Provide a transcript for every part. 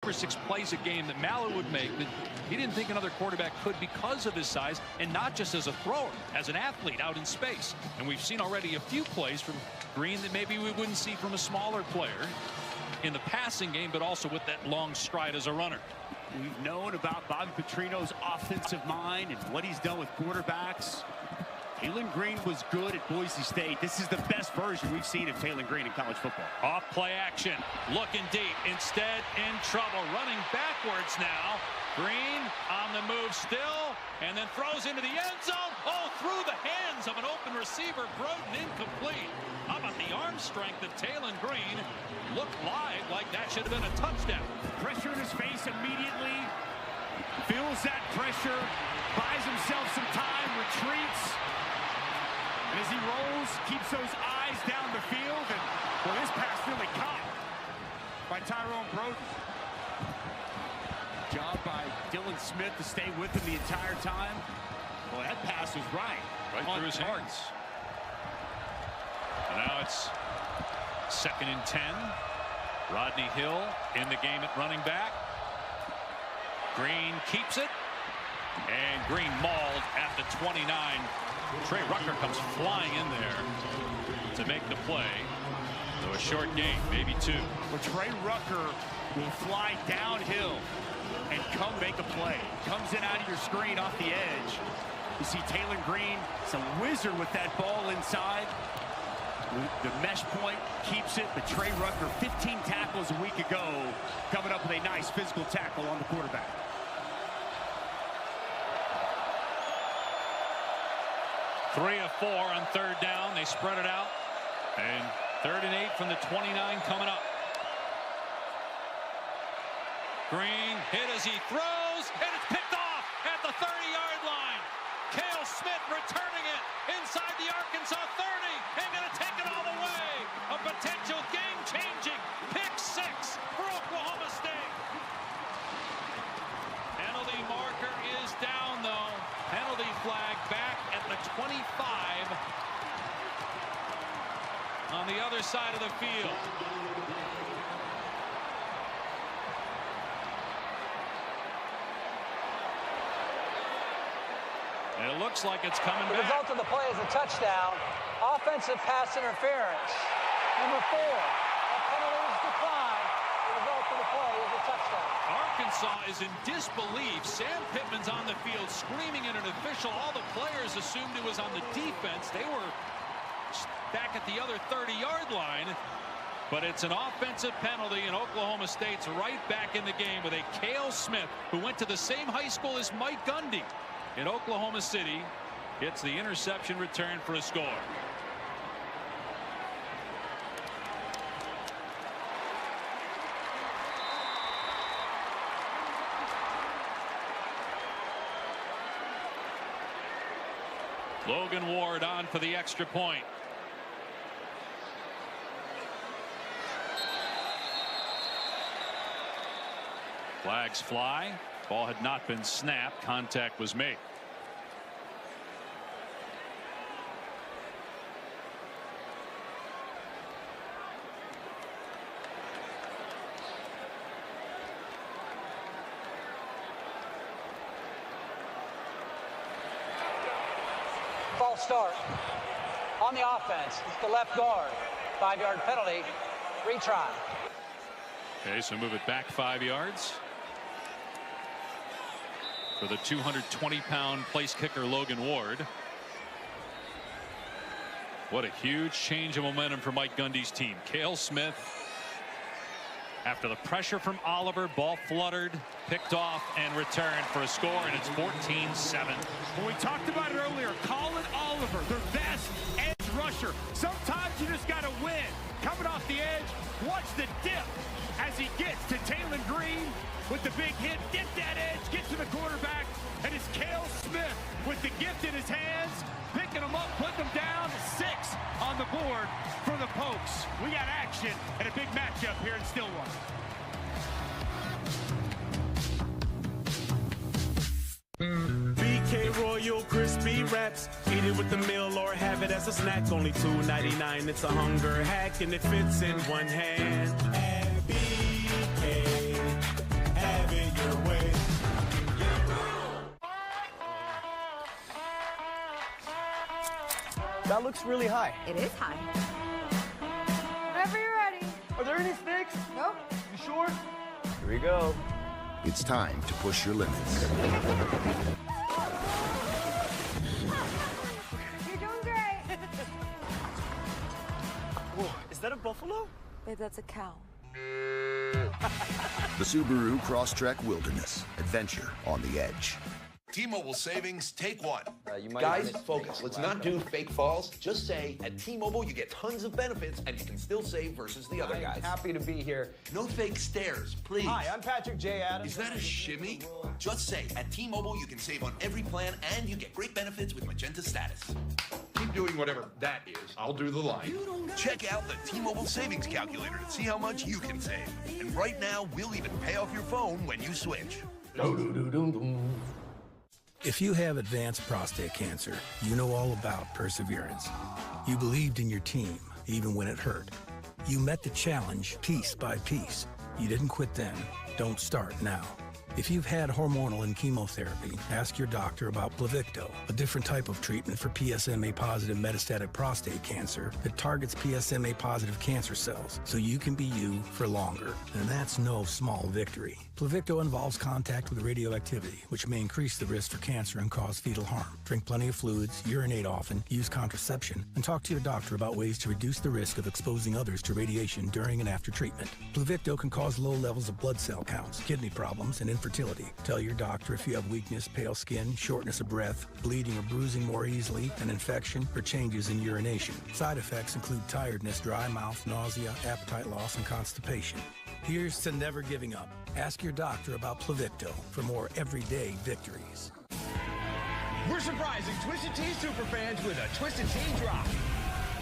or 6 plays a game that Mallett would make that he didn't think another quarterback could because of his size, and not just as a thrower, as an athlete out in space. And we've seen already a few plays from Green that maybe we wouldn't see from a smaller player in the passing game, but also with that long stride as a runner. We've known about Bobby Petrino's offensive mind and what he's done with quarterbacks. Taylen Green was good at Boise State. This is the best version we've seen of Taylen Green in college football. Off play action, looking deep, instead in trouble, running backwards now. Green on the move still, and then throws into the end zone. Oh, through the hands of an open receiver. Broden incomplete. How about the arm strength of Taylen Green? Looked live like that should have been a touchdown. Pressure in his face immediately. Feels that pressure. Buys himself some time. Retreats. And as he rolls, keeps those eyes down the field. And, well, this pass really caught by Tyrone Broden. Job by Dylan Smith to stay with him the entire time. Well, that pass was right through his hands. And now it's 2nd and 10. Rodney Hill in the game at running back. Green keeps it. And Green mauled at the 29. Trey Rucker comes flying in there to make the play. So a short gain, maybe 2. Well, Trey Rucker will fly downhill and come make a play. Comes in out of your screen off the edge. You see Taylen Green, it's a wizard with that ball inside. The mesh point keeps it, but Trey Rucker, 15 tackles a week ago, coming up with a nice physical tackle on the quarterback. Three of 4 on 3rd down. They spread it out. And 3rd and 8 from the 29 coming up. Green hit as he throws, and it's picked off at the 30-yard line. Cale Smith returning it inside the Arkansas 30 and going to take it all the way. A potential game-changing pick 6 for Oklahoma State. Penalty marker is down, though. Penalty flag back at the 25 on the other side of the field. And it looks like it's coming back. The result of the play is a touchdown. Offensive pass interference. Number 4. A penalty is declined. The result of the play is a touchdown. Arkansas is in disbelief. Sam Pittman's on the field screaming at an official. All the players assumed it was on the defense. They were back at the other 30-yard line. But it's an offensive penalty, and Oklahoma State's right back in the game with a Cale Smith, who went to the same high school as Mike Gundy in Oklahoma City. Gets the interception return for a score. Logan Ward on for the extra point. Flags fly. Ball had not been snapped. Contact was made. False start on the offense. It's the left guard. 5-yard penalty. Retry. Okay, so move it back 5 yards for the 220-pound place kicker Logan Ward. What a huge change of momentum for Mike Gundy's team. Cale Smith, after the pressure from Oliver, ball fluttered, picked off, and returned for a score, and it's 14-7. Well, we talked about it earlier. Colin Oliver, their best edge rusher. Sometimes you just got to win. Coming off the edge, watch the dip as he gets to Taylen Green with the big hit. Get that edge, get to the quarterback, and it's Cale Smith with the gift in his hands, picking them up, putting them down. 6 on the board for the Pokes. We got action and a big matchup here in Stillwater. BK Royal Crispy Wraps. Eat it with the meal or have it as a snack. Only $2.99. It's a hunger hack and it fits in one hand. At BK, That looks really high. It is high. Whenever you're ready. Are there any snakes? Nope. You sure? Here we go. It's time to push your limits. You're doing great. Whoa, is that a buffalo? Babe, that's a cow. The Subaru Crosstrek Wilderness. Adventure on the edge. T-Mobile savings, take one. Guys, focus. Let's not do fake falls. Just say, at T-Mobile, you get tons of benefits, and you can still save versus the other guys. Happy to be here. No fake stares, please. Hi, I'm Patrick J. Adams. Is that a shimmy? Just say, at T-Mobile, you can save on every plan, and you get great benefits with Magenta Status. Keep doing whatever that is. I'll do the line. Check out the T-Mobile Savings Calculator to see how much you can save. And right now, we'll even pay off your phone when you switch. If you have advanced prostate cancer, you know all about perseverance. You believed in your team, even when it hurt. You met the challenge piece by piece. You didn't quit then. Don't start now. If you've had hormonal and chemotherapy, ask your doctor about Pluvicto, a different type of treatment for PSMA-positive metastatic prostate cancer that targets PSMA-positive cancer cells so you can be you for longer. And that's no small victory. Pluvicto involves contact with radioactivity, which may increase the risk for cancer and cause fetal harm. Drink plenty of fluids, urinate often, use contraception, and talk to your doctor about ways to reduce the risk of exposing others to radiation during and after treatment. Pluvicto can cause low levels of blood cell counts, kidney problems, and infertility. Tell your doctor if you have weakness, pale skin, shortness of breath, bleeding or bruising more easily, an infection, or changes in urination. Side effects include tiredness, dry mouth, nausea, appetite loss, and constipation. Here's to never giving up. Ask your doctor about Pluvicto for more everyday victories. We're surprising Twisted Tea superfans with a Twisted Tea drop.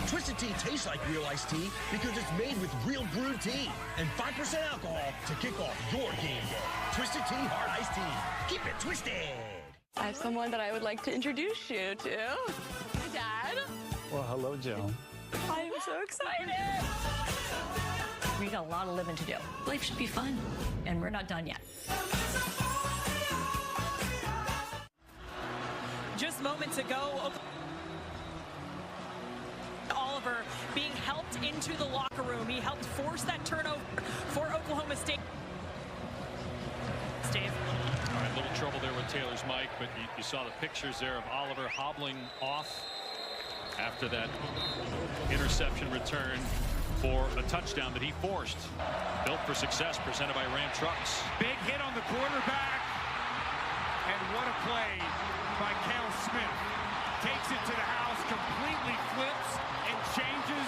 Twisted Tea tastes like real iced tea because it's made with real brewed tea and 5% alcohol to kick off your game day. Twisted Tea Hard Iced Tea. Keep it twisted. I have someone that I would like to introduce you to. My dad. Well, hello, Joe. I am so excited. We got a lot of living to do. Life should be fun, and we're not done yet. Just moments ago, Oliver being helped into the locker room. He helped force that turnover for Oklahoma State. Steve. All right, little trouble there with Taylor's mic, but you saw the pictures there of Oliver hobbling off after that interception return for a touchdown that he forced. Built for success, presented by Ram Trucks. Big hit on the quarterback. And what a play by Cale Smith. Takes it to the house, completely flips and changes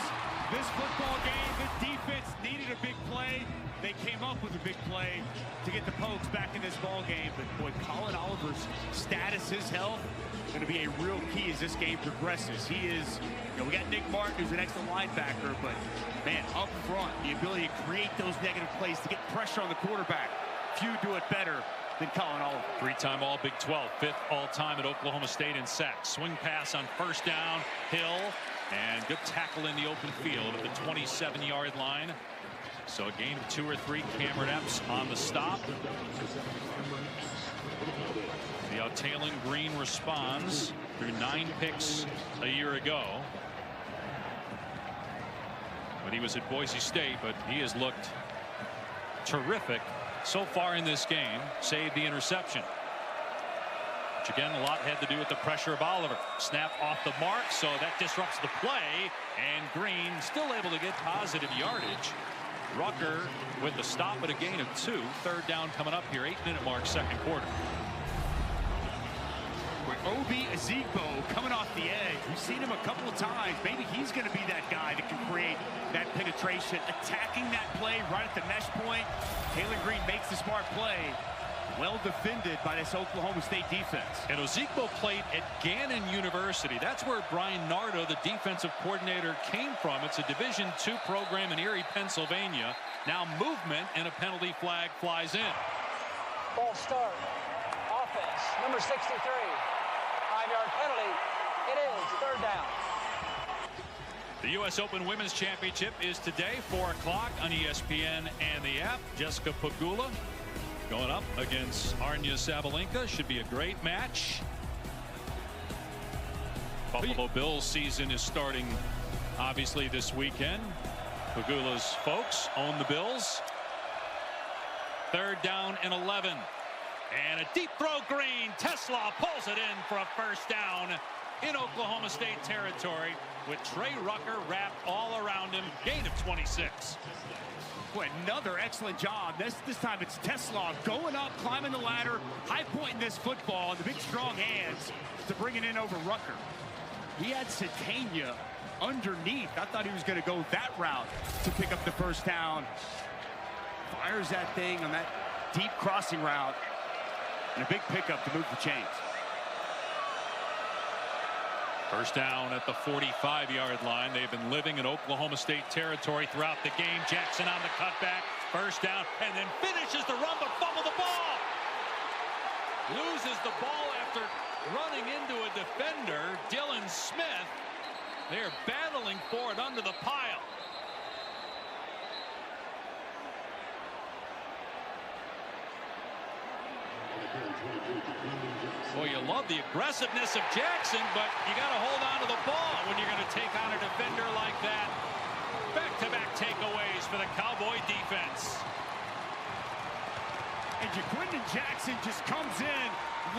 this football game. The defense needed a big play. They came up with a big play to get the Pokes back in this ball game. But boy, Colin Oliver's status, his health, going to be a real key as this game progresses. He is, we got Nick Martin, who's an excellent linebacker, but man, up front, the ability to create those negative plays, to get pressure on the quarterback. Few do it better than Colin Oliver. Three-time all Big 12, fifth all-time at Oklahoma State in sacks. Swing pass on first down, Hill, and good tackle in the open field at the 27-yard line. So a gain of 2 or 3. Cameron Epps on the stop. See how Taylon Green responds through 9 picks a year ago. But he was at Boise State, but he has looked terrific so far in this game. Saved the interception, which again a lot had to do with the pressure of Oliver. Snap off the mark, so that disrupts the play, and Green still able to get positive yardage. Rucker with the stop at a gain of 2. Third down coming up here, 8-minute mark, second quarter. Obi Ezigbo coming off the edge. We've seen him a couple of times. Maybe he's going to be that guy that can create that penetration, attacking that play right at the mesh point. Taylon Green makes the smart play. Well defended by this Oklahoma State defense. And Ezigbo played at Gannon University. That's where Brian Nardo, the defensive coordinator, came from. It's a Division II program in Erie, Pennsylvania. Now movement, and a penalty flag flies in. Ball start. Offense, number 63. 5-yard penalty. It is third down. The U.S. Open Women's Championship is today, 4 o'clock on ESPN and the app. Jessica Pegula going up against Arnya Sabalenka. Should be a great match. Buffalo Bills season is starting, obviously, this weekend. Pagula's folks own the Bills. 3rd down and 11. And a deep throw, Green. Tesla pulls it in for a first down in Oklahoma State territory with Trey Rucker wrapped all around him. Gain of 26. Boy, another excellent job. This time it's Tesla going up, climbing the ladder, high pointing this football, and the big strong hands to bring it in over Rucker. He had Satania underneath. I thought he was going to go that route to pick up the first down. Fires that thing on that deep crossing route. And a big pickup to move the chains. First down at the 45-yard line. They've been living in Oklahoma State territory throughout the game. Jackson on the cutback. First down, and then finishes the run, but fumbled the ball. Loses the ball after running into a defender, Dylan Smith. They're battling for it under the pile. Well, you love the aggressiveness of Jackson, but you got to hold on to the ball when you're going to take on a defender like that. Back-to-back takeaways for the Cowboy defense. And Jaquindon Jackson just comes in,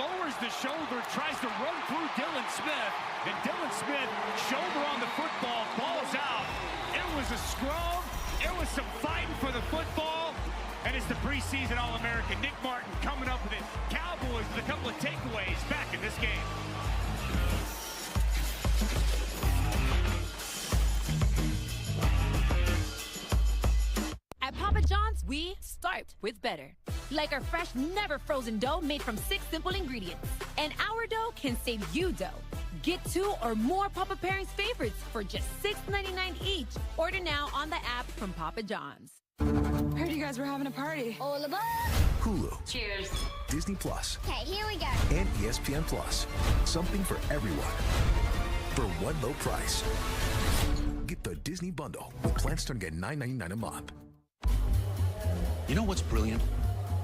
lowers the shoulder, tries to run through Dylan Smith, and Dylan Smith, shoulder on the football, ball's out. It was a scrum. It was some fighting for the football. And it's the preseason All-American Nick Martin coming up with it. Cowboys with a couple of takeaways back in this game. At Papa John's, we start with better. Like our fresh, never frozen dough made from 6 simple ingredients. And our dough can save you dough. Get 2 or more Papa Pairings favorites for just $6.99 each. Order now on the app from Papa John's. Heard you guys were having a party. All aboard! Hulu. Cheers. Disney Plus. Okay, here we go. And ESPN Plus. Something for everyone. For one low price. Get the Disney Bundle with plans starting at $9.99 a month. You know what's brilliant?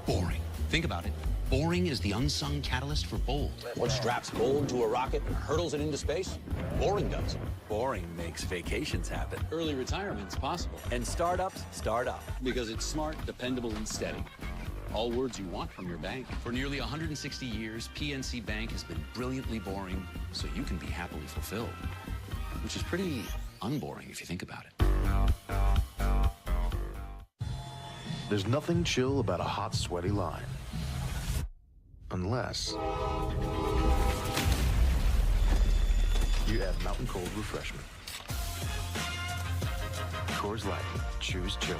Boring. Think about it. Boring is the unsung catalyst for bold. What straps gold to a rocket and hurtles it into space? Boring does. Boring makes vacations happen. Early retirement's possible. And startups start up. Because it's smart, dependable, and steady. All words you want from your bank. For nearly 160 years, PNC Bank has been brilliantly boring, so you can be happily fulfilled. Which is pretty unboring if you think about it. There's nothing chill about a hot, sweaty line. Unless you add Mountain Cold Refreshment. Coors Light. Choose chill.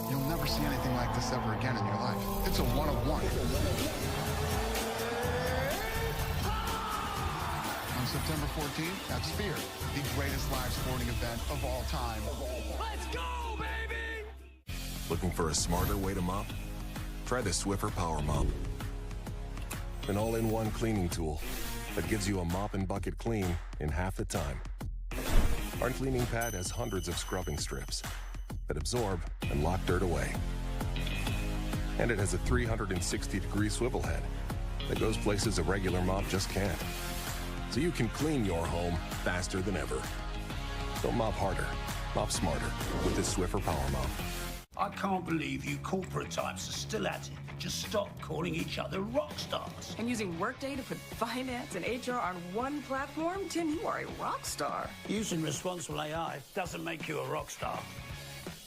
You'll never see anything like this ever again in your life. It's a one-of-one. On September 14th at Sphere, the greatest live sporting event of all time. Let's go, baby! Looking for a smarter way to mop? Try the Swiffer Power Mop. An all-in-one cleaning tool that gives you a mop and bucket clean in half the time. Our cleaning pad has hundreds of scrubbing strips that absorb and lock dirt away. And it has a 360-degree swivel head that goes places a regular mop just can't. So you can clean your home faster than ever. Don't mop harder, mop smarter with this Swiffer Power Mop. I can't believe you corporate types are still at it. Just stop calling each other rock stars. And using Workday to put finance and HR on one platform? Tim, you are a rock star. Using responsible AI doesn't make you a rock star.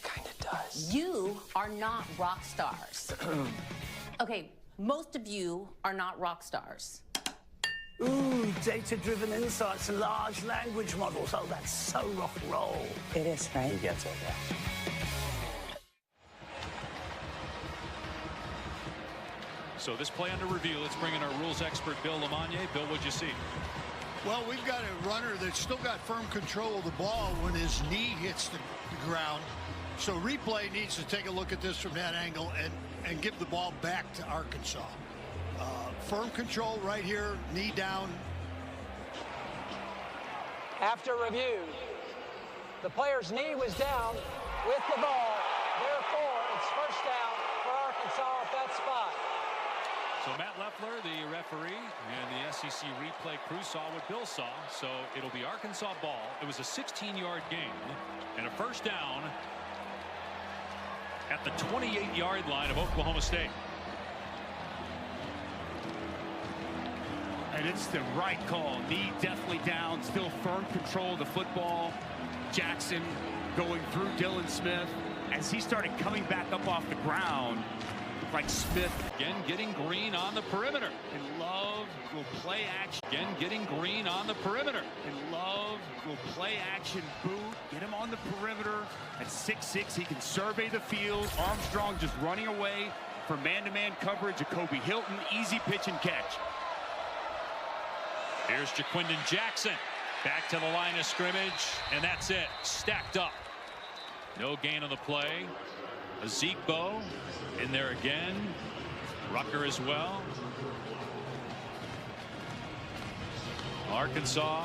Kinda does. You are not rock stars. Okay, most of you are not rock stars. Ooh, data-driven insights and large language models. Oh, that's so rock and roll. It is, right? He gets it, yeah. So this play under review. Let's bring in our rules expert, Bill Lamagna. Bill, what'd you see? Well, we've got a runner that's still got firm control of the ball when his knee hits the ground. So replay needs to take a look at this from that angle and give the ball back to Arkansas. Firm control right here, knee down. After review, the player's knee was down with the ball. Therefore, it's first down for Arkansas at that spot. So Matt Leffler, the referee, and the SEC replay crew saw what Bill saw. So it'll be Arkansas ball. It was a 16-yard gain and a first down at the 28-yard line of Oklahoma State. And it's the right call. Knee definitely down, still firm control of the football. Jackson going through Dylan Smith as he started coming back up off the ground. Like Smith again getting Green on the perimeter. And Love will play action. Again getting Green on the perimeter. And Love will play action boot. Get him on the perimeter. At 6'6", he can survey the field. Armstrong just running away for man-to-man coverage. Jacoby Hilton, easy pitch and catch. Here's Jaquindon Jackson back to the line of scrimmage, and that's it. Stacked up. No gain on the play. Ezekbo in there again. Rucker as well. Arkansas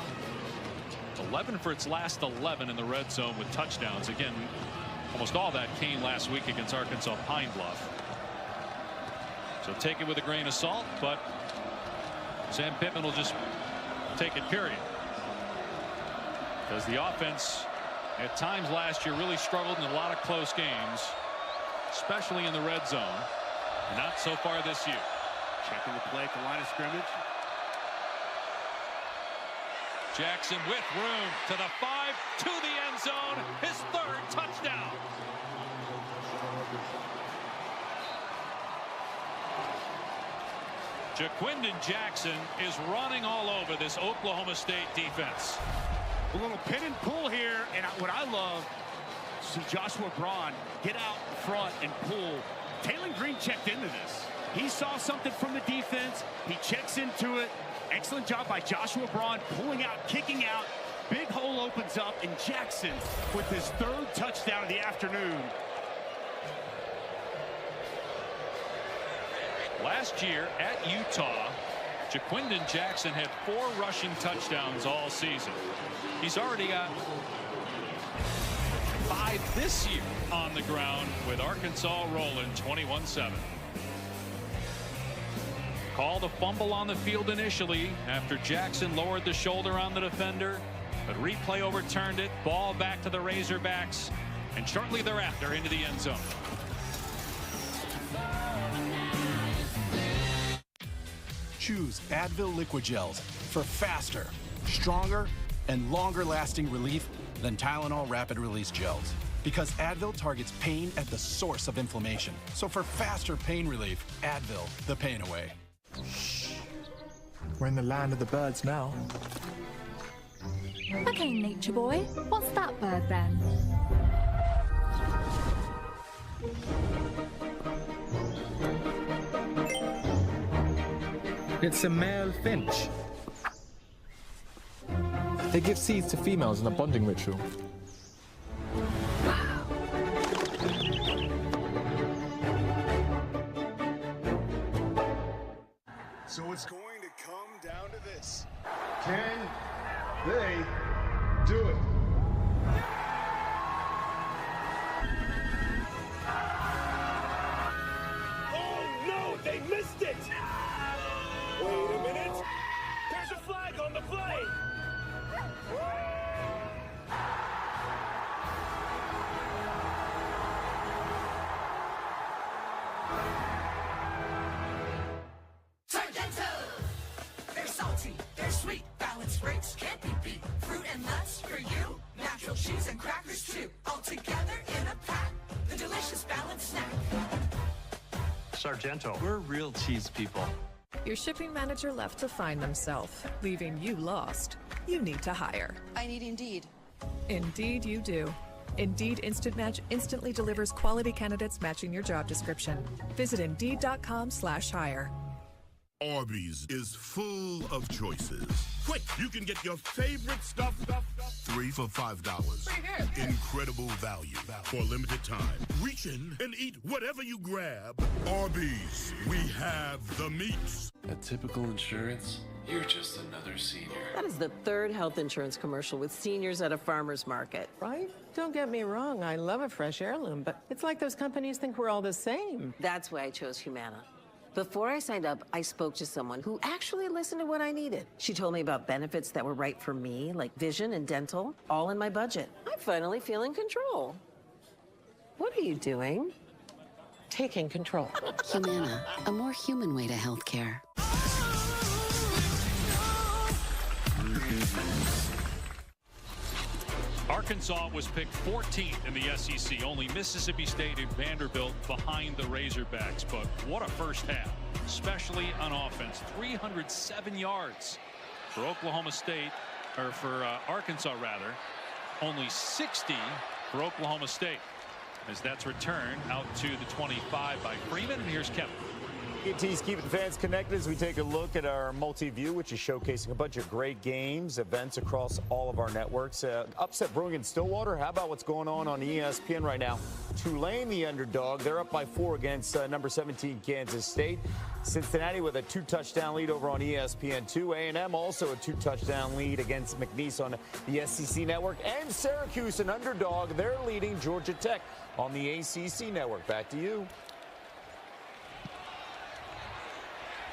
11 for its last 11 in the red zone with touchdowns. Again, almost all that came last week against Arkansas Pine Bluff. So take it with a grain of salt, but Sam Pittman will just take it, period. Because the offense at times last year really struggled in a lot of close games, especially in the red zone. Not so far this year. Checking the play at the line of scrimmage. Jackson with room to the 5, to the end zone, his 3rd touchdown. Jaquindon Jackson is running all over this Oklahoma State defense. A little pin and pull here, and what I love, see Joshua Braun get out front and pull. Taylor Green checked into this. He saw something from the defense. He checks into it. Excellent job by Joshua Braun pulling out, kicking out. Big hole opens up, and Jackson with his 3rd touchdown of the afternoon. Last year at Utah, Jaquindon Jackson had 4 rushing touchdowns all season. He's already got 5 this year on the ground with Arkansas rolling 21-7. Called a fumble on the field initially after Jackson lowered the shoulder on the defender, but replay overturned it. Ball back to the Razorbacks, and shortly thereafter into the end zone. Choose Advil Liquid Gels for faster, stronger, and longer-lasting relief than Tylenol Rapid Release Gels. Because Advil targets pain at the source of inflammation. So for faster pain relief, Advil, the pain away. Shh. We're in the land of the birds now. Okay, nature boy, what's that bird then? It's a male finch. They give seeds to females in a bonding ritual. So it's going to come down to this. Can they do it? Oh no, they missed it! Wait a minute. There's a flag on the play. They're salty, they're sweet, balanced grapes can't be beat. Fruit and nuts for you, natural cheese and crackers too. All together in a pack, the delicious balanced snack. Sargento, we're real cheese people. Your shipping manager left to find themselves, leaving you lost. You need to hire. I need Indeed. Indeed you do. Indeed Instant Match instantly delivers quality candidates matching your job description. Visit Indeed.com/hire. Arby's is full of choices. Quick, you can get your favorite stuff. 3 for $5. Incredible value for a limited time. Reach in and eat whatever you grab. Arby's, we have the meats. At Typical Insurance, you're just another senior. That is the 3rd health insurance commercial with seniors at a farmer's market. Right? Don't get me wrong, I love a fresh heirloom, but it's like those companies think we're all the same. That's why I chose Humana. Before I signed up, I spoke to someone who actually listened to what I needed. She told me about benefits that were right for me, like vision and dental, all in my budget. I finally feel in control. What are you doing? Taking control. Humana, a more human way to healthcare. Arkansas was picked 14th in the SEC. Only Mississippi State and Vanderbilt behind the Razorbacks. But what a first half, especially on offense. 307 yards for Oklahoma State, or for Arkansas rather. Only 60 for Oklahoma State. As that's returned out to the 25 by Freeman. And here's Kevin. AT's keeping the fans connected as we take a look at our multi-view, which is showcasing a bunch of great games, events across all of our networks. Upset brewing in Stillwater. How about what's going on ESPN right now? Tulane, the underdog. They're up by 4 against number 17 Kansas State. Cincinnati with a 2-touchdown lead over on ESPN2. A&M also a 2-touchdown lead against McNeese on the SEC network. And Syracuse, an underdog. They're leading Georgia Tech on the ACC network. Back to you.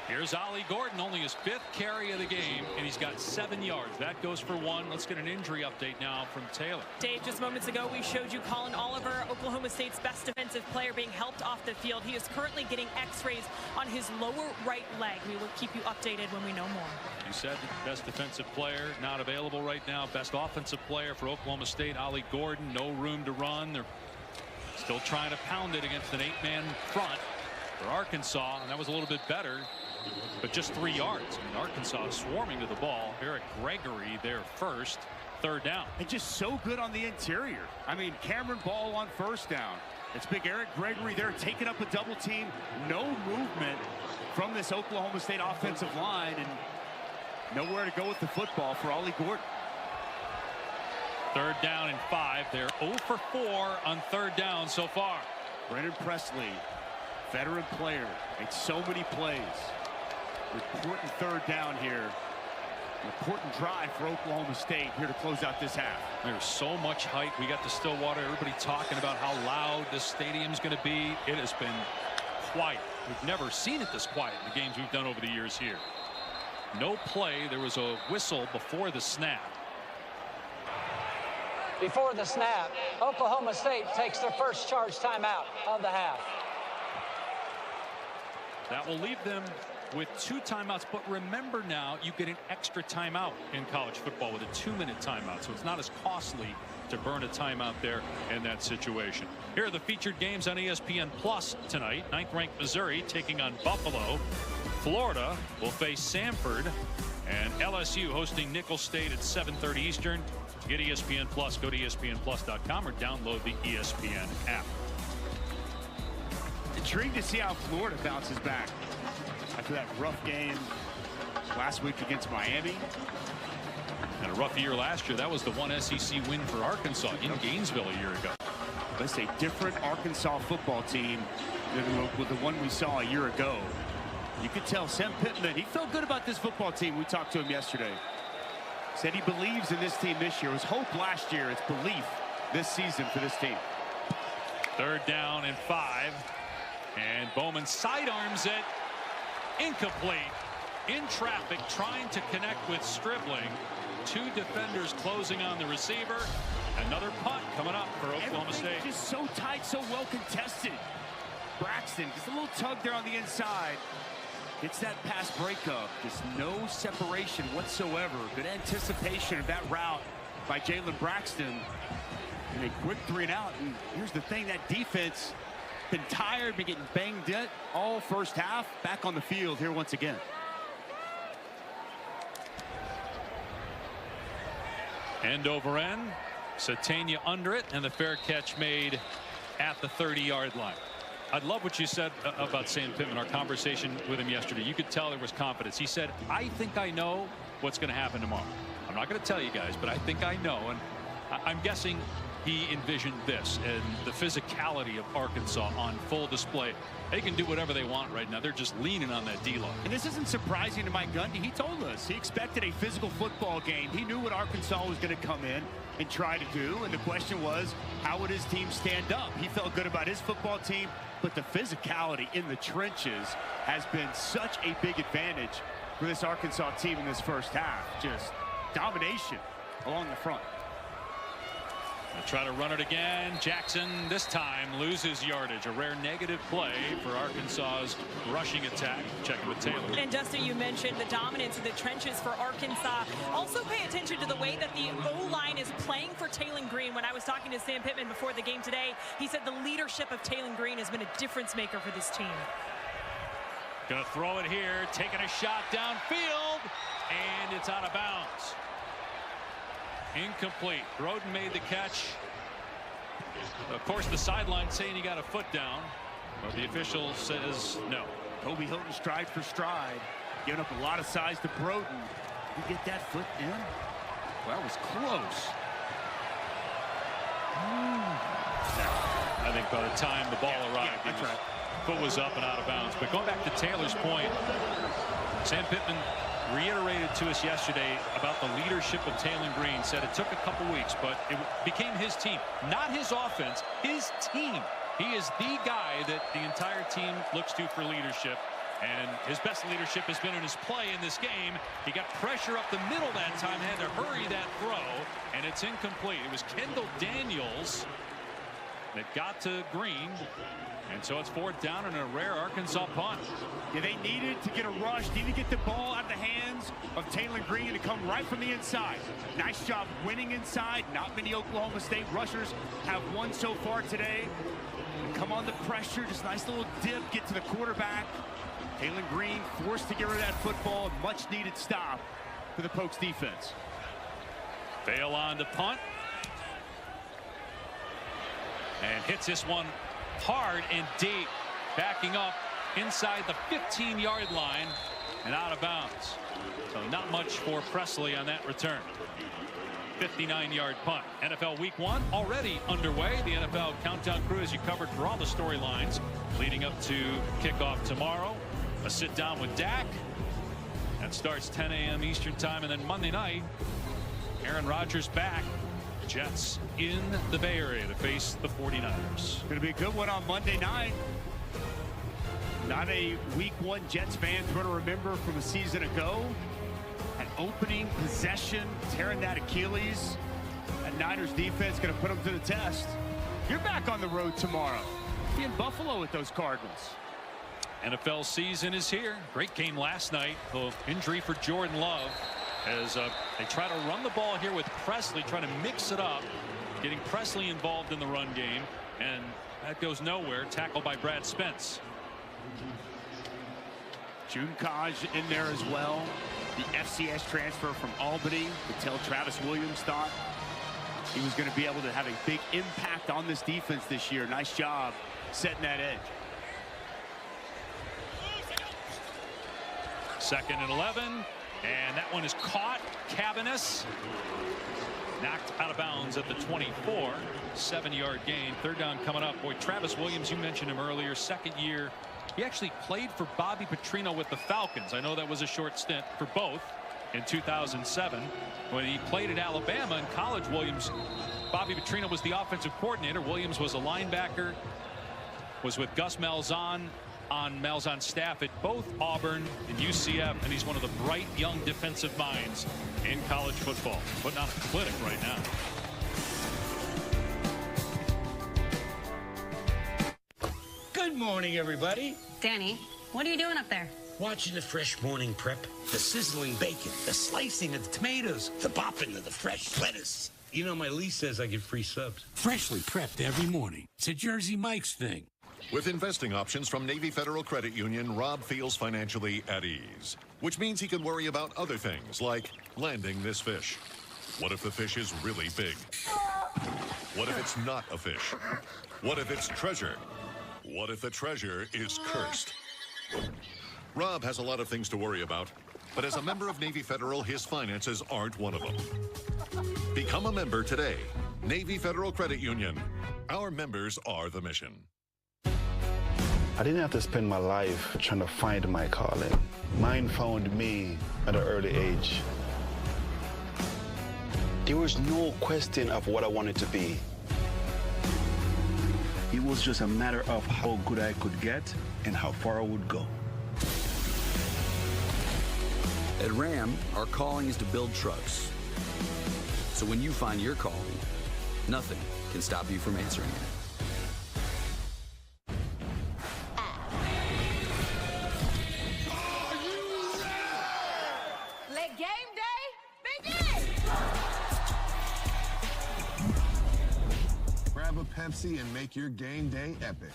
Here's Ollie Gordon, only his 5th carry of the game, and he's got 7 yards. That goes for 1. Let's get an injury update now from Taylor. Dave, just moments ago, we showed you Colin Oliver, Oklahoma State's best defensive player, being helped off the field. He is currently getting x-rays on his lower right leg. We will keep you updated when we know more. You said best defensive player not available right now. Best offensive player for Oklahoma State, Ollie Gordon. No room to run. They're still trying to pound it against an 8-man front for Arkansas, and that was a little bit better. But just 3 yards. I mean, Arkansas is swarming to the ball. Eric Gregory there first. 3rd down. And just so good on the interior. I mean, Cameron Ball on 1st down. It's big Eric Gregory there taking up a double team. No movement from this Oklahoma State offensive line, and nowhere to go with the football for Ollie Gordon. 3rd down and 5. They're 0 for 4 on 3rd down so far. Brennan Presley, veteran player, made so many plays. Important 3rd down here. Important drive for Oklahoma State here to close out this half. There's so much hype. We got to Stillwater. Everybody talking about how loud this stadium's going to be. It has been quiet. We've never seen it this quiet in the games we've done over the years here. No play. There was a whistle before the snap. Before the snap, Oklahoma State takes their first charge timeout of the half. That will leave them with 2 timeouts, but remember now you get an extra timeout in college football with a 2-minute timeout, so it's not as costly to burn a timeout there in that situation. Here are the featured games on ESPN Plus tonight. 9th-ranked Missouri taking on Buffalo. Florida will face Samford, and LSU hosting Nicholls State at 7:30 Eastern. Get ESPN Plus. Go to ESPNplus.com or download the ESPN app. Intrigued to see how Florida bounces back after that rough game last week against Miami. And a rough year last year. That was the one SEC win for Arkansas in Gainesville a year ago. That's a different Arkansas football team than with the one we saw a year ago. You could tell Sam Pittman, he felt good about this football team. We talked to him yesterday. Said he believes in this team this year. It was hope last year. It's belief this season for this team. 3rd down and 5. And Bowman sidearms it. Incomplete. In traffic, trying to connect with Stribling. 2 defenders closing on the receiver. Another punt coming up for Oklahoma State. Just so tight, so well contested. Braxton, just a little tug there on the inside. Gets that pass breakup. Just no separation whatsoever. Good anticipation of that route by Jalen Braxton. And a quick 3 and out. And here's the thing, that defense been tired, been getting banged up all first half. Back on the field here once again. End over end. Satania under it, and the fair catch made at the 30-yard line. I love what you said about Sam Pittman, our conversation with him yesterday. You could tell there was confidence. He said, I think I know what's going to happen tomorrow. I'm not going to tell you guys, but I think I know. And I'm guessing he envisioned this, and the physicality of Arkansas on full display. They can do whatever they want right now. They're just leaning on that D-line. And this isn't surprising to Mike Gundy. He told us he expected a physical football game. He knew what Arkansas was going to come in and try to do, and the question was, how would his team stand up? He felt good about his football team, but the physicality in the trenches has been such a big advantage for this Arkansas team in this first half. Just domination along the front. They'll try to run it again. Jackson this time loses yardage. A rare negative play for Arkansas's rushing attack. Checking with Taylor. And Dustin, you mentioned the dominance of the trenches for Arkansas. Also pay attention to the way that the O-line is playing for Taylen Green. When I was talking to Sam Pittman before the game today, he said the leadership of Taylen Green has been a difference maker for this team. Gonna throw it here, taking a shot downfield, and it's out of bounds. Incomplete. Broden made the catch. Of course, the sideline saying he got a foot down, but the official says no. Kobe Hilton stride for stride, giving up a lot of size to Broden. Did he get that foot in? Well, that was close. I think by the time the ball arrived, that's right. Foot was up and out of bounds. But going back to Taylor's point, Sam Pittman reiterated to us yesterday about the leadership of Taylen Green. Said it took a couple weeks, but it became his team, not his offense, his team. He is the guy that the entire team looks to for leadership, and his best leadership has been in his play in this game. He got pressure up the middle that time, had to hurry that throw, and it's incomplete. It was Kendall Daniels that got to Green. And so it's 4th down and a rare Arkansas punt. Yeah, they needed to get a rush, needed to get the ball out of the hands of Taylen Green to come right from the inside. Nice job winning inside. Not many Oklahoma State rushers have won so far today. And come on the pressure, just nice little dip, get to the quarterback. Taylen Green forced to get rid of that football. Much needed stop for the Pokes defense. Fail on the punt. And hits this one hard and deep, backing up inside the 15-yard line and out of bounds. So not much for Presley on that return. 59-yard punt. NFL Week 1 already underway. The NFL Countdown Crew has you covered for all the storylines leading up to kickoff tomorrow. A sit down with Dak. That starts 10 a.m. Eastern time, and then Monday night, Aaron Rodgers back. Jets in the Bay Area to face the 49ers. Going to be a good one on Monday night. Not a Week 1 Jets fans going to remember from a season ago. An opening possession, tearing that Achilles. That Niners defense going to put them to the test. You're back on the road tomorrow. Be in Buffalo with those Cardinals. NFL season is here. Great game last night. The injury for Jordan Love. As they try to run the ball here with Presley, trying to mix it up, getting Presley involved in the run game, and that goes nowhere. Tackled by Brad Spence. June Kaj in there as well. The FCS transfer from Albany. Until Travis Williams thought he was going to be able to have a big impact on this defense this year. Nice job setting that edge. 2nd and 11. And that one is caught. Cabanis knocked out of bounds at the 24. 7-yard gain. 3rd down coming up. Boy, Travis Williams, you mentioned him earlier. 2nd year. He actually played for Bobby Petrino with the Falcons. I know that was a short stint for both in 2007. When he played at Alabama in college, Bobby Petrino was the offensive coordinator. Williams was a linebacker. Was with Gus Malzahn on Malzahn's staff at both Auburn and UCF, and he's one of the bright young defensive minds in college football. Putting on a clinic right now. Good morning, everybody. Danny, what are you doing up there? Watching the fresh morning prep. The sizzling bacon, the slicing of the tomatoes, the popping of the fresh lettuce. You know, my lease says I get free subs. Freshly prepped every morning. It's a Jersey Mike's thing. With investing options from Navy Federal Credit Union, Rob feels financially at ease, which means he can worry about other things like landing this fish. What if the fish is really big? What if it's not a fish? What if it's treasure? What if the treasure is cursed? Rob has a lot of things to worry about, but as a member of Navy Federal, his finances aren't one of them. Become a member today. Navy Federal Credit Union. Our members are the mission. I didn't have to spend my life trying to find my calling. Mine found me at an early age. There was no question of what I wanted to be. It was just a matter of how good I could get and how far I would go. At Ram, our calling is to build trucks. So when you find your calling, nothing can stop you from answering it. Let game day begin! Grab a Pepsi and make your game day epic.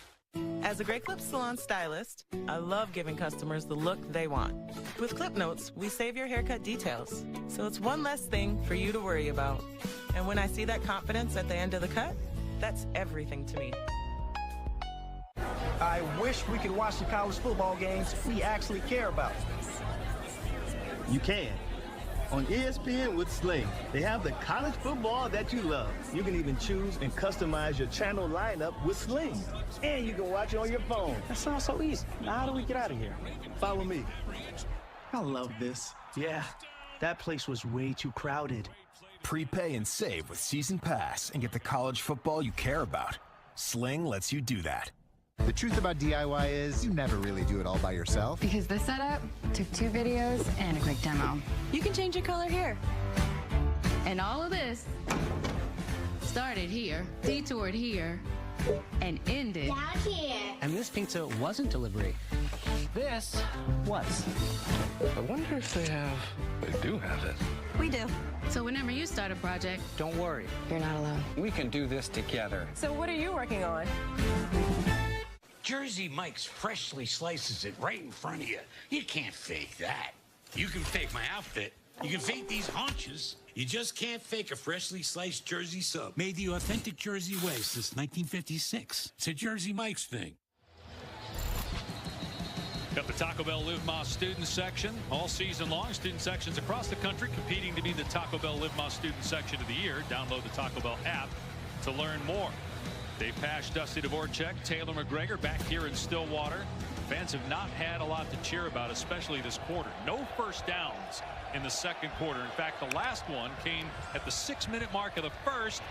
As a Great Clip Salon stylist, I love giving customers the look they want. With Clip Notes, we save your haircut details, so it's one less thing for you to worry about. And when I see that confidence at the end of the cut, that's everything to me. I wish we could watch the college football games we actually care about. You can. On ESPN with Sling, they have the college football that you love. You can even choose and customize your channel lineup with Sling. And you can watch it on your phone. That sounds so easy. Now how do we get out of here? Follow me. I love this. Yeah, that place was way too crowded. Prepay and save with Season Pass and get the college football you care about. Sling lets you do that. The truth about DIY is you never really do it all by yourself. Because this setup took 2 videos and a quick demo. You can change your color here. And all of this started here, detoured here, and ended down here. And this pizza wasn't delivery. This was. I wonder if they do have it. We do. So whenever you start a project, don't worry. You're not alone. We can do this together. So what are you working on? Jersey Mike's freshly slices it right in front of you. You can't fake that. You can fake my outfit. You can fake these haunches. You just can't fake a freshly sliced Jersey sub. Made the authentic Jersey way since 1956. It's a Jersey Mike's thing. Got the Taco Bell Live Más student section all season long. Student sections across the country competing to be the Taco Bell Live Más student section of the year. Download the Taco Bell app to learn more. Dave Pasch, Dusty Dvorak, Taylor McGregor back here in Stillwater. Fans have not had a lot to cheer about, especially this quarter. No first downs in the second quarter. In fact, the last one came at the 6-minute mark of the first,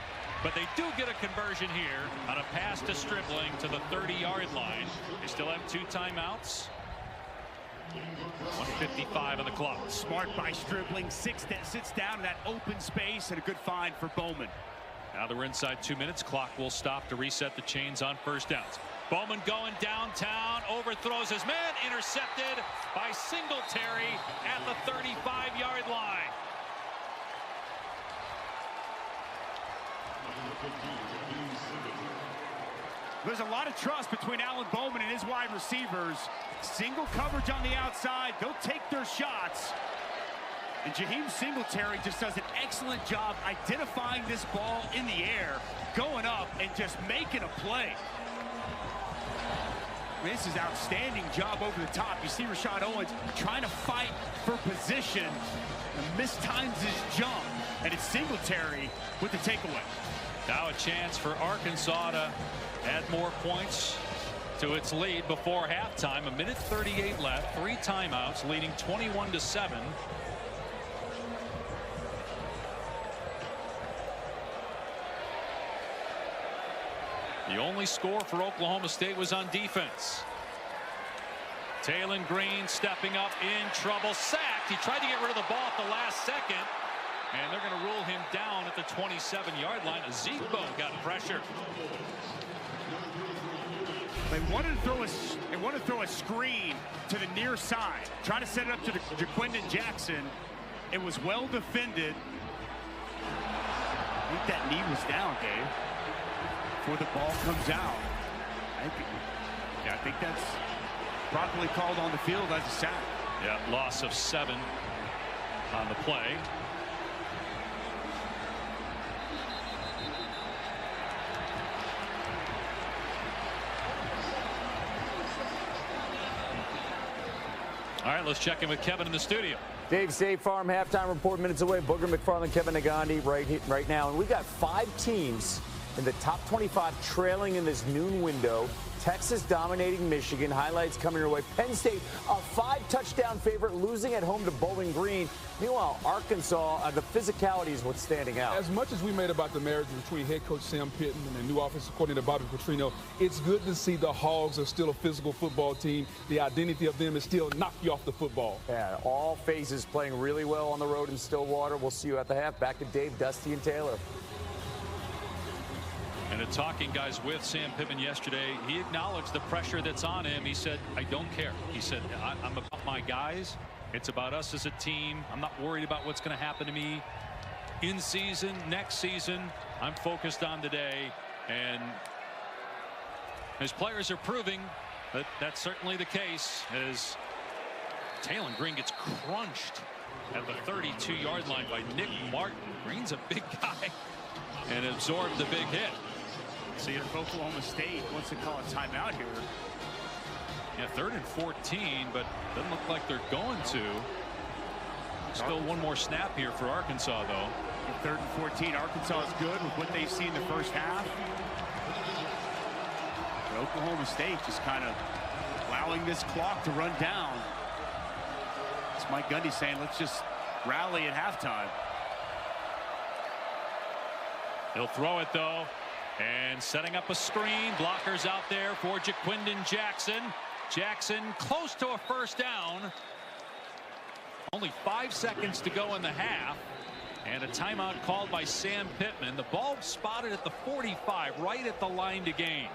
but they do get a conversion here on a pass to Stribling to the 30-yard line. They still have 2 timeouts. 1:55 on the clock. Smart by Stribling. Sits down in that open space, and a good find for Bowman. Now they're inside 2 minutes. Clock will stop to reset the chains on first downs. Bowman going downtown, overthrows his man, intercepted by Singletary at the 35-yard line. There's a lot of trust between Alan Bowman and his wide receivers. Single coverage on the outside. They'll take their shots. And Jaheim Singletary just does an excellent job identifying this ball in the air, going up and just making a play. This is outstanding job over the top. You see Rashad Owens trying to fight for position and mistimes his jump. And it's Singletary with the takeaway. Now a chance for Arkansas to add more points to its lead before halftime. 1:38 left, 3 timeouts, leading 21-7. The only score for Oklahoma State was on defense. Taylon Green stepping up, in trouble, sacked. He tried to get rid of the ball at the last second, and they're going to rule him down at the 27-yard line. Ezekbo got pressure. They wanted to throw a screen to the near side, try to set it up to Jaquindon Jackson. It was well defended. I think that knee was down, Dave, before the ball comes out. I think that's properly called on the field as a sack. Yeah, loss of 7 on the play. All right, let's check in with Kevin in the studio. Dave, State Farm halftime report minutes away. Booger McFarland, Kevin Negandhi right now. And we got 5 teams in the top 25 trailing in this noon window. Texas dominating Michigan. Highlights coming your way. Penn State, a 5-touchdown favorite, losing at home to Bowling Green. Meanwhile, Arkansas, the physicality is what's standing out. As much as we made about the marriage between head coach Sam Pittman and the new offensive coordinator Bobby Petrino, it's good to see the Hogs are still a physical football team. The identity of them is still knock you off the football. Yeah, all phases playing really well on the road in Stillwater. We'll see you at the half. Back to Dave, Dusty, and Taylor. And in talking, guys, with Sam Pittman yesterday, he acknowledged the pressure that's on him. He said, I don't care. He said, I'm about my guys. It's about us as a team. I'm not worried about what's going to happen to me in season, next season. I'm focused on today. And his players are proving that that's certainly the case as Taylon Green gets crunched at the 32-yard line by Nick Martin. Green's a big guy and absorbed the big hit. See if Oklahoma State wants to call a timeout here. Yeah, 3rd and 14, but doesn't look like they're going to. Still one more snap here for Arkansas, though. 3rd and 14, Arkansas is good with what they've seen in the first half. But Oklahoma State just kind of allowing this clock to run down. It's Mike Gundy saying, let's just rally at halftime. He'll throw it, though, and setting up a screen. Blockers out there for Jaquindon Jackson. Jackson close to a first down. Only 5 seconds to go in the half. And a timeout called by Sam Pittman. The ball spotted at the 45, right at the line to gain.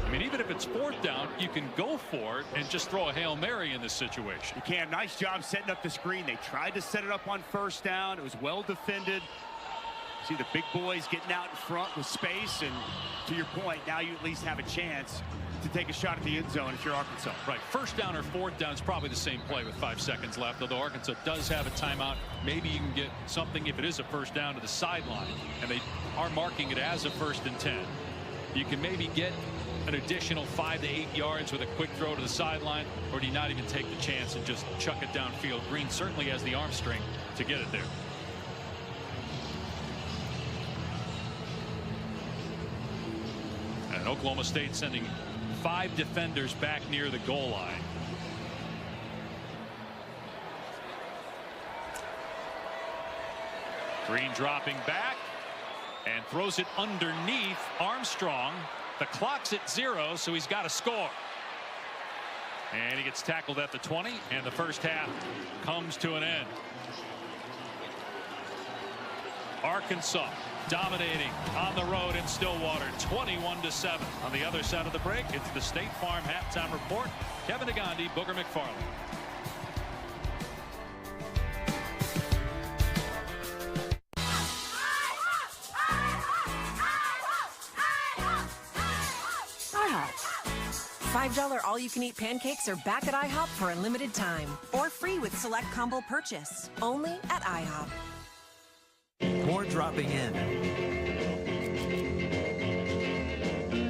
I mean, even if it's 4th down, you can go for it and just throw a Hail Mary in this situation. You can. Nice job setting up the screen. They tried to set it up on first down. It was well defended. See the big boys getting out in front with space. And to your point, now you at least have a chance to take a shot at the end zone if you're Arkansas. Right. 1st down or 4th down is probably the same play with 5 seconds left, although Arkansas does have a timeout. Maybe you can get something if it is a 1st down to the sideline, and they are marking it as a 1st and 10. You can maybe get an additional 5 to 8 yards with a quick throw to the sideline, or do you not even take the chance and just chuck it downfield? Green certainly has the arm strength to get it there. And Oklahoma State sending 5 defenders back near the goal line. Green dropping back and throws it underneath Armstrong. The clock's at 0, so he's got to score. And he gets tackled at the 20, and the first half comes to an end. Arkansas dominating on the road in Stillwater, 21-7. On the other side of the break, it's the State Farm halftime report. Kevin Negandhi, Booger McFarland. $5 all-you-can-eat pancakes are back at IHOP for a limited time. Or free with select combo purchase. Only at IHOP. More dropping in.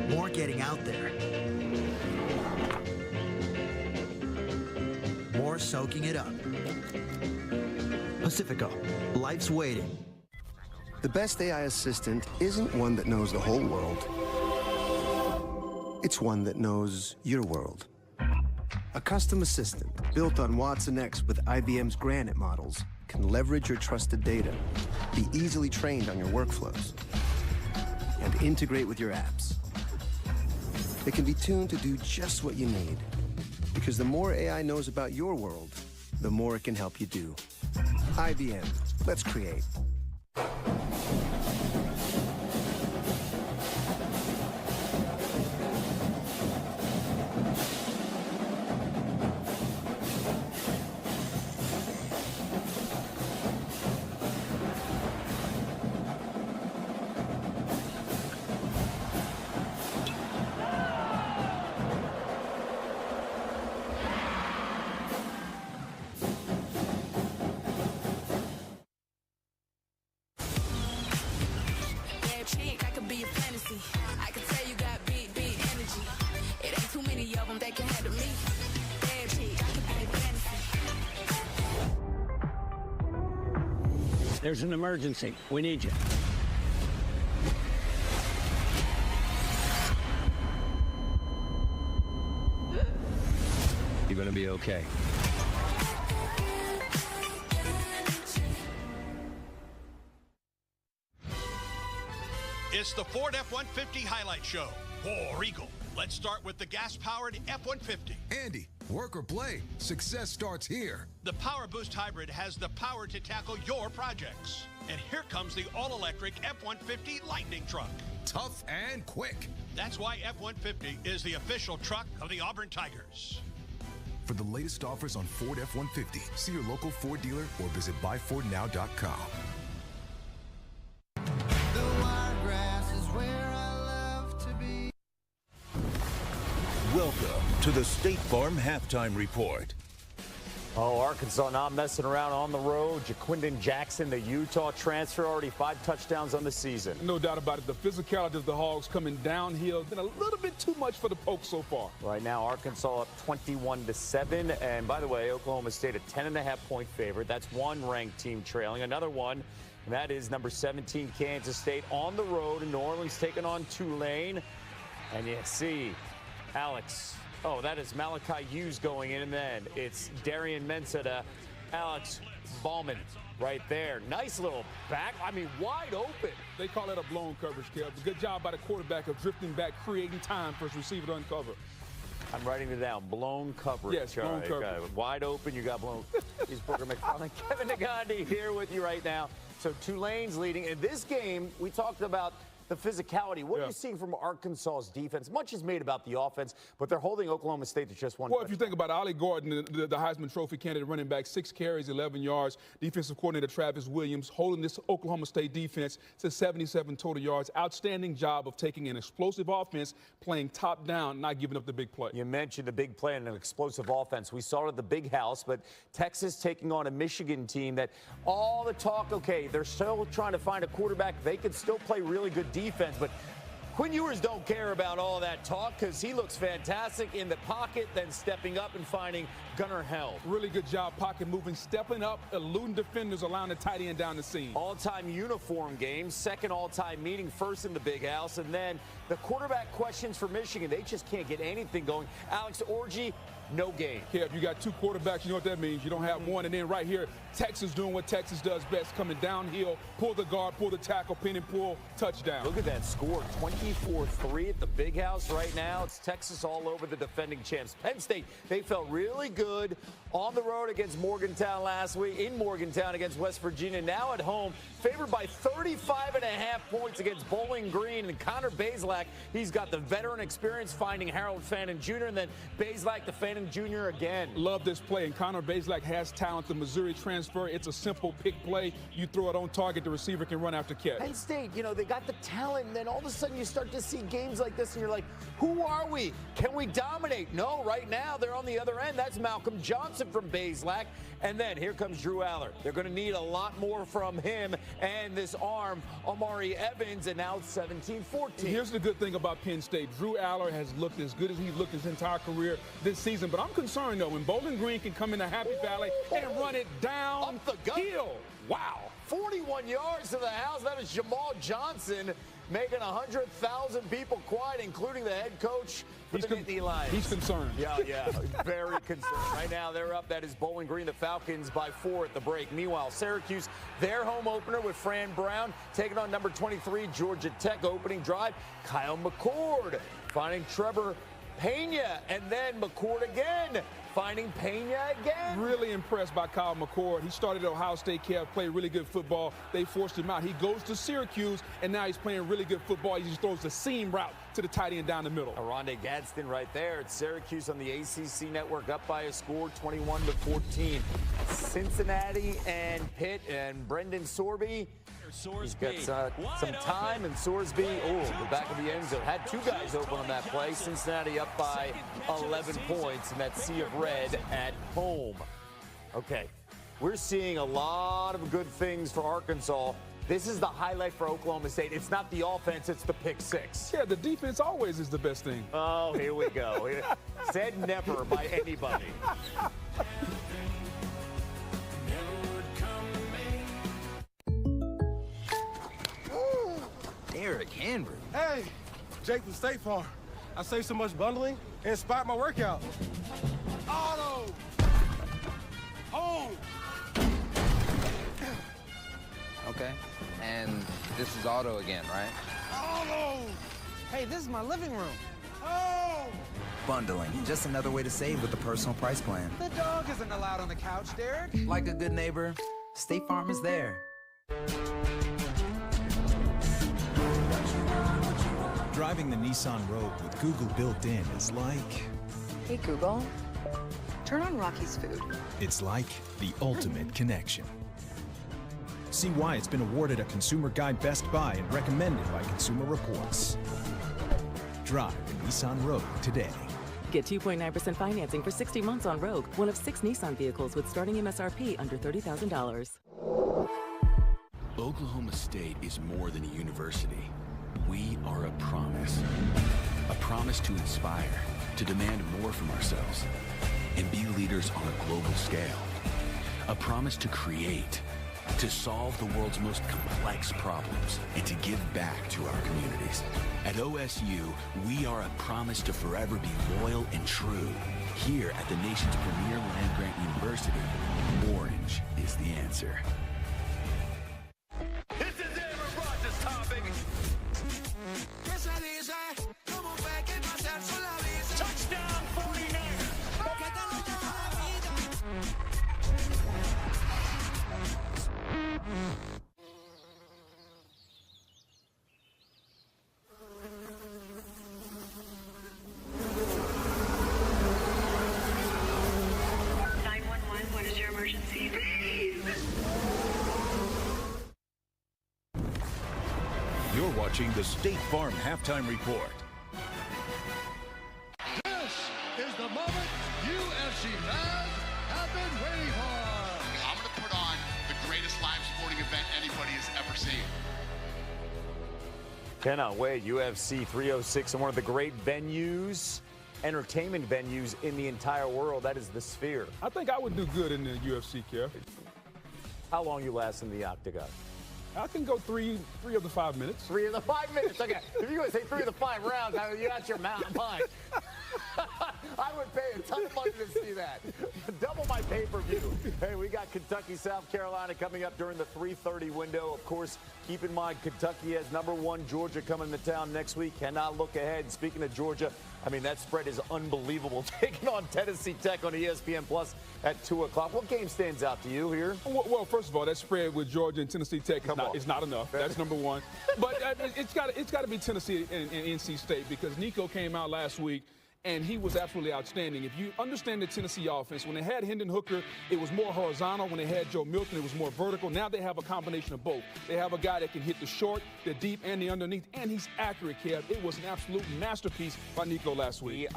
More getting out there. More soaking it up. Pacifico. Life's waiting. The best AI assistant isn't one that knows the whole world. It's one that knows your world. A custom assistant built on Watson X with IBM's Granite models can leverage your trusted data, be easily trained on your workflows, and integrate with your apps. It can be tuned to do just what you need, because the more AI knows about your world, the more it can help you do. IBM, let's create. There's an emergency. We need you. You're going to be okay. It's the Ford F-150 Highlight Show. War Eagle. Let's start with the gas-powered F-150. Andy, work or play, success starts here. The Power Boost Hybrid has the power to tackle your projects. And here comes the all-electric F-150 Lightning Truck. Tough and quick. That's why F-150 is the official truck of the Auburn Tigers. For the latest offers on Ford F-150, see your local Ford dealer or visit buyfordnow.com. Welcome to the State Farm Halftime Report. Oh, Arkansas not messing around on the road. Jaquindon Jackson, the Utah transfer, already 5 touchdowns on the season. No doubt about it. The physicality of the Hogs coming downhill been a little bit too much for the Pokes so far. Right now, Arkansas up 21-7. And by the way, Oklahoma State a 10.5-point favorite. That's one ranked team trailing. Another one, and that is number 17 Kansas State on the road in New Orleans taking on Tulane. And you see Alex. Oh, that is Malachi Hughes going in, and then it's Darian Mensah to Alex Bauman right there. Nice little back. I mean, wide open. They call that a blown coverage, Kev. Good job by the quarterback of drifting back, creating time for his receiver to uncover. I'm writing it down. Blown coverage. Yes, blown coverage. Wide open, you got blown. He's Booker McFarland. Kevin Nagandi here with you right now. So Tulane's leading. In this game, we talked about the physicality. What are you seeing from Arkansas's defense? Much is made about the offense, but they're holding Oklahoma State to just one. Well, if you think about Ollie Gordon, the Heisman Trophy candidate running back, 6 carries, 11 yards. Defensive coordinator Travis Williams holding this Oklahoma State defense to 77 total yards. Outstanding job of taking an explosive offense, playing top down, not giving up the big play. You mentioned the big play and an explosive offense. We saw it at the Big House, but Texas taking on a Michigan team that all the talk, okay, they're still trying to find a quarterback. They could still play really good defense, but Quinn Ewers don't care about all that talk because he looks fantastic in the pocket, then stepping up and finding Gunnar Helm. Really good job pocket moving, stepping up, eluding defenders, allowing the tight end down the seam. All-time uniform game, second all-time meeting, first in the Big House, and then the quarterback questions for Michigan. They just can't get anything going. Alex Orji, no game. Kev, you got 2 quarterbacks. You know what that means. You don't have one. And then right here, Texas doing what Texas does best, coming downhill, pull the guard, pull the tackle, pin and pull, touchdown. Look at that score, 24-3 at the Big House right now. It's Texas all over the defending champs. Penn State, they felt really good on the road against Morgantown last week, in Morgantown against West Virginia. Now at home, favored by 35.5 points against Bowling Green. And Connor Bazelak, he's got the veteran experience finding Harold Fannin Jr. and then Bazelak the Fannin Jr. again. Love this play. And Connor Bazelak has talent. The Missouri transfer, it's a simple pick play. You throw it on target, the receiver can run after catch. Penn State, you know, they got the talent, and then all of a sudden you start to see games like this, and you're like, who are we? Can we dominate? No, right now they're on the other end. That's Malcolm Johnson from Bazelak. And then here comes Drew Aller. They're going to need a lot more from him and this arm, Omari Evans, and now it's 17-14. Here's the good thing about Penn State. Drew Aller has looked as good as he's looked his entire career this season. But I'm concerned, though, when Bowling Green can come into Happy Valley and run it down the hill. Wow. 41 yards to the house. That is Jamal Johnson making 100,000 people quiet, including the head coach for the Nittany Lions. He's concerned. Yeah, very concerned. Right now, they're up. That is Bowling Green, the Falcons, by 4 at the break. Meanwhile, Syracuse, their home opener with Fran Brown, taking on number 23, Georgia Tech, opening drive. Kyle McCord finding Trevor Pena, and then McCord again, finding Pena again. Really impressed by Kyle McCord. He started at Ohio State, played really good football. They forced him out. He goes to Syracuse, and now he's playing really good football. He just throws the seam route to the tight end down the middle. Aronde Gadsden right there. It's Syracuse on the ACC Network, up by a score, 21-14. Cincinnati and Pitt and Brendan Sorby. He's got some time, and Sorsby, the back of the end zone. Had 2 guys open on that play. Cincinnati up by 11 points in that sea of red at home. Okay, we're seeing a lot of good things for Arkansas. This is the highlight for Oklahoma State. It's not the offense, it's the pick 6. Yeah, the defense always is the best thing. Oh, here we go. Said never by anybody. Andrew. Hey, Jake from State Farm. I saved so much bundling, it inspired my workout. Auto! Home! Okay, and this is auto again, right? Auto! Hey, this is my living room. Home! Bundling, just another way to save with the personal price plan. The dog isn't allowed on the couch, Derek. Like a good neighbor, State Farm is there. Driving the Nissan Rogue with Google built in is like... Hey, Google, turn on Rocky's Food. It's like the ultimate connection. See why it's been awarded a Consumer Guide Best Buy and recommended by Consumer Reports. Drive the Nissan Rogue today. Get 2.9% financing for 60 months on Rogue, one of 6 Nissan vehicles with starting MSRP under $30,000. Oklahoma State is more than a university. We are a promise. A promise to inspire, to demand more from ourselves, and be leaders on a global scale. A promise to create, to solve the world's most complex problems, and to give back to our communities. At OSU, we are a promise to forever be loyal and true. Here at the nation's premier land-grant university, orange is the answer. This is Aaron Rodgers time, baby. Touchdown 49ers. What is your emergency? You're watching the State Farm Halftime Report. This is the moment UFC fans have been waiting for. I'm going to put on the greatest live sporting event anybody has ever seen. Cannot wait. UFC 306 and one of the great venues, entertainment venues in the entire world. That is the Sphere. I think I would do good in the UFC, Kev. How long you last in the octagon? I can go three of the 5 minutes. 3 of the 5 minutes. Okay. If you're going to say 3 of the 5 rounds, you got your mountain mind. I would pay a ton of money to see that. Double my pay-per-view. Hey, we got Kentucky, South Carolina coming up during the 3:30 window. Of course, keep in mind Kentucky has #1 Georgia coming to town next week. Cannot look ahead. Speaking of Georgia, I mean, that spread is unbelievable. Taking on Tennessee Tech on ESPN Plus at 2 o'clock. What game stands out to you here? Well, first of all, that spread with Georgia and Tennessee Tech is not enough. That's #1. But it's got to be Tennessee and NC State because Nico came out last week and he was absolutely outstanding. If you understand the Tennessee offense, when they had Hendon Hooker, it was more horizontal. When they had Joe Milton, it was more vertical. Now they have a combination of both. They have a guy that can hit the short, the deep, and the underneath, and he's accurate, Kev. It was an absolute masterpiece by Nico last week. You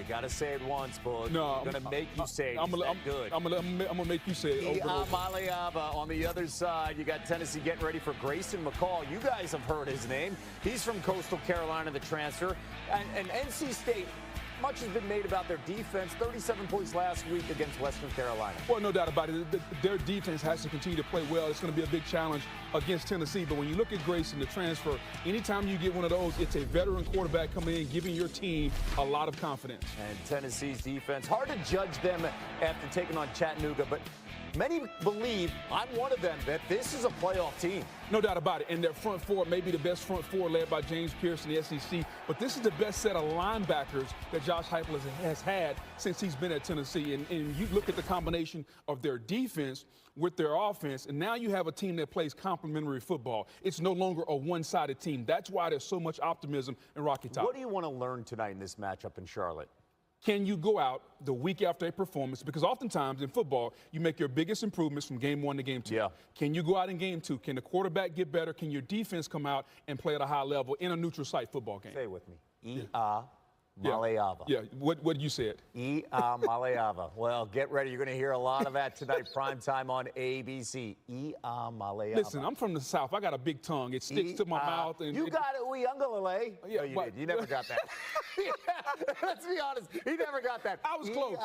got to say it once, Boog. No, I'm going to make you say it. I'm going to make you say it over and over. On the other side, you got Tennessee getting ready for Grayson McCall. You guys have heard his name. He's from Coastal Carolina, the transfer. And NC State, much has been made about their defense. 37 points last week against Western Carolina. Well, no doubt about it. Their defense has to continue to play well. It's going to be a big challenge against Tennessee. But when you look at Grayson, the transfer, anytime you get one of those, it's a veteran quarterback coming in, giving your team a lot of confidence. And Tennessee's defense, hard to judge them after taking on Chattanooga, but many believe, I'm one of them, that this is a playoff team. No doubt about it. And their front four may be the best front four led by James Pierce in the SEC. But this is the best set of linebackers that Josh Heupel has had since he's been at Tennessee. And you look at the combination of their defense with their offense, and now you have a team that plays complementary football. It's no longer a one-sided team. That's why there's so much optimism in Rocky Top. What do you want to learn tonight in this matchup in Charlotte? Can you go out the week after a performance? Because oftentimes in football, you make your biggest improvements from game 1 to game 2. Yeah. Can you go out in game 2? Can the quarterback get better? Can your defense come out and play at a high level in a neutral site football game? Say it with me. Maleava. Yeah, what you said. Maleava. Well, get ready. You're going to hear a lot of that tonight, primetime on ABC. Maleava. Listen, I'm from the South. I got a big tongue. It sticks to my mouth. And you got it, Uyunglele. Yeah, no, you did. You never got that. Yeah, let's be honest. He never got that. I was close.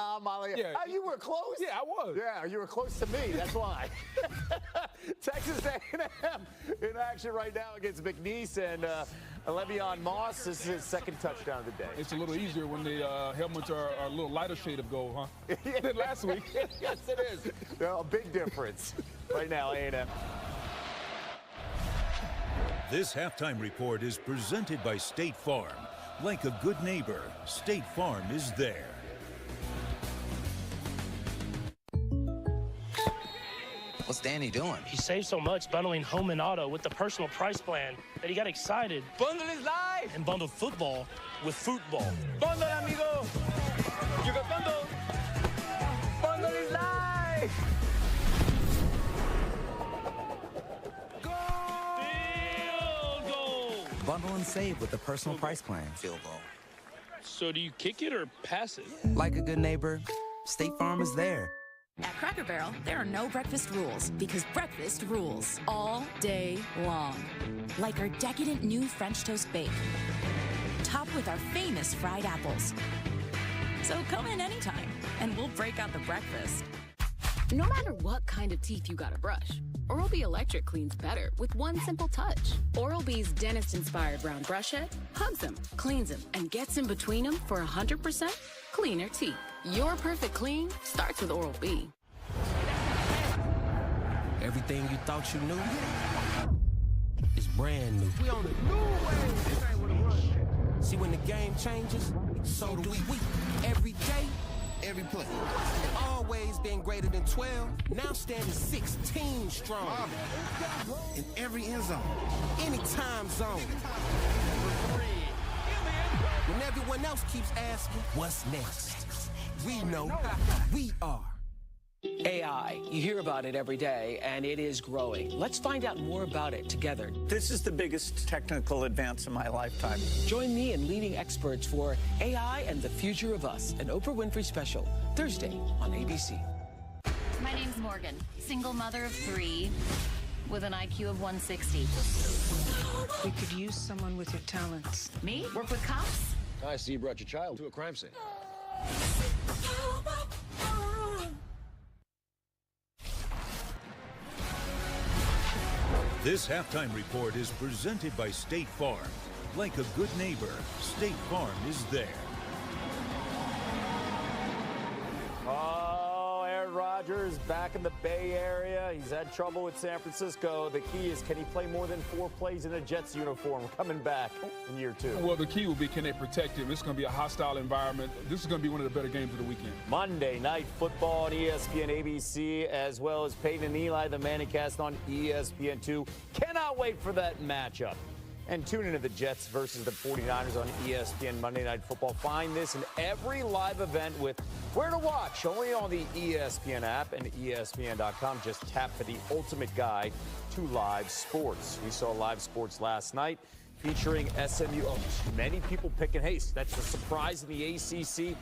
Yeah. Oh, you were close? Yeah, I was. Yeah, you were close to me. That's why. Texas A&M in action right now against McNeese and Le'Veon Moss. This is his second touchdown of the day. It's a little easier when the helmets are a little lighter shade of gold, huh? Than last week. Yes, it is. A big difference right now, A&M. This halftime report is presented by State Farm. Like a good neighbor, State Farm is there. What's Danny doing? He saved so much bundling home and auto with the personal price plan that he got excited. Bundle is live! And bundled football with football. Bundle, amigo! You got bundle! Bundle is live! Field goal! Bundle and save with the personal price plan. Field goal. So do you kick it or pass it? Like a good neighbor, State Farm is there. At Cracker Barrel, there are no breakfast rules because breakfast rules all day long. Like our decadent new French toast bake, topped with our famous fried apples. So come in anytime, and we'll break out the breakfast. No matter what kind of teeth you gotta brush, Oral-B Electric cleans better with one simple touch. Oral-B's dentist-inspired round brush head hugs them, cleans them, and gets in between them for 100% cleaner teeth. Your perfect clean starts with Oral-B. Everything you thought you knew is brand new. We on a new wave. This ain't what it was. See, when the game changes, so do we. Every day, every play. Always been greater than 12, now standing 16 strong. In every end zone, any time zone. When everyone else keeps asking, what's next? We know we are. AI, you hear about it every day, and it is growing. Let's find out more about it together. This is the biggest technical advance in my lifetime. Join me and leading experts for AI and the Future of Us, an Oprah Winfrey special, Thursday on ABC. My name's Morgan, single mother of 3 with an IQ of 160. We could use someone with your talents. Me? Work with cops? I see you brought your child to a crime scene. This halftime report is presented by State Farm. Like a good neighbor, State Farm is there. Oh, Aaron Rodgers back in the Bay Area. He's had trouble with San Francisco. The key is, can he play more than 4 plays in a Jets uniform coming back in year 2? Well, the key will be, can they protect him? It's going to be a hostile environment. This is going to be one of the better games of the weekend. Monday Night Football on ESPN ABC, as well as Peyton and Eli, the Manicast on ESPN2. Cannot wait for that matchup. And tune into the Jets versus the 49ers on ESPN Monday Night Football. Find this in every live event with where to watch, only on the ESPN app and ESPN.com. Just tap for the ultimate guide to live sports. We saw live sports last night featuring SMU. Oh, many people picking Hayes. That's the surprise in the ACC.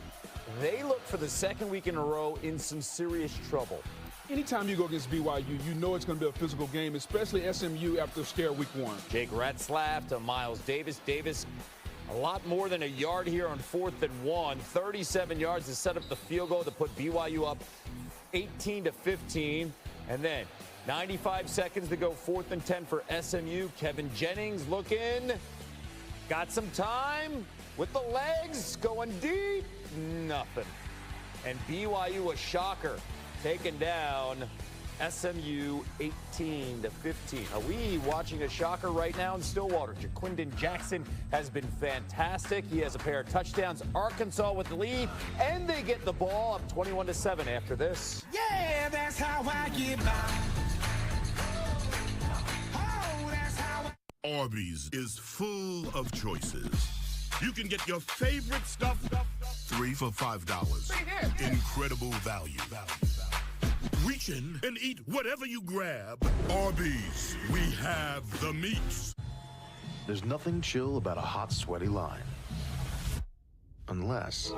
They look for the second week in a row in some serious trouble. Anytime you go against BYU, you know it's going to be a physical game, especially SMU after scare week 1. Jake Retzlaff to Miles Davis. Davis, a lot more than a yard here on 4th and 1. 37 yards to set up the field goal to put BYU up 18-15. And then 95 seconds to go, 4th and 10 for SMU. Kevin Jennings looking. Got some time with the legs going deep. Nothing. And BYU a shocker, taking down SMU 18-15. Are we watching a shocker right now in Stillwater? Jaquindon Jackson has been fantastic. He has a pair of touchdowns. Arkansas with the lead, and they get the ball up 21-7 after this. Yeah, that's how I get by. Oh, that's how Arby's is full of choices. You can get your favorite stuff, 3 for $5. Incredible value. Reach in and eat whatever you grab. Arby's, we have the meats. There's nothing chill about a hot, sweaty line. Unless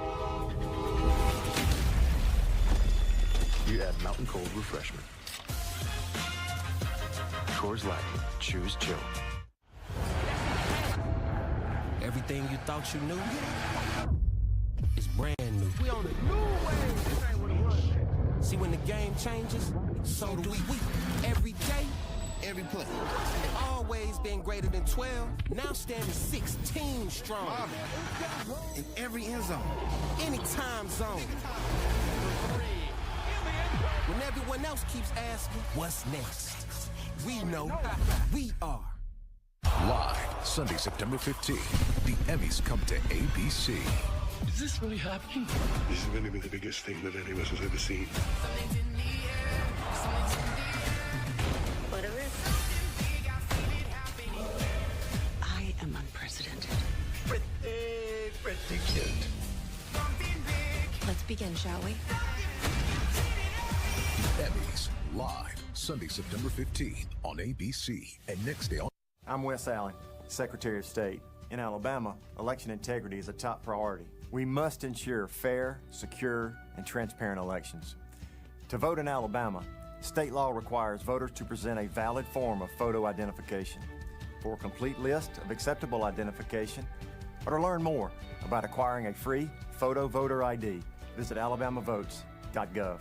you add Mountain Cold Refreshment. Coors Light. Choose chill. Everything you thought you knew is brand new. We on a new wave. This ain't what it was. See, when the game changes, so do we. Every day, every play. Always been greater than 12, now standing 16 strong. In every end zone, any time zone. When everyone else keeps asking, what's next? We know we are. Live, Sunday, September 15th, the Emmys come to ABC. Is this really happening? This is going to be the biggest thing that any of us has ever seen. Whatever. I am unprecedented. Pretty cute. Let's begin, shall we? The Emmys, live, Sunday, September 15th on ABC. And next day on... I'm Wes Allen, Secretary of State. In Alabama, election integrity is a top priority. We must ensure fair, secure, and transparent elections. To vote in Alabama, state law requires voters to present a valid form of photo identification. For a complete list of acceptable identification, or to learn more about acquiring a free photo voter ID, visit alabamavotes.gov.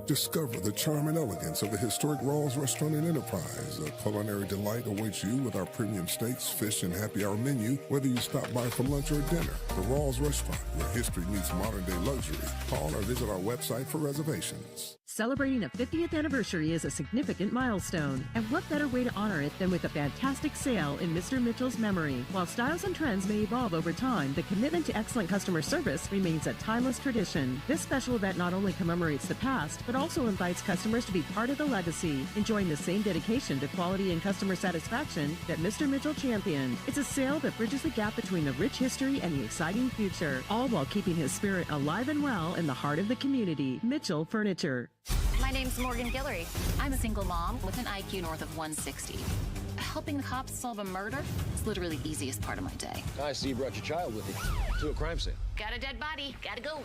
Discover the charm and elegance of the historic Rawls Restaurant and Enterprise. A culinary delight awaits you with our premium steaks, fish, and happy hour menu, whether you stop by for lunch or dinner. The Rawls Restaurant, where history meets modern-day luxury. Call or visit our website for reservations. Celebrating a 50th anniversary is a significant milestone, and what better way to honor it than with a fantastic sale in Mr. Mitchell's memory. While styles and trends may evolve over time, the commitment to excellent customer service remains a timeless tradition. This special event not only commemorates the past, but also invites customers to be part of the legacy, enjoying the same dedication to quality and customer satisfaction that Mr. Mitchell championed. It's a sale that bridges the gap between the rich history and the exciting future, all while keeping his spirit alive and well in the heart of the community. Mitchell Furniture. My name's Morgan Guillory. I'm a single mom with an IQ north of 160. Helping the cops solve a murder is literally the easiest part of my day. I see you brought your child with you to a crime scene. Got a dead body. Gotta go.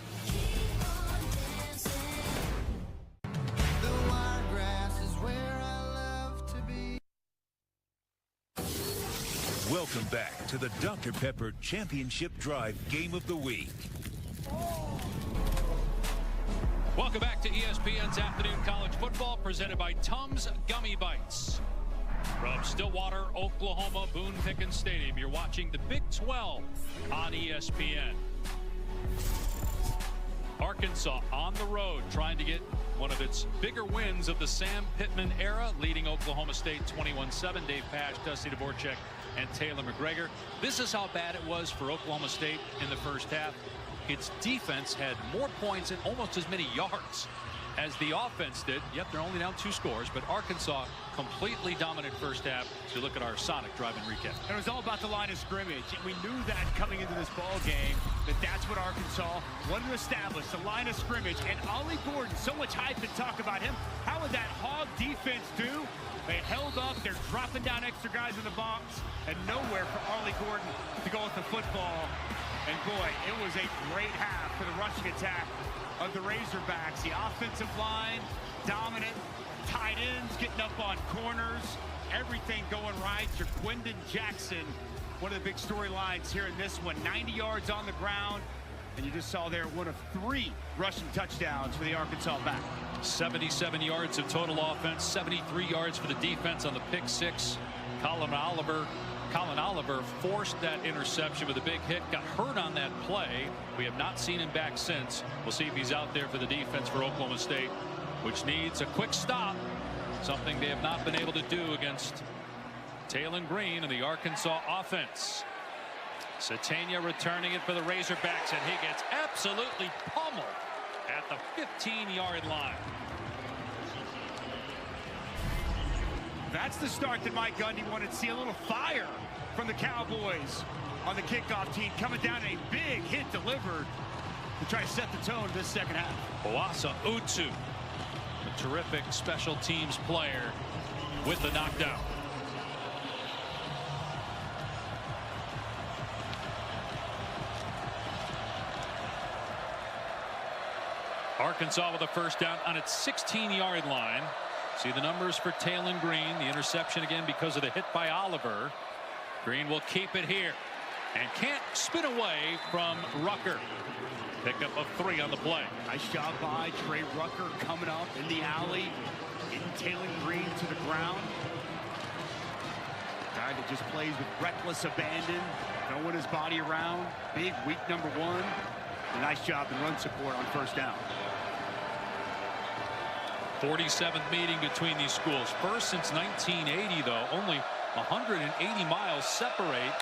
Welcome back to the Dr. Pepper Championship Drive Game of the Week. Welcome back to ESPN's Afternoon College Football, presented by Tums Gummy Bites. From Stillwater, Oklahoma, Boone Pickens Stadium, you're watching the Big 12 on ESPN. Arkansas on the road, trying to get one of its bigger wins of the Sam Pittman era, leading Oklahoma State 21-7. Dave Pasch, Dusty Dvorak, and Taylor McGregor. This is how bad it was for Oklahoma State in the first half. Its defense had more points and almost as many yards as the offense did. Yep, they're only down 2 scores, but Arkansas completely dominant first half. So look at our Sonic drive-in recap. It was all about the line of scrimmage. We knew that coming into this ball game, that's what Arkansas wanted to establish, the line of scrimmage. And Ollie Gordon, so much hype and talk about him. How would that hog defense do? They held up. They're dropping down extra guys in the box, and nowhere for Ollie Gordon to go with the football. And boy, it was a great half for the rushing attack of the Razorbacks. The offensive line, dominant. Tight ends getting up on corners. Everything going right. Jaquindon Jackson, one of the big storylines here in this one. 90 yards on the ground. And you just saw there one of 3 rushing touchdowns for the Arkansas back. 77 yards of total offense, 73 yards for the defense on the pick 6. Colin Oliver forced that interception with a big hit, got hurt on that play. We have not seen him back since. We'll see if he's out there for the defense for Oklahoma State, which needs a quick stop, something they have not been able to do against Taylon Green and the Arkansas offense. Satania returning it for the Razorbacks, and he gets absolutely pummeled at the 15-yard line. That's the start that Mike Gundy wanted to see. A little fire from the Cowboys on the kickoff team, coming down, a big hit delivered to try to set the tone this second half. Oasa Utu, a terrific special teams player, with the knockdown. Arkansas with a first down on its 16-yard line. See the numbers for Taylen Green. The interception again because of the hit by Oliver. Green will keep it here and can't spin away from Rucker. Pickup of 3 on the play. Nice job by Trey Rucker coming up in the alley, getting Taylen Green to the ground. Guy that just plays with reckless abandon, throwing his body around. Big weak number 1. A nice job in run support on first down. 47th meeting between these schools. First since 1980, though. Only 180 miles separate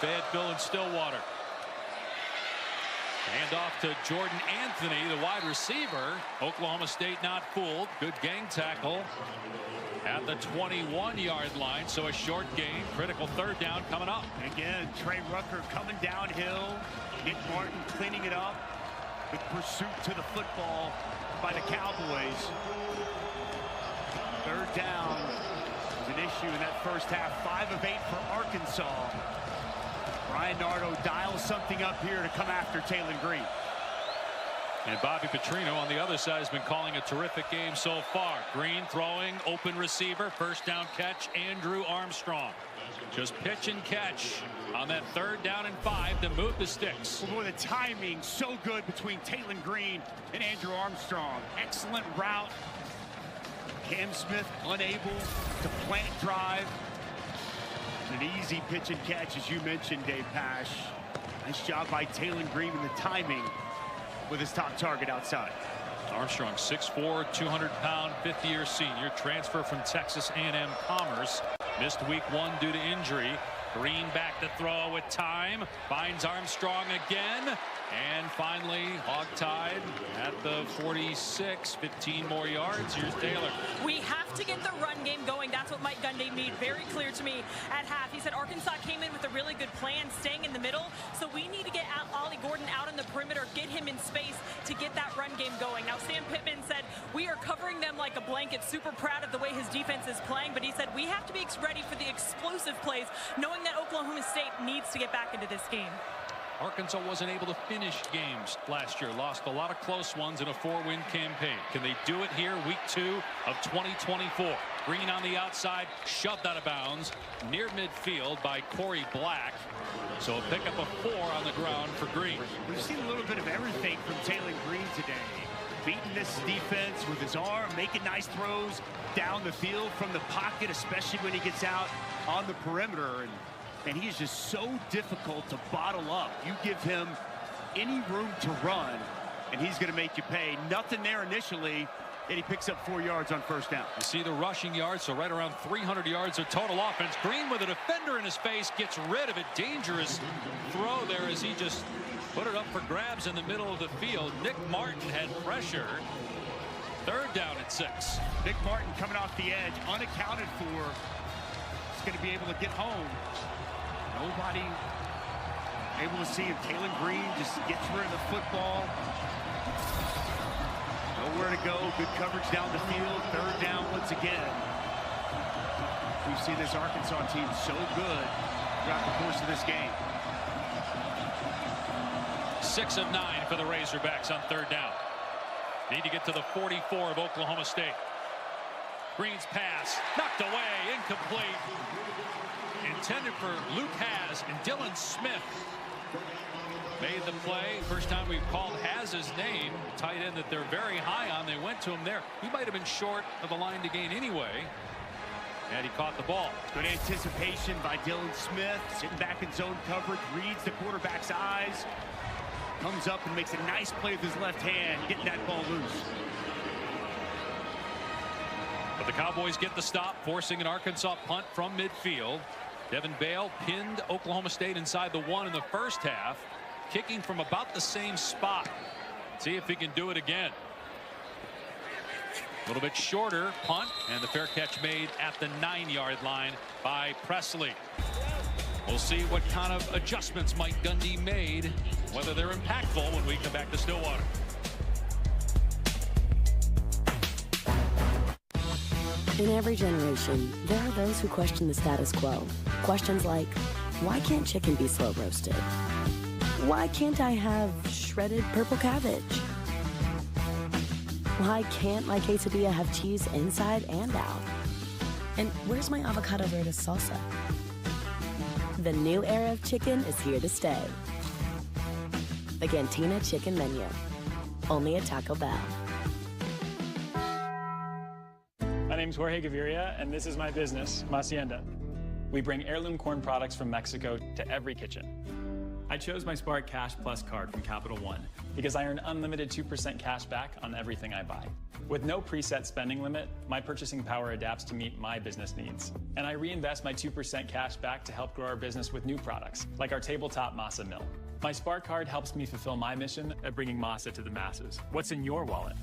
Fayetteville and Stillwater. Hand off to Jordan Anthony, the wide receiver. Oklahoma State not fooled. Good gang tackle at the 21-yard line. So a short gain. Critical third down coming up. Again, Trey Rucker coming downhill. Nick Martin cleaning it up. With pursuit to the football by the Cowboys. Third down was an issue in that first half. 5 of 8 for Arkansas. Brian Nardo dials something up here to come after Taylen Green. And Bobby Petrino on the other side has been calling a terrific game so far. Green throwing, open receiver, first down catch, Andrew Armstrong. Just pitch and catch on that third down and 5 to move the sticks. Boy, the timing so good between Taylen Green and Andrew Armstrong. Excellent route. Cam Smith unable to plant drive. An easy pitch and catch, as you mentioned, Dave Pasch. Nice job by Taylen Green in the timing with his top target outside. Armstrong, 6'4", 200-pound, fifth-year senior, transfer from Texas A&M Commerce. Missed week 1 due to injury. Green back to throw with time. Finds Armstrong again. And finally, hog-tied at the 46. 15 more yards. Here's Taylor. We have to get the run game going. That's what Mike Gundy made very clear to me at half. He said Arkansas came in with a really good plan, staying in the middle. So we need to get Ollie Gordon out on the perimeter, get him in space to get that run game going. Now, Sam Pittman said, we are covering them like a blanket. Super proud of the way his defense is playing. But he said, we have to be ready for the explosive plays, knowing that Oklahoma State needs to get back into this game. Arkansas wasn't able to finish games last year. Lost a lot of close ones in a 4-win campaign. Can they do it here, week 2 of 2024? Green on the outside, shoved out of bounds, near midfield by Corey Black. So a pickup of 4 on the ground for Green. We've seen a little bit of everything from Taylen Green today. Beating this defense with his arm, making nice throws down the field from the pocket, especially when he gets out on the perimeter. And he is just so difficult to bottle up. You give him any room to run, and he's going to make you pay. Nothing there initially, and he picks up 4 yards on first down. You see the rushing yards, so right around 300 yards of total offense. Green with a defender in his face, gets rid of it. Dangerous throw there as he just put it up for grabs in the middle of the field. Nick Martin had pressure. Third down at 6. Nick Martin coming off the edge, unaccounted for. He's going to be able to get home. Nobody able to see him. Taylen Green just gets rid of the football. Nowhere to go. Good coverage down the field. Third down once again. We've seen this Arkansas team so good throughout the course of this game. 6 of 9 for the Razorbacks on third down. Need to get to the 44 of Oklahoma State. Green's pass knocked away, incomplete. Intended for Luke Hasz, and Dylan Smith made the play. First time we've called Haz's name. Tight end that they're very high on. They went to him there. He might have been short of the line to gain anyway. And he caught the ball. Good anticipation by Dylan Smith. Sitting back in zone coverage. Reads the quarterback's eyes. Comes up and makes a nice play with his left hand. Getting that ball loose. But the Cowboys get the stop, forcing an Arkansas punt from midfield. Devin Bale pinned Oklahoma State inside the 1 in the first half, kicking from about the same spot. See if he can do it again. A little bit shorter punt, and the fair catch made at the 9-yard line by Presley. We'll see what kind of adjustments Mike Gundy made, whether they're impactful when we come back to Stillwater. In every generation, there are those who question the status quo. Questions like, why can't chicken be slow roasted? Why can't I have shredded purple cabbage? Why can't my quesadilla have cheese inside and out? And where's my avocado verde salsa? The new era of chicken is here to stay. The Cantina Chicken Menu. Only at Taco Bell. My name's Jorge Gaviria, and this is my business, Hacienda. We bring heirloom corn products from Mexico to every kitchen. I chose my Spark Cash Plus card from Capital One because I earn unlimited 2% cash back on everything I buy. With no preset spending limit, my purchasing power adapts to meet my business needs. And I reinvest my 2% cash back to help grow our business with new products, like our tabletop Masa Mill. My Spark card helps me fulfill my mission of bringing Masa to the masses. What's in your wallet?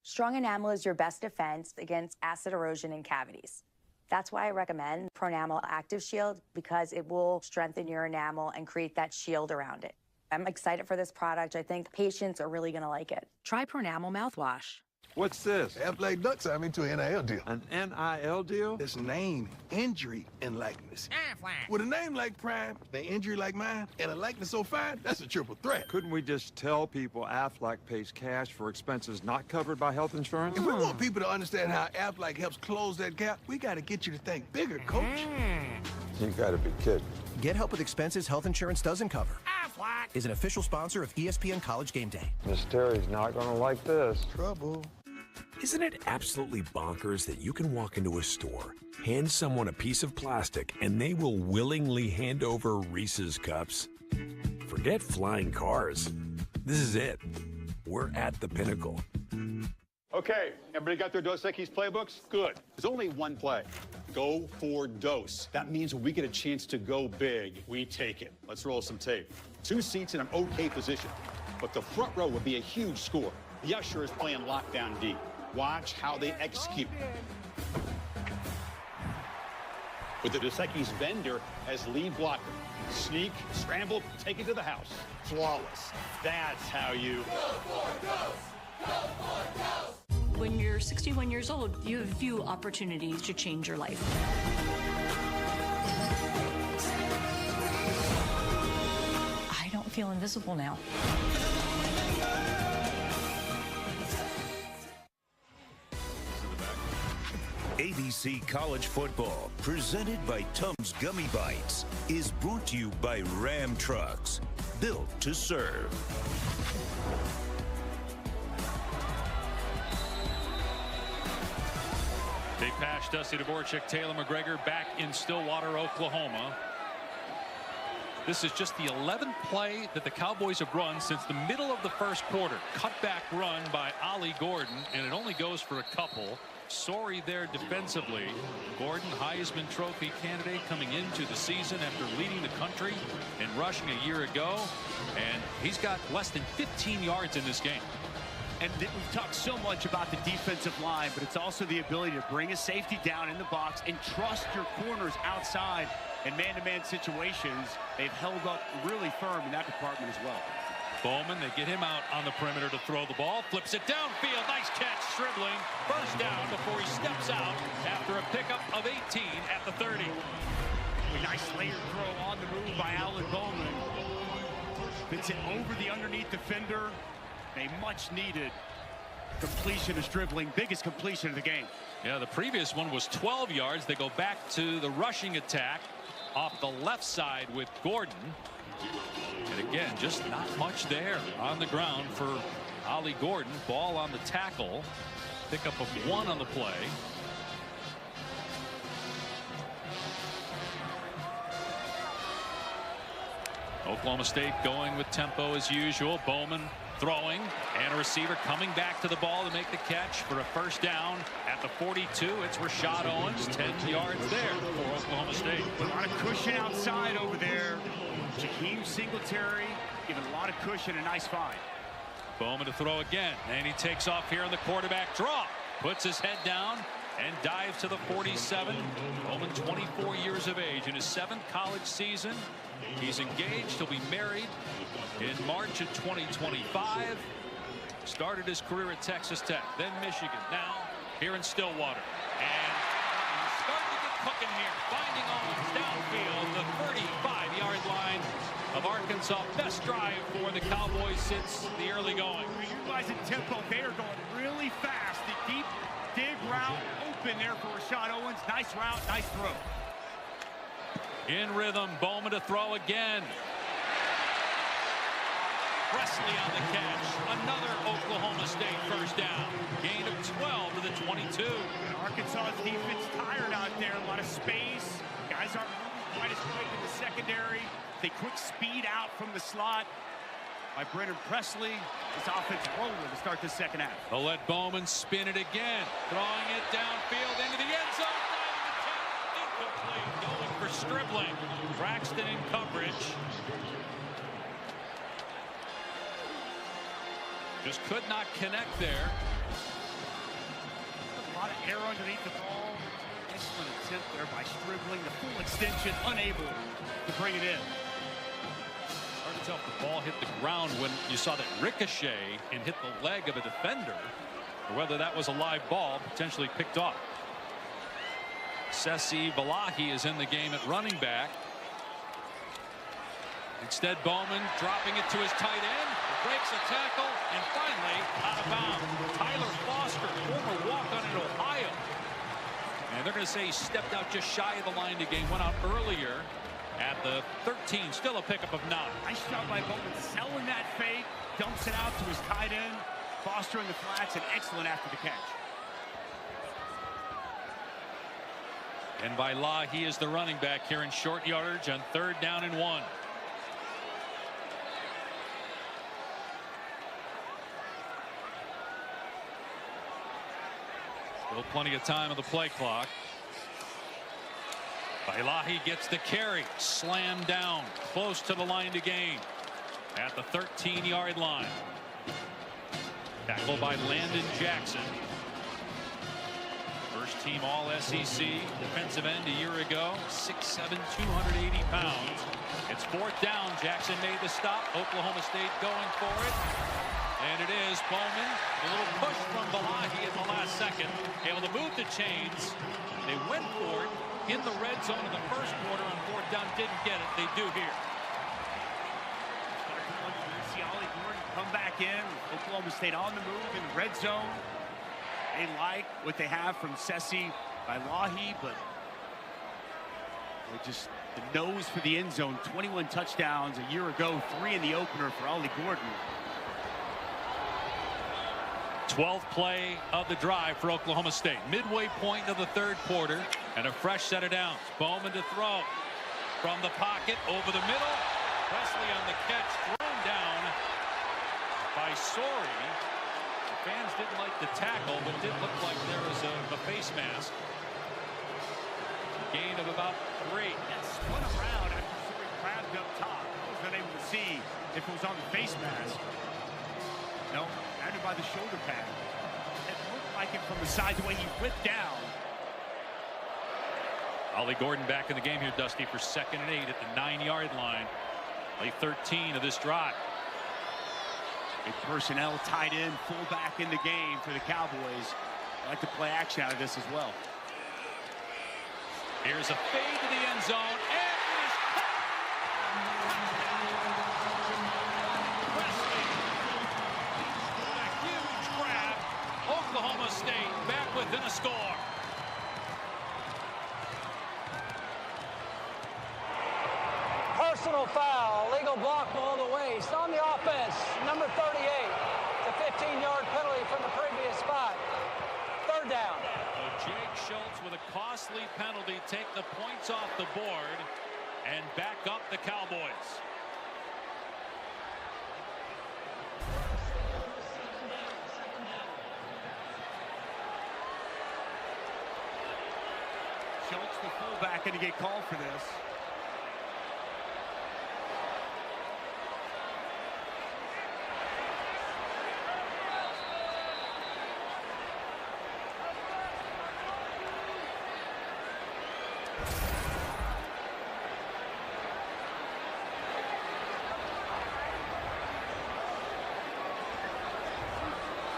Strong enamel is your best defense against acid erosion and cavities. That's why I recommend Pronamel Active Shield, because it will strengthen your enamel and create that shield around it. I'm excited for this product. I think patients are really going to like it. Try Pronamel mouthwash. What's this? Aflac Duck signed me to an NIL deal. An NIL deal? It's name, injury, and likeness. Aflac. With a name like Prime, an injury like mine, and a likeness so fine, that's a triple threat. Couldn't we just tell people Aflac pays cash for expenses not covered by health insurance? If we want people to understand how Aflac helps close that gap, we got to get you to think bigger, Coach. You gotta be kidding. Get help with expenses health insurance doesn't cover. Aflac is an official sponsor of ESPN College Game Day. Miss Terry's not gonna like this. Trouble. Isn't it absolutely bonkers that you can walk into a store, hand someone a piece of plastic, and they will willingly hand over Reese's cups? Forget flying cars. This is it. We're at the pinnacle. Okay, everybody got their Dos Equis playbooks? Good. There's only one play. Go for Dos. That means when we get a chance to go big, we take it. Let's roll some tape. 2 seats in an okay position, but the front row would be a huge score. The usher is playing lockdown D. Watch how they execute. With the Dos Equis vendor as lead blocker. Sneak, scramble, take it to the house. Flawless. That's how you... Go for Dos! Go for Dos! When you're 61 years old, you have few opportunities to change your life. I don't feel invisible now. ABC College Football, presented by Tums Gummy Bites, is brought to you by Ram Trucks, built to serve. They passed Dusty Dvorak, Taylor McGregor back in Stillwater, Oklahoma. This is just the 11th play that the Cowboys have run since the middle of the first quarter. Cutback run by Ollie Gordon, and it only goes for a couple. Sorry there defensively. Gordon, Heisman Trophy candidate, coming into the season after leading the country in rushing a year ago, and he's got less than 15 yards in this game. And we've talked so much about the defensive line, but it's also the ability to bring a safety down in the box and trust your corners outside in man-to-man situations. They've held up really firm in that department as well. Bowman, they get him out on the perimeter to throw the ball. Flips it downfield. Nice catch, Stribling. First down before he steps out after a pickup of 18 at the 30. A nice layered throw on the move by Alan Bowman. Fits it over the underneath defender. A much-needed completion of Stribling. Biggest completion of the game. Yeah, the previous one was 12 yards. They go back to the rushing attack off the left side with Gordon. And again, just not much there on the ground for Ollie Gordon. Ball on the tackle. Pickup of 1 on the play. Oklahoma State going with tempo as usual. Bowman throwing, and a receiver coming back to the ball to make the catch for a first down at the 42. It's Rashad Owens, 10 yards there for Oklahoma State. A lot of cushion outside over there. Jakeem Singletary giving a lot of cushion, a nice find. Bowman to throw again, and he takes off here on the quarterback draw. Puts his head down and dives to the 47. Bowman, 24 years of age, in his 7th college season. He's engaged. He'll be married in March of 2025. Started his career at Texas Tech, then Michigan, now here in Stillwater. And he's starting to get cooking here. Finding Owens downfield, the 35-yard line of our Arkansas, best drive for the Cowboys since the early going. Utilizing tempo, they are going really fast. The deep dig route open there for Rashad Owens. Nice route, nice throw. In rhythm, Bowman to throw again. Presley on the catch. Another Oklahoma State first down. Gain of 12 to the 22. And Arkansas's defense tired out there. A lot of space. Guys aren't quite as quick in the secondary. They quick speed out from the slot by Brennan Presley. This offense rolling to start the second half. They'll let Bowman spin it again. Throwing it downfield into the end zone. Incomplete. Going for Stribling. Braxton in coverage. Just could not connect there. A lot of air underneath the ball. Excellent attempt there by Stribling. The full extension, unable to bring it in. Hard to tell if the ball hit the ground when you saw that ricochet and hit the leg of a defender, or whether that was a live ball potentially picked off. Sesi Valahi is in the game at running back. Instead, Bowman dropping it to his tight end. Breaks a tackle, and finally out of bounds. Tyler Foster, former walk-on in Ohio. And they're going to say he stepped out just shy of the line to gain. Went out earlier at the 13. Still a pickup of 9. Nice job by Bowman selling that fake. Dumps it out to his tight end. Foster in the flats, and excellent after the catch. And by Law, he is the running back here in short yardage on 3rd down and 1. Still plenty of time on the play clock. Bailahi gets the carry. Slammed down. Close to the line to gain. At the 13-yard line. Tackled by Landon Jackson. First team All-SEC. Defensive end a year ago. 6'7", 280 pounds. It's 4th down. Jackson made the stop. Oklahoma State going for it. And it is Bowman. A little push from Balahi in the last second. Able to move the chains. They went for it in the red zone in the first quarter on 4th down. Didn't get it. They do here. See Ollie Gordon come back in. Oklahoma State on the move in the red zone. They like what they have from Sesi Bailahi, but they just the nose for the end zone. 21 touchdowns a year ago. 3 in the opener for Ollie Gordon. 12th play of the drive for Oklahoma State. Midway point of the 3rd quarter, and a fresh set of downs. Bowman to throw from the pocket over the middle. Presley on the catch, thrown down by Sori. The fans didn't like the tackle, but did look like there was a face mask. Gain of about 3. That spun around after Sori grabbed up top. I was unable to see if it was on the face mask. No, added by the shoulder pad. It looked like it from the side the way he whipped down. Ollie Gordon back in the game here, Dusty, for 2nd and 8 at the 9-yard line. Play 13 of this drive. Big personnel, tight end, fullback in the game for the Cowboys. I like to play action out of this as well. Here's a fade to the end zone. And it is caught. Oklahoma State back within a score. Personal foul, legal block below the waist. On the offense, number 38. It's a 15-yard penalty from the previous spot. 3rd down. So Jake Schultz with a costly penalty take the points off the board and back up the Cowboys. Schultz, the fullback, going to get called for this.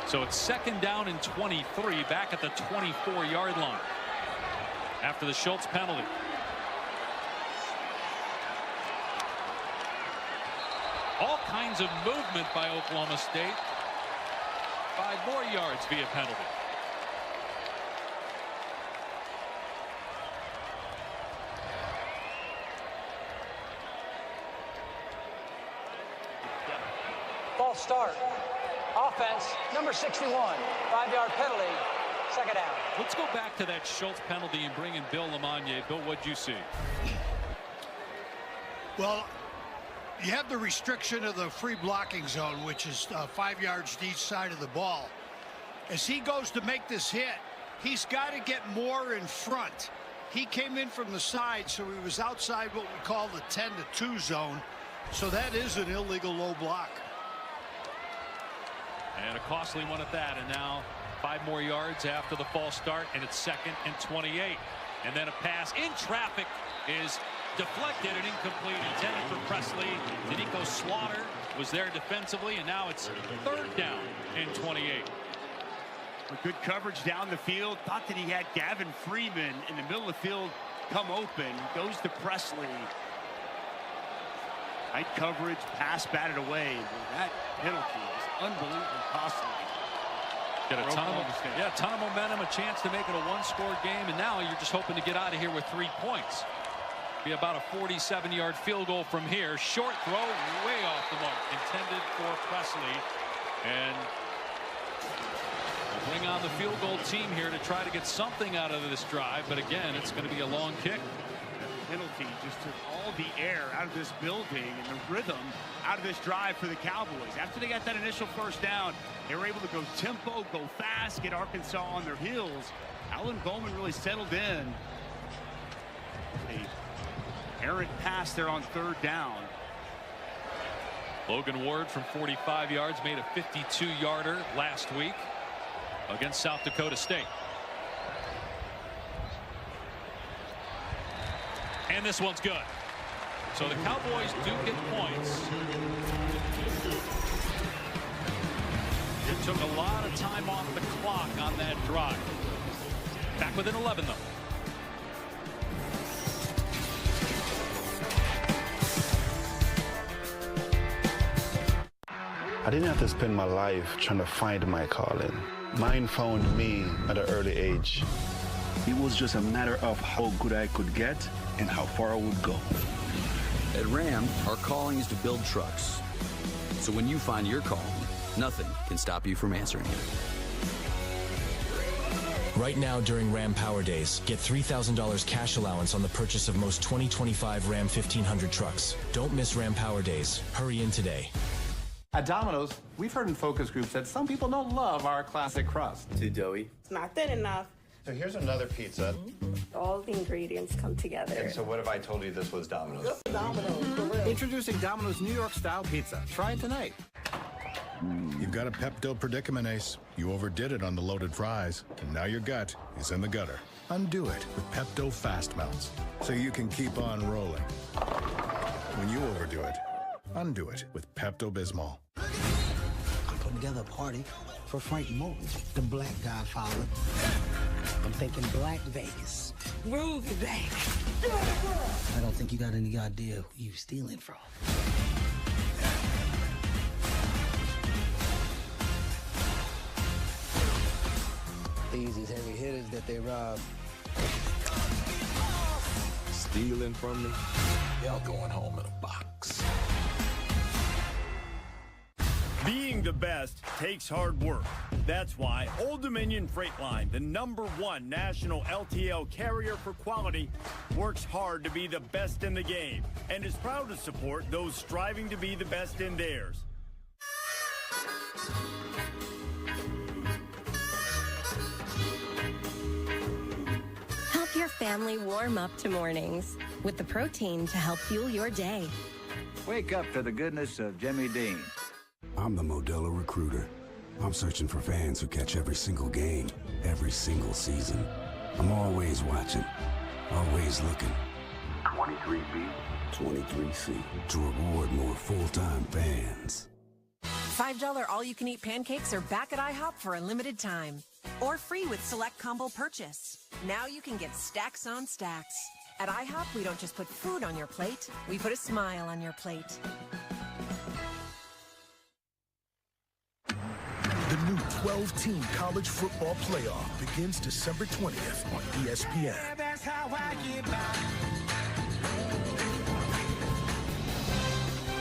So it's 2nd down and 23 back at the 24-yard line after the Schultz penalty. All kinds of movement by Oklahoma State. 5 more yards via penalty. False start. Offense, number 61. 5-yard penalty. Second down. Let's go back to that Schultz penalty and bring in Bill Lamagna. Bill, what'd you see? Well, you have the restriction of the free blocking zone, which is 5 yards to each side of the ball. As he goes to make this hit, he's got to get more in front. He came in from the side, so he was outside what we call the 10-2 zone. So that is an illegal low block. And a costly one at that. And now 5 more yards after the false start, and it's 2nd and 28. And then a pass in traffic is deflected and incomplete, intended for Presley. Danico Slaughter was there defensively, and now it's 3rd down and 28. Good coverage down the field. Thought that he had Gavin Freeman in the middle of the field come open. Goes to Presley. Tight coverage, pass batted away. That penalty is unbelievably costly. Got a ton of momentum, a chance to make it a 1-score game, and now you're just hoping to get out of here with 3 points. Be about a 47-yard field goal from here. Short throw, way off the mark, intended for Presley, and we'll bring on the field goal team here to try to get something out of this drive. But again, it's going to be a long kick. Penalty just took all the air out of this building and the rhythm out of this drive for the Cowboys. After they got that initial first down, they were able to go tempo, go fast, get Arkansas on their heels. Alan Bowman really settled in. A errant pass there on 3rd down. Logan Ward from 45 yards made a 52-yarder last week against South Dakota State. And this one's good. So the Cowboys do get points. It took a lot of time off the clock on that drive. Back within 11, though. I didn't have to spend my life trying to find my calling. Mine found me at an early age. It was just a matter of how good I could get and how far I would go. At Ram, our calling is to build trucks. So when you find your calling, nothing can stop you from answering it. Right now during Ram Power Days, get $3,000 cash allowance on the purchase of most 2025 Ram 1500 trucks. Don't miss Ram Power Days. Hurry in today. At Domino's, we've heard in focus groups that some people don't love our classic crust. Too doughy. It's not thin enough. So here's another pizza. All the ingredients come together. And so what if I told you this was Domino's? Introducing Domino's New York Style Pizza. Try it tonight. You've got a Pepto predicament, Ace. You overdid it on the loaded fries, and now your gut is in the gutter. Undo it with Pepto Fast Melts, so you can keep on rolling. When you overdo it, undo it with Pepto-Bismol. I'm putting together a party for Frank Morton, the Black Godfather. I'm thinking Black Vegas. Groovy Vegas. I don't think you got any idea who you stealing from. These is heavy hitters that they rob. Stealing from me? Y'all going home in a box. Being the best takes hard work. That's why Old Dominion Freight Line, the #1 national LTL carrier for quality, works hard to be the best in the game and is proud to support those striving to be the best in theirs. Help your family warm up to mornings with the protein to help fuel your day. Wake up to the goodness of Jimmy Dean. I'm the Modelo Recruiter. I'm searching for fans who catch every single game, every single season. I'm always watching, always looking. 23B, 23C, to reward more full-time fans. $5 all-you-can-eat pancakes are back at IHOP for a limited time. Or free with select combo purchase. Now you can get stacks on stacks. At IHOP, we don't just put food on your plate, we put a smile on your plate. 12-team college football playoff begins December 20th on ESPN. That's how I get by.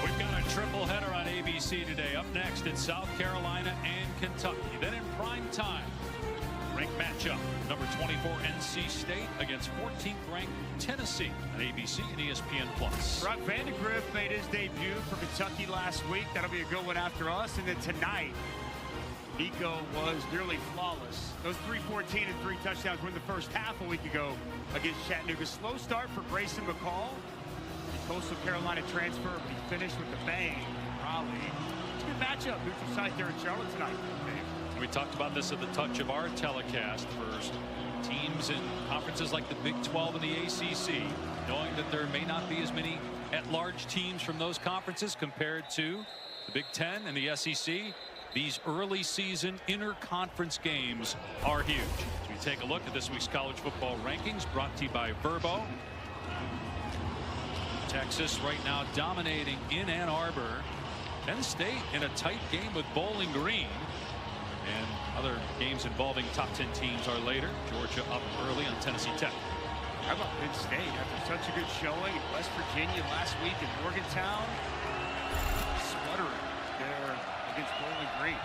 We've got a triple header on ABC today. Up next, it's South Carolina and Kentucky. Then in prime time, ranked matchup, number 24 NC State against 14th ranked Tennessee on ABC and ESPN+. Brock Vandagriff made his debut for Kentucky last week. That'll be a good one after us. And then tonight, Nico was nearly flawless. Those 314 and 3 touchdowns were in the first half a week ago against Chattanooga. Slow start for Grayson McCall. The Coastal Carolina transfer, but he finished with a bang. Raleigh. It's a good matchup. Neutral site there in Charlotte tonight. We talked about this at the touch of our telecast for teams in conferences like the Big 12 and the ACC, knowing that there may not be as many at-large teams from those conferences compared to the Big 10 and the SEC. These early season inter-conference games are huge. As we take a look at this week's college football rankings, brought to you by Verbo. Texas right now dominating in Ann Arbor. Penn State in a tight game with Bowling Green. And other games involving top 10 teams are later. Georgia up early on Tennessee Tech. How about Penn State after such a good showing in West Virginia last week in Morgantown? Sputtering there against Bowling Green.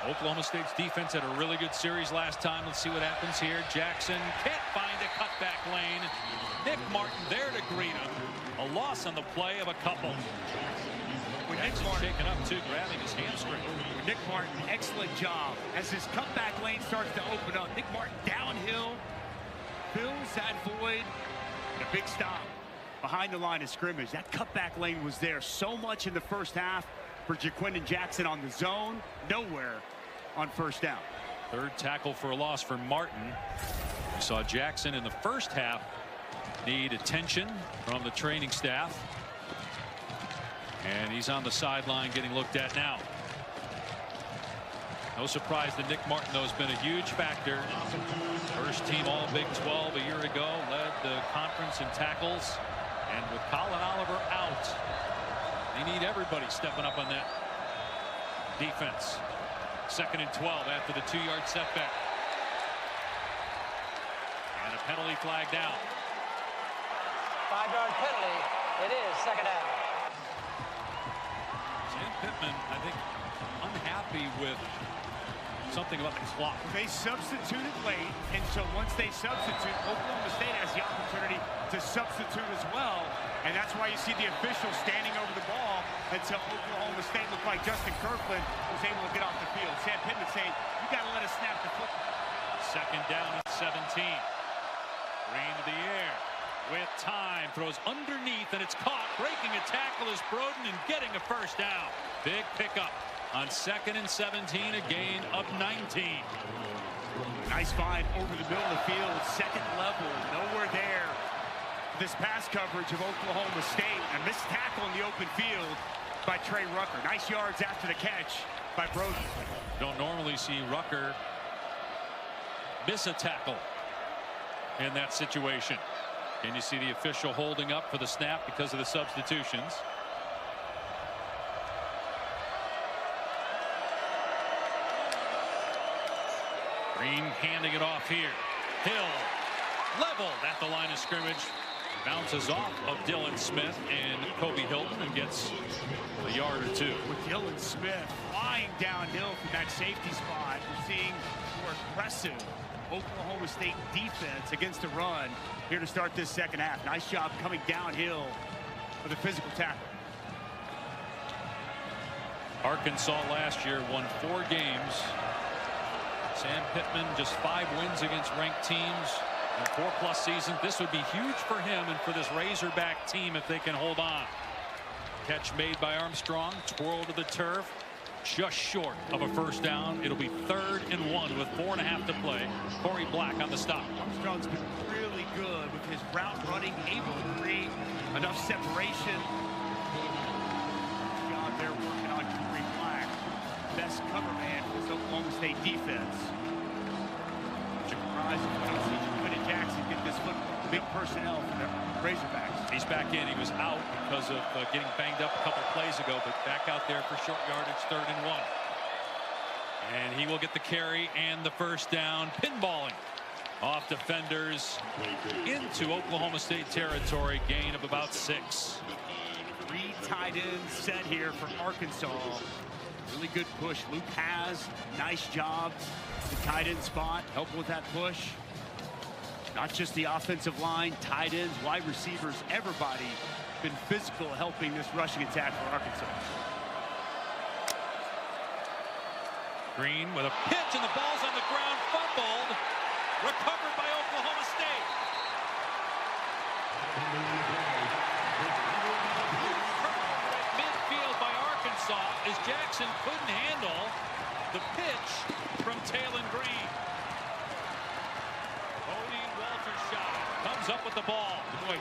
Oklahoma State's defense had a really good series last time. Let's see what happens here. Jackson can't find a cutback lane. Nick Martin there to greet him. A loss on the play of a couple. Jackson shaken up too, grabbing his hamstring. Nick Martin, excellent job as his cutback lane starts to open up. Nick Martin downhill, fills that void, and a big stop behind the line of scrimmage. That cutback lane was there so much in the first half for Jaquindon Jackson on the zone, nowhere on first down. Third tackle for a loss for Martin. We saw Jackson in the first half need attention from the training staff. And he's on the sideline getting looked at now. No surprise that Nick Martin, though, has been a huge factor. First team all Big 12 a year ago, led the conference in tackles. And with Colin Oliver out, they need everybody stepping up on that defense. 2nd and 12 after the 2-yard setback. And a penalty flag down. 5-yard penalty. It is second down. Sam Pittman, I think, unhappy with something about the clock. They substituted late, and so once they substitute, Oklahoma State has the opportunity to substitute as well, and that's why you see the official standing over the ball until Oklahoma State looked like Justin Kirkland was able to get off the field. Sam Pittman saying, you got to let us snap the football. 2nd down at 17. Green to the air with time, throws underneath, and it's caught. Breaking a tackle is Broden and getting a first down. Big pickup on 2nd and 17, a gain of 19. Nice find over the middle of the field, second level, nowhere there. This pass coverage of Oklahoma State, a missed tackle in the open field by Trey Rucker. Nice yards after the catch by Broden. Don't normally see Rucker miss a tackle in that situation. And you see the official holding up for the snap because of the substitutions. Green handing it off here. Hill leveled at the line of scrimmage. Bounces off of Dylan Smith and Kobe Hilton and gets a yard or two. With Dylan Smith flying downhill from that safety spot, we're seeing more aggressive Oklahoma State defense against the run here to start this second half. Nice job coming downhill with a physical tackle. Arkansas last year won 4 games. Sam Pittman just 5 wins against ranked teams in 4+ seasons. This would be huge for him and for this Razorback team if they can hold on. Catch made by Armstrong, twirl to the turf, just short of a first down. It'll be 3rd and 1 with 4.5 to play. Corey Black on the stop. Armstrong's been really good with his route running, able to create enough separation. John, they're working on Corey Black, best cover man for this Oklahoma State defense. Surprise if Jaquindon Jackson get this football. Big personnel for the Razorbacks. He's back in. He was out because of getting banged up a couple plays ago, but back out there for short yardage, 3rd and 1. And he will get the carry and the first down. Pinballing off defenders into Oklahoma State territory. Gain of about 6. 3 tight ends set here for Arkansas. Really good push. Luke has nice job. The tight end spot help with that push. Not just the offensive line, tight ends, wide receivers, everybody been physical helping this rushing attack for Arkansas. Green with a pitch and the ball's on the ground, fumbled, recovered by Oklahoma State. Midfield by Arkansas as Jackson couldn't handle the pitch from Taylon Green. Odin Waltershot comes up with the ball. Boy,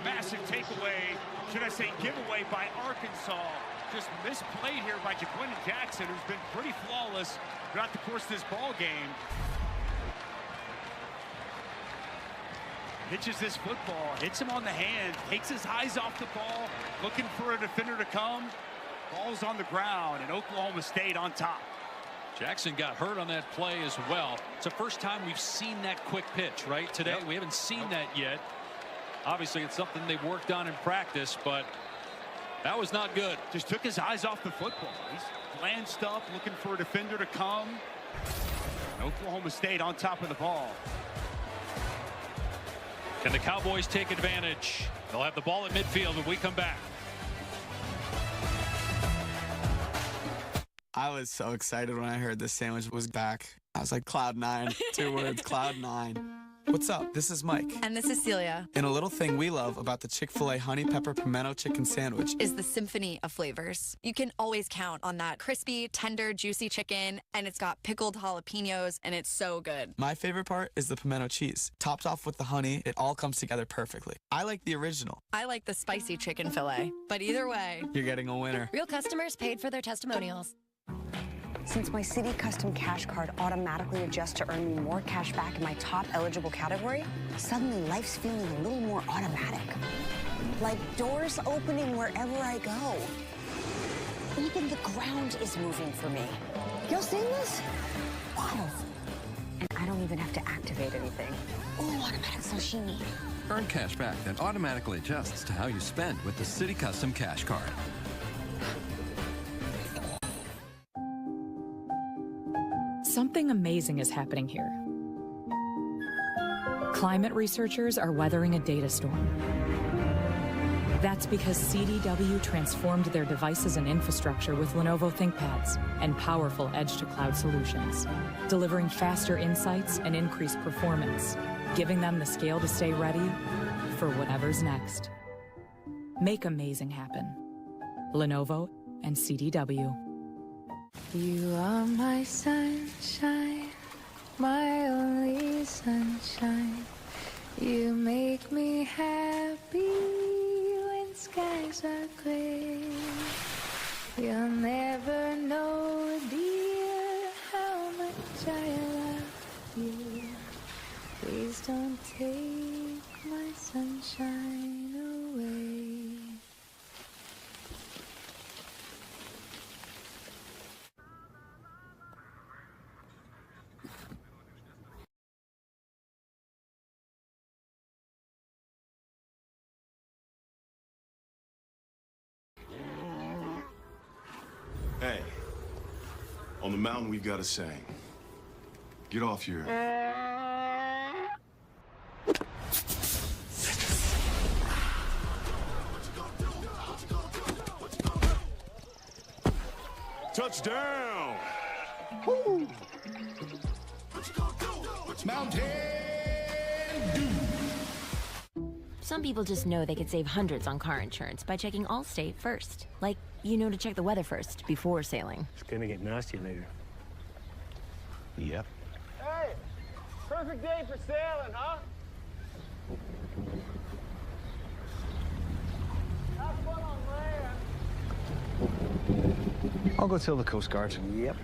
massive takeaway, should I say giveaway by Arkansas. Just misplayed here by Ja'Quinden Jackson, who's been pretty flawless throughout the course of this ball game. Pitches this football, hits him on the hand, takes his eyes off the ball, looking for a defender to come. Ball's on the ground, and Oklahoma State on top. Jackson got hurt on that play as well. It's the first time we've seen that quick pitch, right? Today, Yep. We haven't seen that yet. Obviously, it's something they've worked on in practice, but that was not good. Just took his eyes off the football. He's glanced up, looking for a defender to come. Oklahoma State on top of the ball. Can the Cowboys take advantage? They'll have the ball at midfield when we come back. I was so excited when I heard this sandwich was back. I was like, Cloud 9. 2 words, Cloud 9. What's up? This is Mike. And this is Celia. And a little thing we love about the Chick-fil-A Honey Pepper Pimento Chicken Sandwich is the symphony of flavors. You can always count on that crispy, tender, juicy chicken, and it's got pickled jalapenos, and it's so good. My favorite part is the pimento cheese. Topped off with the honey, it all comes together perfectly. I like the original. I like the spicy chicken fillet, but either way, you're getting a winner. Real customers paid for their testimonials. Since my Citi Custom Cash Card automatically adjusts to earn me more cash back in my top eligible category, suddenly life's feeling a little more automatic. Like doors opening wherever I go. Even the ground is moving for me. Y'all seen this? Wild. And I don't even have to activate anything. Oh, automatic sashimi. Earn cash back that automatically adjusts to how you spend with the Citi Custom Cash Card. Something amazing is happening here. Climate researchers are weathering a data storm. That's because CDW transformed their devices and infrastructure with Lenovo ThinkPads and powerful edge-to-cloud solutions, delivering faster insights and increased performance, giving them the scale to stay ready for whatever's next. Make amazing happen. Lenovo and CDW. You are my sunshine, my only sunshine. You make me happy when skies are gray. You'll never know, dear, how much I love you. Please don't take my sunshine away. Hey, on the mountain we've got a saying. Get off your... Touchdown! Woo! Mountain Dew. Some people just know they could save hundreds on car insurance by checking Allstate first. Like, you know to check the weather first before sailing. It's gonna get nasty later. Yep. Hey, perfect day for sailing, huh? Have fun on land. I'll go tell the Coast Guard. Yep.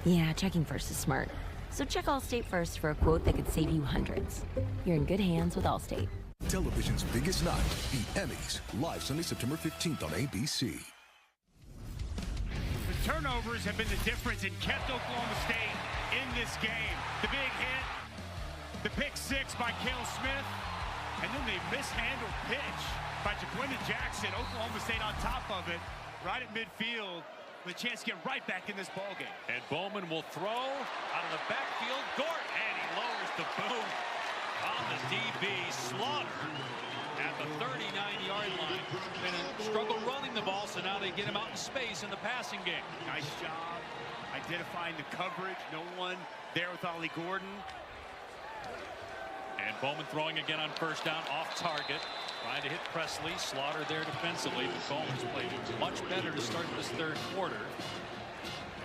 Yeah, checking first is smart. So check Allstate first for a quote that could save you hundreds. You're in good hands with Allstate. Television's biggest night, the Emmys, live Sunday, September 15th on ABC. The turnovers have been the difference and kept Oklahoma State in this game. The big hit, the pick six by Cale Smith, and then the mishandled pitch by Jaquinda Jackson. Oklahoma State on top of it, right at midfield, with a chance to get right back in this ballgame. And Bowman will throw out of the backfield. Gort, and he lowers the boom on the DB. Slaughter at the 39-yard line. Been a struggle running the ball, so now they get him out in space in the passing game. Nice job identifying the coverage. No one there with Ollie Gordon. And Bowman throwing again on first down, off target. Trying to hit Presley. Slaughter there defensively, but Bowman's played much better to start this third quarter.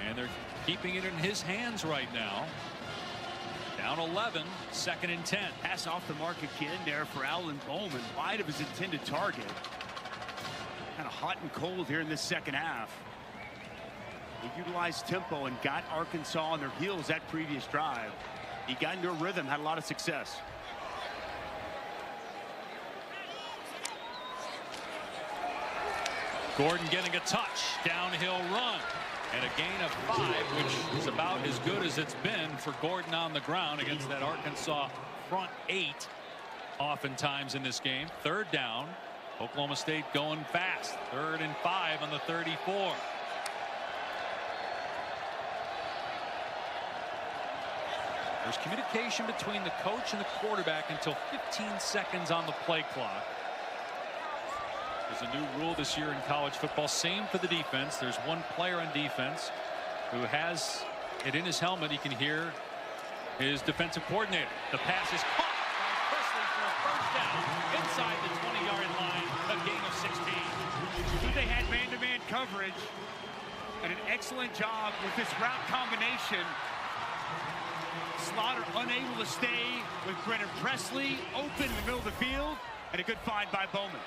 And they're keeping it in his hands right now. Down 11, 2nd and 10. Pass off the mark again there for Alan Bowman, wide of his intended target. Kind of hot and cold here in this second half. They utilized tempo and got Arkansas on their heels that previous drive. He got into a rhythm, had a lot of success. Gordon getting a touch, downhill run, and a gain of 5, which is about as good as it's been for Gordon on the ground against that Arkansas front 8 oftentimes in this game. 3rd down, Oklahoma State going fast. 3rd and 5 on the 34. There's communication between the coach and the quarterback until 15 seconds on the play clock. There's a new rule this year in college football. Same for the defense. There's one player on defense who has it in his helmet. He can hear his defensive coordinator. The pass is caught by Presley for a first down inside the 20-yard line. A gain of 16. They had man-to-man coverage and an excellent job with this route combination. Slaughter unable to stay with Brennan Presley, open in the middle of the field, and a good find by Bowman.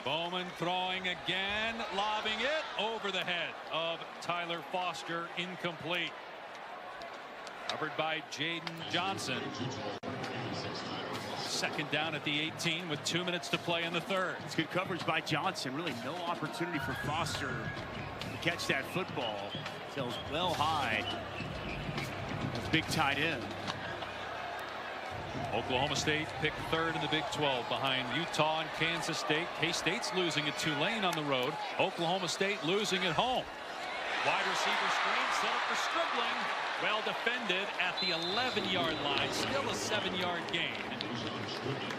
Bowman throwing again, lobbing it over the head of Tyler Foster, incomplete. Covered by Jaden Johnson. 2nd down at the 18 with 2 minutes to play in the 3rd. It's good coverage by Johnson. Really no opportunity for Foster to catch that football. Sails well high. That's big tight end. Oklahoma State picked 3rd in the Big 12 behind Utah and Kansas State. K-State's losing at Tulane on the road. Oklahoma State losing at home. Wide receiver screen set up for Stribling. Well defended at the 11-yard line. Still a 7-yard gain.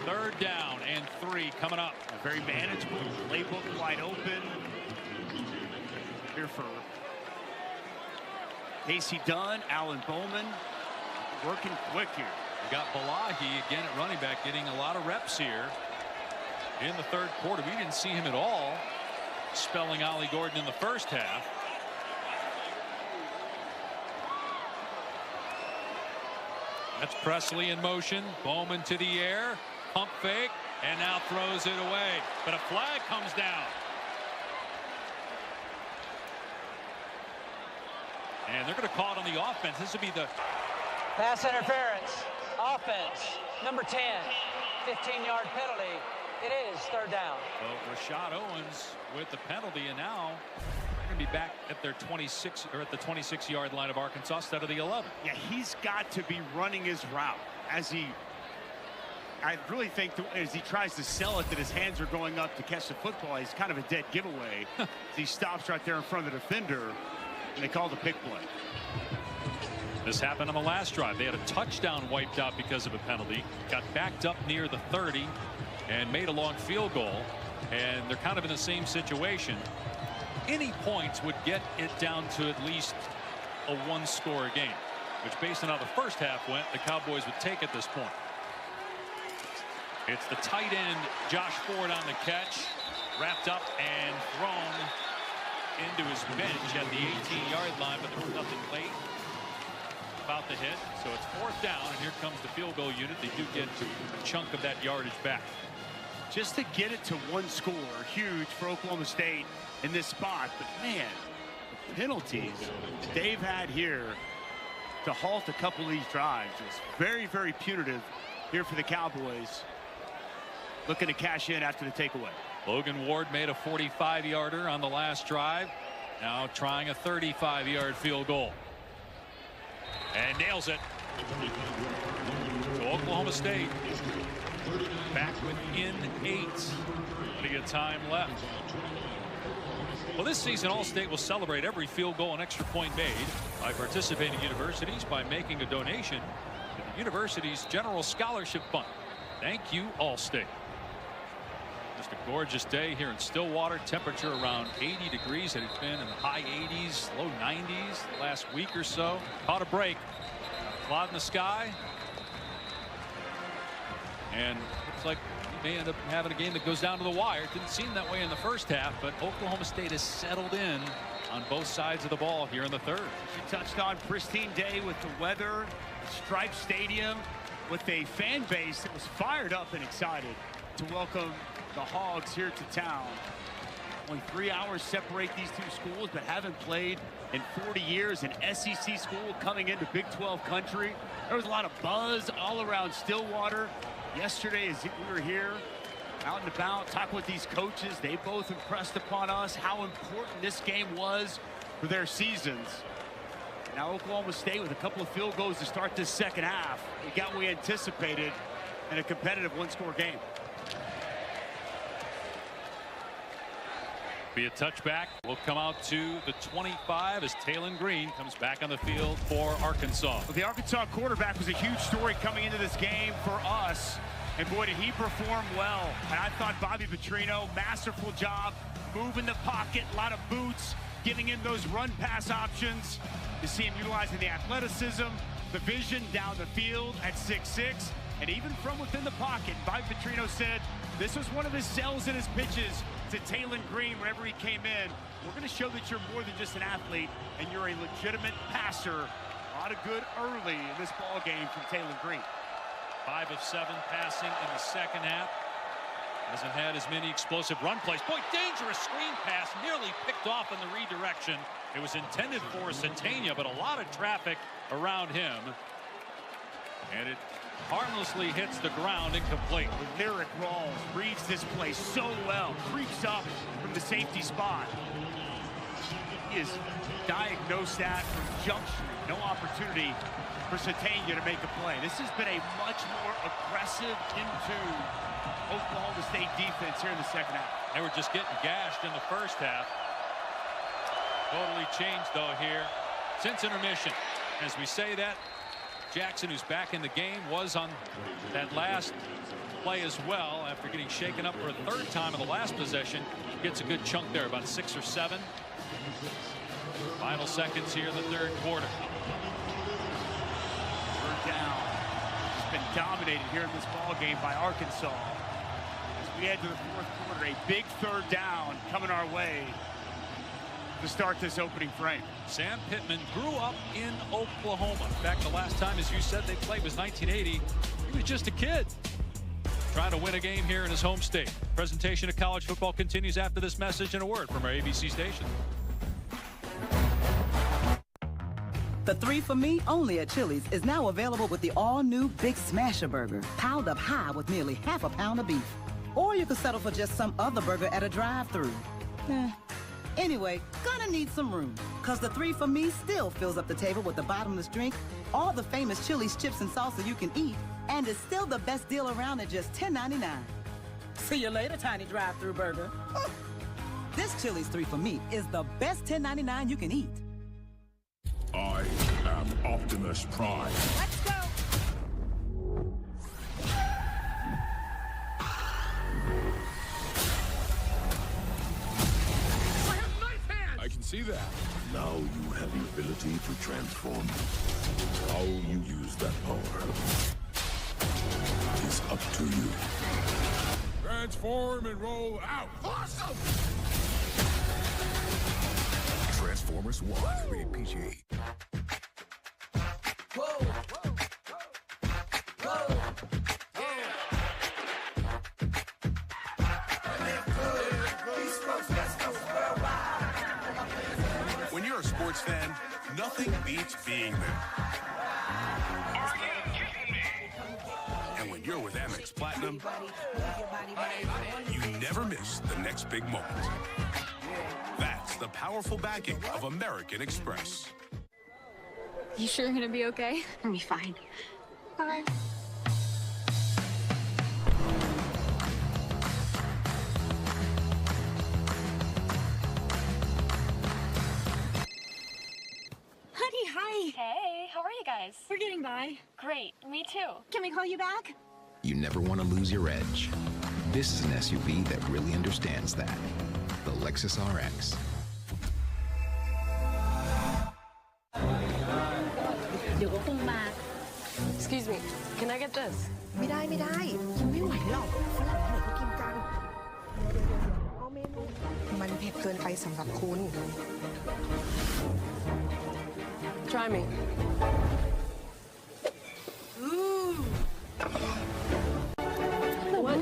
3rd down and 3 coming up. Very manageable. Playbook wide open. Here for Casey Dunn, Alan Bowman. Working quick here. We got Balahi again at running back, getting a lot of reps here in the 3rd quarter. We didn't see him at all spelling Ollie Gordon in the first half. That's Presley in motion. Bowman to the air. Pump fake. And now throws it away. But a flag comes down. And they're going to call it on the offense. This would be the pass interference. Offense, number 10, 15-yard penalty. It is 3rd down. So Rashad Owens with the penalty, and now they're going to be back at their 26 or at the 26-yard line of Arkansas instead of the 11. Yeah, he's got to be running his route I really think as he tries to sell it that his hands are going up to catch the football. He's kind of a dead giveaway. He stops right there in front of the defender, and they call the pick play. This happened on the last drive. They had a touchdown wiped out because of a penalty. Got backed up near the 30 and made a long field goal. And they're kind of in the same situation. Any points would get it down to at least a 1-score game, which based on how the first half went, the Cowboys would take at this point. It's the tight end, Josh Ford, on the catch. Wrapped up and thrown into his bench at the 18-yard line, but there was nothing late about the hit. So it's 4th down, and here comes the field goal unit. They do get a chunk of that yardage back. Just to get it to 1 score, huge for Oklahoma State in this spot. But man, the penalties they've had here to halt a couple of these drives is very, very punitive here for the Cowboys. Looking to cash in after the takeaway. Logan Ward made a 45-yarder on the last drive. Now trying a 35-yard field goal. And nails it. So Oklahoma State back within 8. Plenty of time left. Well, this season, All-State will celebrate every field goal and extra point made by participating universities by making a donation to the university's General Scholarship Fund. Thank you, All-State. Just a gorgeous day here in Stillwater. Temperature around 80 degrees. It had been in the high 80s, low 90s the last week or so. Caught a break. Cloud in the sky. And looks like we may end up having a game that goes down to the wire. It didn't seem that way in the first half, but Oklahoma State has settled in on both sides of the ball here in the third. She touched on pristine day with the weather, striped stadium, with a fan base that was fired up and excited to welcome the Hogs here to town. Only 3 hours separate these two schools, but haven't played in 40 years. An SEC school coming into Big 12 country. There was a lot of buzz all around Stillwater. Yesterday, as we were here, out and about, talking with these coaches, they both impressed upon us how important this game was for their seasons. Now Oklahoma State with a couple of field goals to start this second half. We got what we anticipated in a competitive one-score game. Be a touchback. Will come out to the 25 as Taylon Green comes back on the field for Arkansas. Well, the Arkansas quarterback was a huge story coming into this game for us. And boy, did he perform well. And I thought Bobby Petrino, masterful job, moving the pocket, a lot of boots, giving him those run-pass options. You see him utilizing the athleticism, the vision down the field at 6'6", and even from within the pocket. Bobby Petrino said this was one of his sells in his pitches to Taylon Green whenever he came in. We're going to show that you're more than just an athlete, and you're a legitimate passer. A lot of good early in this ball game from Taylon Green. 5 of 7 passing in the second half. Hasn't had as many explosive run plays. Boy, dangerous screen pass, nearly picked off in the redirection. It was intended for Satania, but a lot of traffic around him. And it harmlessly hits the ground, incomplete. Lyric Rawls reads this play so well, creeps up from the safety spot. He is diagnosed that from jump street. No opportunity for Satania to make a play. This has been a much more aggressive into Oklahoma State defense here in the second half. They were just getting gashed in the first half. Totally changed, though, here since intermission. As we say that, Jackson, who's back in the game, was on that last play as well after getting shaken up for a third time in the last possession. Gets a good chunk there, about 6 or 7. Final seconds here in the third quarter. Third down. It's been dominated here in this ball game by Arkansas. As we head to the fourth quarter, a big third down coming our way to start this opening frame. Sam Pittman grew up in Oklahoma. In fact, the last time, as you said, they played was 1980. He was just a kid trying to win a game here in his home state. Presentation of college football continues after this message and a word from our ABC station. The 3 for Me, only at Chili's, is now available with the all-new Big Smasher Burger, piled up high with nearly half a pound of beef. Or you could settle for just some other burger at a drive-thru. Anyway, gonna need some room, cause the 3 for Me still fills up the table with the bottomless drink, all the famous Chili's chips and salsa you can eat, and is still the best deal around at just $10.99. See you later, tiny drive-thru burger. This Chili's 3 for Me is the best $10.99 you can eat. I am Optimus Prime. Let's go! I can see that. Now you have the ability to transform. How you use that power is up to you. Transform and roll out. Awesome! Transformers 1, rated PG. Whoa, whoa, whoa, whoa, When you're a sports fan, nothing beats being there. And when you're with Amex Platinum, you never miss the next big moment. That's the powerful backing of American Express. You sure you're gonna be okay? I'll be fine. Bye. Honey, hi. Hey, how are you guys? We're getting by. Great, me too. Can we call you back? You never want to lose your edge. This is an SUV that really understands that. The Lexus RX. Excuse me, can I get this? ไม่ได้กินไม่ไหวหรอกฝรั่งที่ไหนก็กินกันเอาเมนูมันเผ็ดเกินไปสำหรับคุณ Try me. What?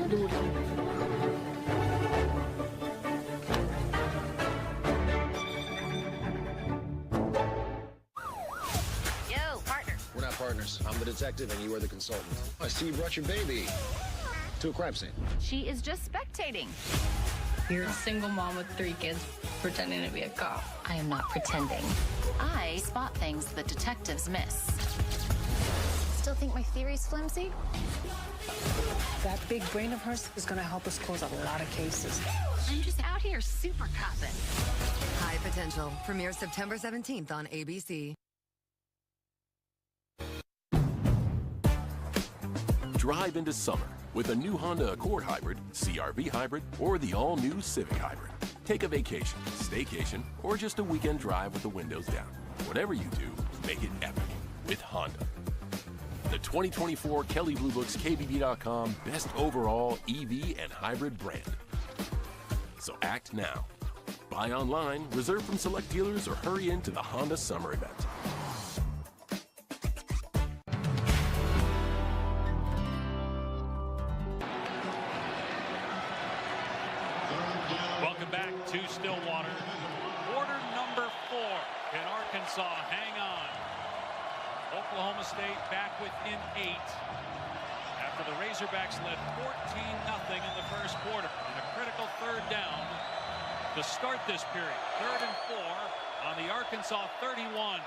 Yo, partner. We're not partners. I'm the detective and you are the consultant. I see you brought your baby to a crime scene. She is just spectating. You're a single mom with 3 kids pretending to be a cop. I am not pretending. I spot things that detectives miss. Still think my theory's flimsy? That big brain of hers is gonna help us close a lot of cases. I'm just out here super copping. High Potential premieres September 17th on ABC. Drive into summer with a new Honda Accord Hybrid, CR-V Hybrid, or the all-new Civic Hybrid. Take a vacation, staycation, or just a weekend drive with the windows down. Whatever you do, make it epic with Honda. The 2024 Kelley Blue Book's KBB.com Best Overall EV and Hybrid Brand. So act now. Buy online, reserve from select dealers, or hurry into the Honda Summer Event. Welcome back to Stillwater. Quarter number 4 in Arkansas. Hang on. Oklahoma State back within 8 after the Razorbacks led 14-0 in the first quarter. And a critical 3rd down to start this period. 3rd and 4 on the Arkansas 31.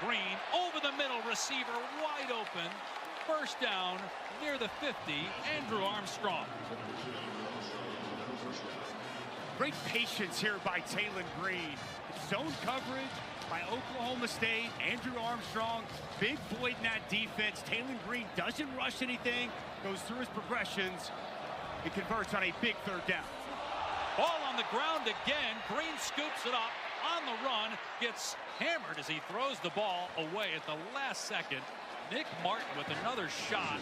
Green over the middle, receiver wide open. First down near the 50. Andrew Armstrong. Great patience here by Taylon Green. Zone coverage by Oklahoma State. Andrew Armstrong, big void in that defense. Taylon Green doesn't rush anything, goes through his progressions. It converts on a big 3rd down. Ball on the ground again. Green scoops it up on the run, gets hammered as he throws the ball away at the last second. Nick Martin with another shot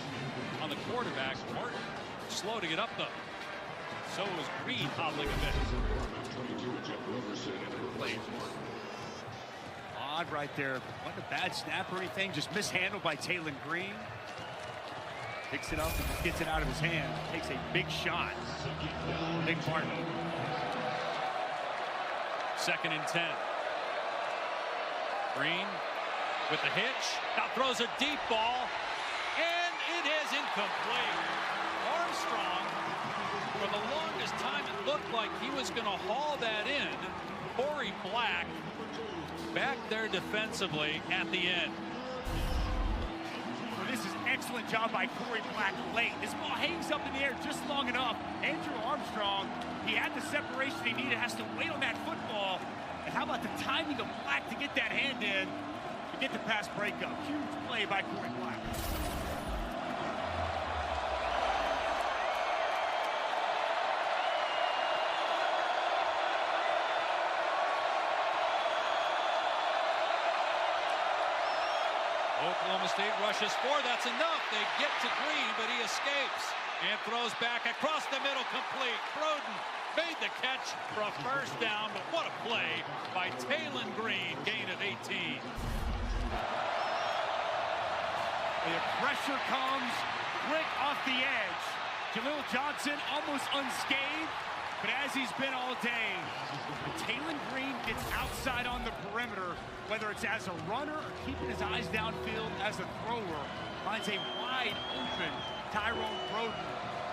on the quarterback. Martin slow to get up though. So was Green hobbling a bit. Odd right there. Wasn't a bad snap or anything, just mishandled by Taylon Green. Picks it up and gets it out of his hand. Takes a big shot. Big Martin. 2nd and 10. Green with the hitch. Now throws a deep ball. And it is incomplete. Armstrong, for the longest time, it looked like he was going to haul that in. Corey Black back there defensively at the end. Well, this is excellent job by Corey Black late. This ball hangs up in the air just long enough. Andrew Armstrong, he had the separation he needed, has to wait on that football. And how about the timing of Black to get that hand in to get the pass breakup? Huge play by Corey Black. Oklahoma State rushes 4. That's enough. They get to Green, but he escapes and throws back across the middle, complete. Broden made the catch for a first down, but what a play by Taylon Green, gain of 18. The pressure comes quick off the edge. Jaleel Johnson almost unscathed, but as he's been all day, Taylon Green gets outside on the perimeter, whether it's as a runner or keeping his eyes downfield as a thrower, finds a wide open Tyrone Broden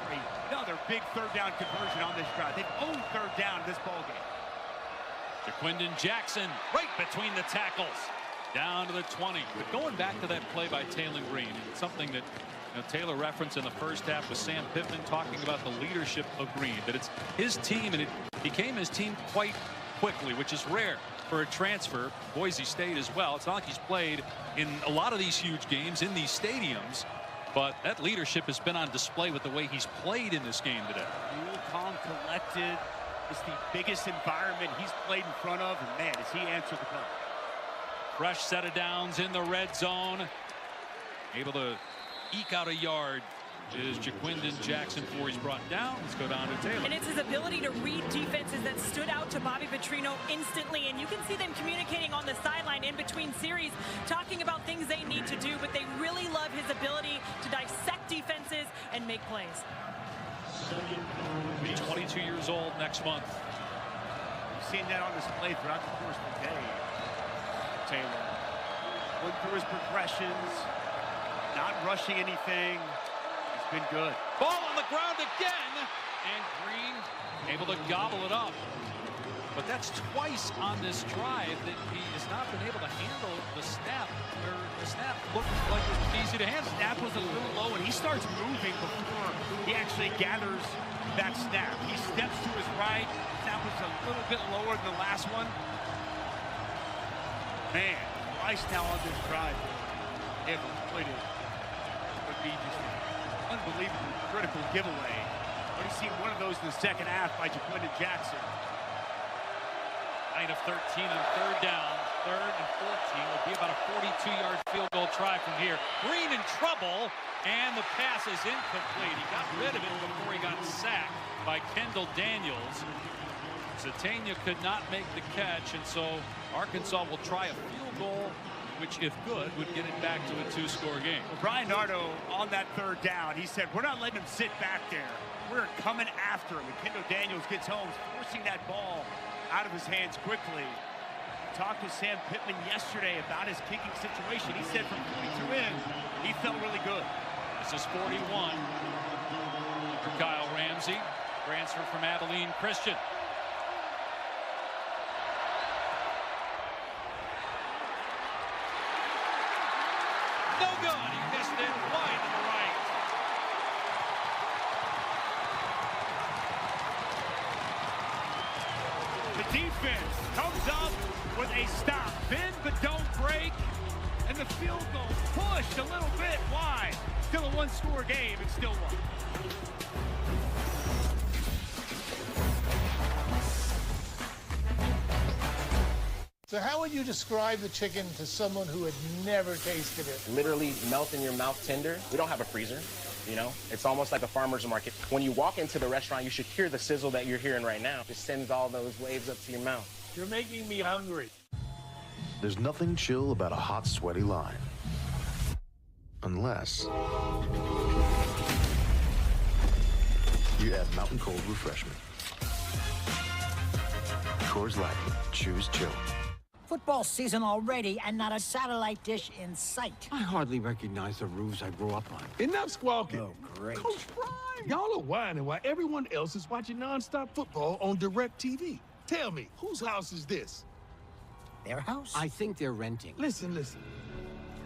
for another big 3rd down conversion on this drive. They've owned 3rd down in this ballgame. Jaquindon Jackson right between the tackles. Down to the 20. But going back to that play by Taylor Green, it's something that Taylor referenced in the first half with Sam Pittman talking about the leadership of Green, that it's his team, and it became his team quite quickly, which is rare for a transfer. Boise State as well. It's not like he's played in a lot of these huge games in these stadiums, but that leadership has been on display with the way he's played in this game today. Cool, calm, collected. It's the biggest environment he's played in front of, and man, has he answered the call. Fresh set of downs in the red zone. Able to eke out a yard is Jaquindon Jackson before he's brought down. Let's go down to Taylor. And it's his ability to read defenses that stood out to Bobby Petrino instantly. And you can see them communicating on the sideline in between series, talking about things they need to do, but they really love his ability to dissect defenses and make plays. He'll be 22 years old next month. We've seen that on display throughout the course of the day. Taylor went through his progressions, not rushing anything. He's been good. Ball on the ground again, and Green able to gobble it up. But that's twice on this drive that he has not been able to handle the snap, where the snap looked like it was easy to handle. Snap was a little low, and he starts moving before he actually gathers that snap. He steps to his right. Snap was a little bit lower than the last one. Man, twice now on this drive. They have avoided what would be just an unbelievably critical giveaway. Already seen one of those in the second half by Jaquindon Jackson. 9 of 13 on third down. Third and 14 will be about a 42-yard field goal try from here. Green in trouble, and the pass is incomplete. He got rid of it before he got sacked by Kendall Daniels. Zatania could not make the catch, and so Arkansas will try a field goal, which, if good, would get it back to a two-score game. Well, Brian Nardo on that third down, he said, we're not letting him sit back there. We're coming after him. And Kendall Daniels gets home, forcing that ball out of his hands quickly. Talked to Sam Pittman yesterday about his kicking situation. He said from 42 in, he felt really good. This is 41 for Kyle Ramsey. Transfer from Abilene Christian. No good. He missed it wide to the right. The defense comes up with a stop. Bend but don't break. And the field goal pushed a little bit wide. Still a one-score game and still one. So how would you describe the chicken to someone who had never tasted it? Literally melt in your mouth tender. We don't have a freezer, you know? It's almost like a farmer's market. When you walk into the restaurant, you should hear the sizzle that you're hearing right now. It sends all those waves up to your mouth. You're making me hungry. There's nothing chill about a hot, sweaty line. Unless you add Mountain Cold Refreshment. Coors Light. Choose chill. Football season already, and not a satellite dish in sight. I hardly recognize the roofs I grew up on. Enough squawking. Oh, great. Coach Prime. Y'all are whining while everyone else is watching nonstop football on DirecTV. Tell me, whose house is this? Their house? I think they're renting. Listen.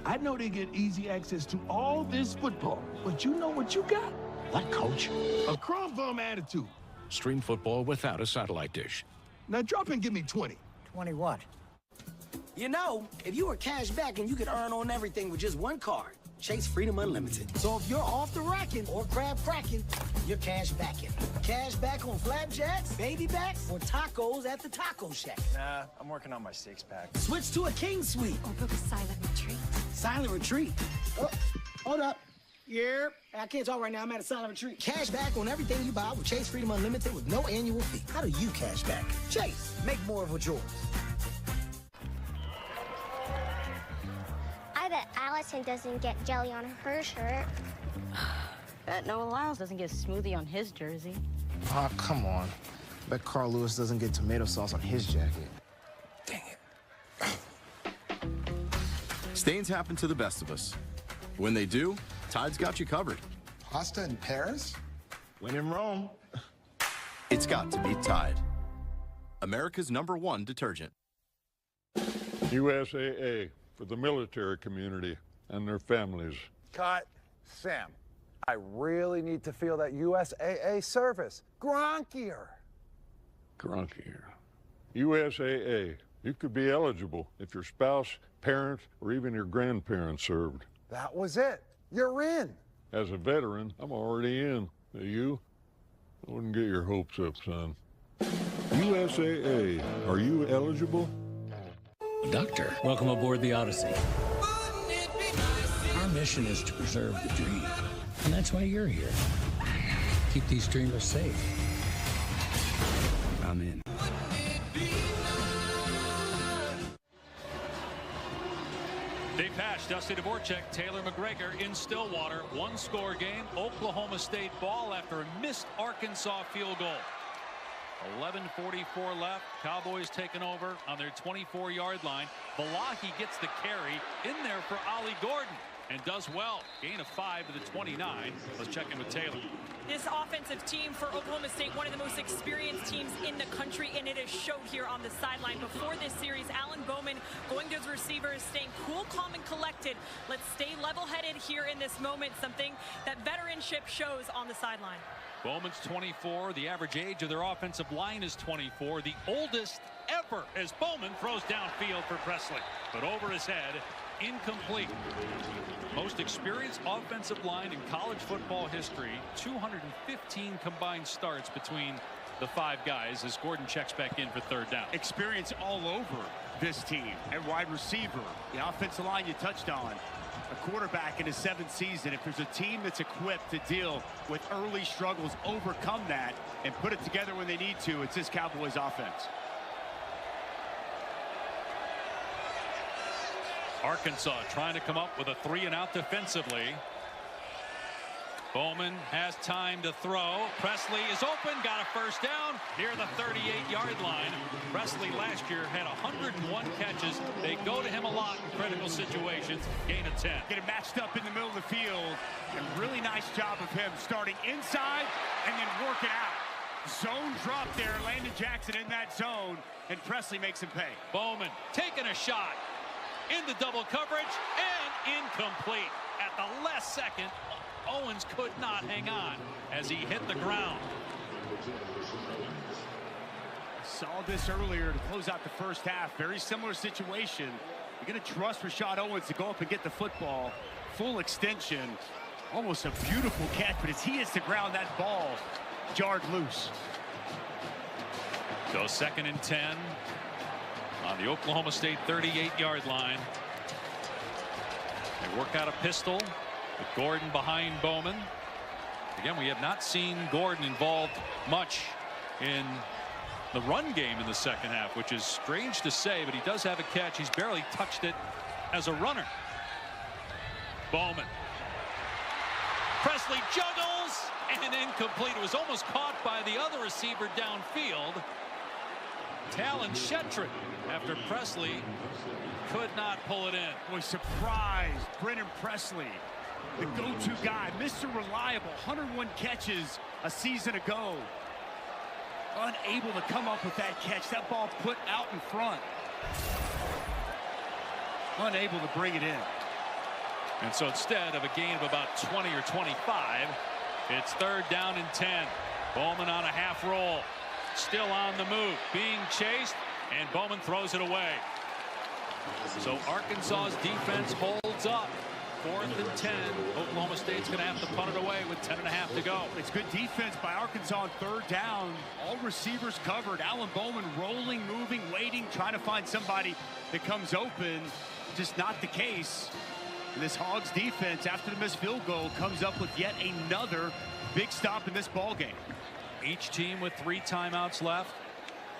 I know they get easy access to all this football, but you know what you got? What, Coach? A crumb bum attitude. Stream football without a satellite dish. Now drop and give me 20. 20 what? You know, if you were cash back and you could earn on everything with just one card, Chase Freedom Unlimited. So if you're off the racking or crab cracking, you're cash backing. Cash back on flapjacks, baby backs, or tacos at the Taco Shack. Nah, I'm working on my six-pack. Switch to a King Suite. Or book a silent retreat. Silent retreat. Oh, hold up. Yeah, I can't talk right now. I'm at a silent retreat. Cash back on everything you buy with Chase Freedom Unlimited with no annual fee. How do you cash back? Chase, make more of what's yours. I bet Allison doesn't get jelly on her shirt. Bet Noah Lyles doesn't get smoothie on his jersey. Oh, come on. Bet Carl Lewis doesn't get tomato sauce on his jacket. Dang it. Stains happen to the best of us. When they do, Tide's got you covered. Pasta in Paris? When in Rome, it's got to be Tide. America's #1 detergent. USAA for the military community and their families. Cut. Sam, I really need to feel that USAA service. Gronkier. Gronkier. USAA. You could be eligible if your spouse, parents, or even your grandparents served. That was it. You're in. As a veteran, I'm already in. You? I wouldn't get your hopes up, son. USAA. Are you eligible? Doctor, welcome aboard the Odyssey. Our mission is to preserve the dream, and that's why you're here. Keep these dreamers safe. I'm in. Dave Pasch, Dusty Dvorak, Taylor McGregor in Stillwater. One-score game. Oklahoma State ball after a missed Arkansas field goal. 11:44 left. Cowboys taking over on their 24-yard line. Valahi gets the carry in there for Ollie Gordon and does well. Gain of 5 to the 29. Let's check in with Taylor. This offensive team for Oklahoma State, one of the most experienced teams in the country, and it is showed here on the sideline. Before this series, Alan Bowman going to his receivers, staying cool, calm, and collected. Let's stay level-headed here in this moment, something that veteranship shows on the sideline. Bowman's 24. The average age of their offensive line is 24. The oldest ever as Bowman throws downfield for Presley. But over his head, incomplete. Most experienced offensive line in college football history. 215 combined starts between the 5 guys as Gordon checks back in for third down. Experience all over this team. At wide receiver, the offensive line you touched on. A quarterback in his 7th season. If there's a team that's equipped to deal with early struggles, overcome that, and put it together when they need to, it's this Cowboys offense. Arkansas trying to come up with a 3-and-out defensively. Bowman has time to throw. Presley is open, got a first down near the 38-yard line. Presley last year had 101 catches. They go to him a lot in critical situations. Gain of 10. Get him matched up in the middle of the field. And really nice job of him starting inside and then working out. Zone drop there. Landon Jackson in that zone. And Presley makes him pay. Bowman taking a shot into double coverage and incomplete. At the last second, Owens could not hang on as he hit the ground. Saw this earlier to close out the first half. Very similar situation. You're going to trust Rashad Owens to go up and get the football. Full extension. Almost a beautiful catch, but as he hits the ground, that ball jarred loose. So 2nd and 10 on the Oklahoma State 38-yard line. They work out a pistol with Gordon behind Bowman. Again, we have not seen Gordon involved much in the run game in the second half, which is strange to say, but he does have a catch. He's barely touched it as a runner. Bowman. Presley juggles and incomplete. It was almost caught by the other receiver downfield. Talon Shetron after Presley could not pull it in. Boy, surprised. Brennan Presley, the go-to guy, Mr. Reliable, 101 catches a season ago. Unable to come up with that catch. That ball put out in front. Unable to bring it in. And so instead of a gain of about 20 or 25, it's 3rd down and 10. Bowman on a half roll. Still on the move. Being chased, and Bowman throws it away. So Arkansas's defense holds up. 4th and 10. Oklahoma State's going to have to punt it away with 10.5 to go. It's good defense by Arkansas on 3rd down. All receivers covered. Alan Bowman rolling, moving, waiting, trying to find somebody that comes open. Just not the case. And this Hogs defense, after the missed field goal, comes up with yet another big stop in this ball game. Each team with 3 timeouts left.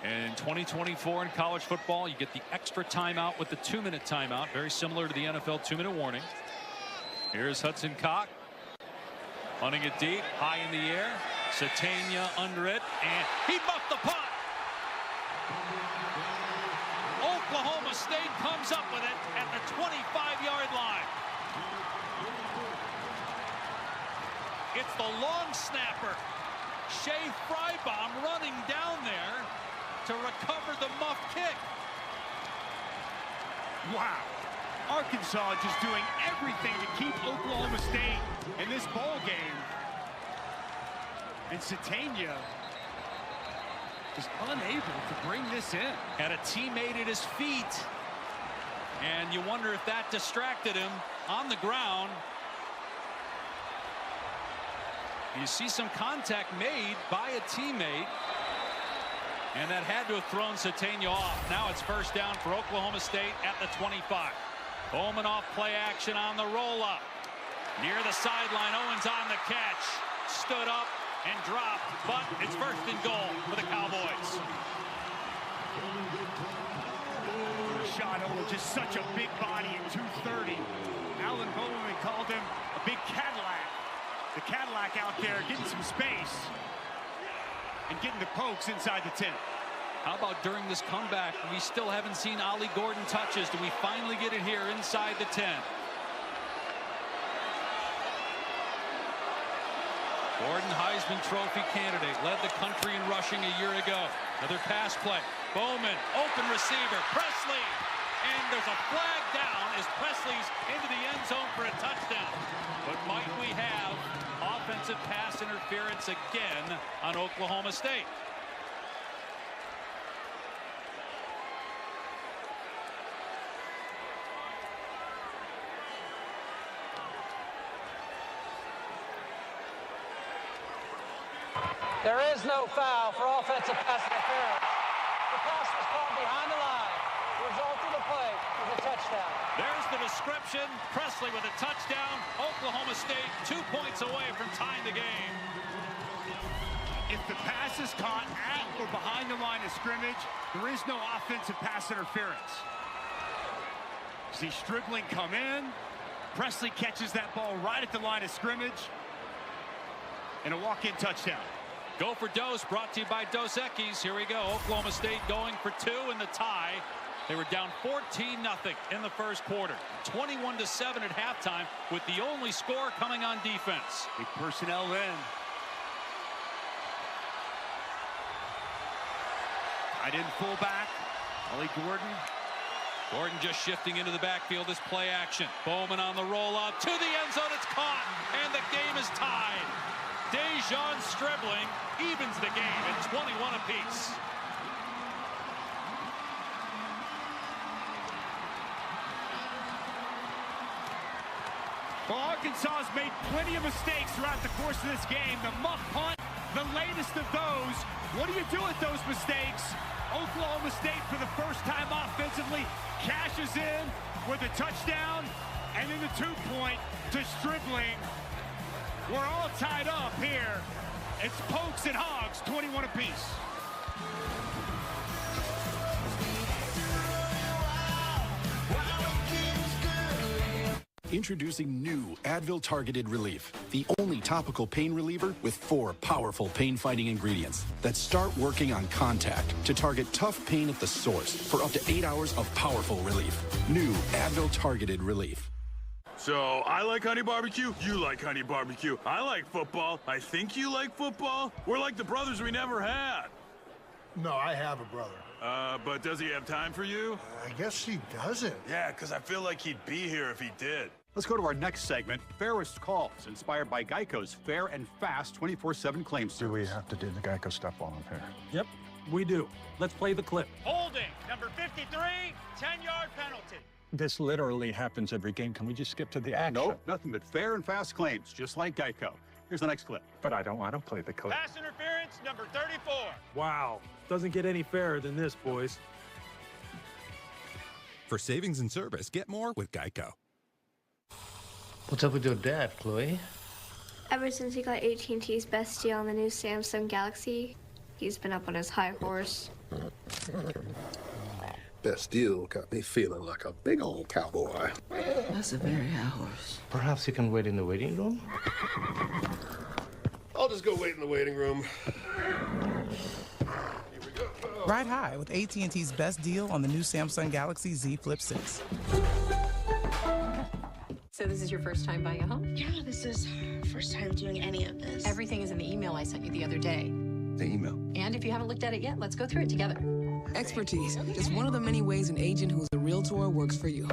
And in 2024 in college football, you get the extra timeout with the 2-minute timeout, very similar to the NFL 2-minute warning. Here's Hudson Cock, hunting it deep, high in the air. Satania under it, and he muffed the punt. Oklahoma State comes up with it at the 25-yard line. It's the long snapper, Shea Frybaum, running down there to recover Wow. Arkansas just doing everything to keep Oklahoma State in this bowl game. And Sategna is unable to bring this in. Had a teammate at his feet. And you wonder if that distracted him on the ground. You see some contact made by a teammate. And that had to have thrown Sategna off. Now it's first down for Oklahoma State at the 25. Bowman off play action on the roll-up. Near the sideline, Owens on the catch. Stood up and dropped, but it's first and goal for the Cowboys. Rashad Owens, just such a big body at 230. Alan Bowman called him a big Cadillac. The Cadillac out there getting some space and getting the pokes inside the 10. How about during this comeback, we still haven't seen Ollie Gordon touches. Do we finally get it here inside the 10? Gordon, Heisman Trophy candidate, led the country in rushing a year ago. Another pass play. Bowman, open receiver, Presley. And there's a flag down as Presley's into the end zone for a touchdown. But might we have offensive pass interference again on Oklahoma State? There is no foul for offensive pass interference. The pass was called behind the line. The result of the play was a touchdown. There's the description. Presley with a touchdown. Oklahoma State 2 points away from tying the game. If the pass is caught at or behind the line of scrimmage, there is no offensive pass interference. See Stribling come in. Presley catches that ball right at the line of scrimmage. And a walk-in touchdown. Go for Dose, brought to you by Dos Equis. Here we go. Oklahoma State going for 2 in the tie. They were down 14-0 in the first quarter. 21-7 at halftime with the only score coming on defense. Big personnel in. Tight end fullback, Ollie Gordon. Gordon just shifting into the backfield. This play action. Bowman on the roll-up to the end zone. It's caught, and the game is tied. Dejon Stribling evens the game at 21 apiece. Well, Arkansas has made plenty of mistakes throughout the course of this game. The muff punt, the latest of those. What do you do with those mistakes? Oklahoma State, for the first time offensively, cashes in with a touchdown, and then the 2-point to Stribling. We're all tied up here. It's Pokes and Hogs, 21 apiece. Introducing new Advil Targeted Relief, the only topical pain reliever with 4 powerful pain-fighting ingredients that start working on contact to target tough pain at the source for up to 8 hours of powerful relief. New Advil Targeted Relief. So, I like honey barbecue, you like honey barbecue. I like football, I think you like football. We're like the brothers we never had. No, I have a brother. But does he have time for you? I guess he doesn't. Yeah, because I feel like he'd be here if he did. Let's go to our next segment, Fairest Calls, inspired by Geico's fair and fast 24/7 claim service. Do we have to do the Geico stuff on him here? Yep, we do. Let's play the clip. Holding, number 53, 10-yard penalty. This literally happens every game. Can we just skip to the action? Nope, nothing but fair and fast claims, just like Geico. Here's the next clip. But I don't play the clip. Pass interference, number 34. Wow, doesn't get any fairer than this, boys. For savings and service, get more with Geico. What's up with your dad, Chloe? Ever since he got AT&T's best deal on the new Samsung Galaxy, he's been up on his high horse. Best deal got me feeling like a big old cowboy. That's a very high horse. Perhaps you can wait in the waiting room? I'll just go wait in the waiting room. Ride high with AT&T's best deal on the new Samsung Galaxy Z Flip 6. So this is your first time buying a home? Yeah, this is first time doing any of this. Everything is in the email I sent you the other day. The email. And if you haven't looked at it yet, let's go through it together. Expertise, just one of the many ways an agent who's a realtor works for you.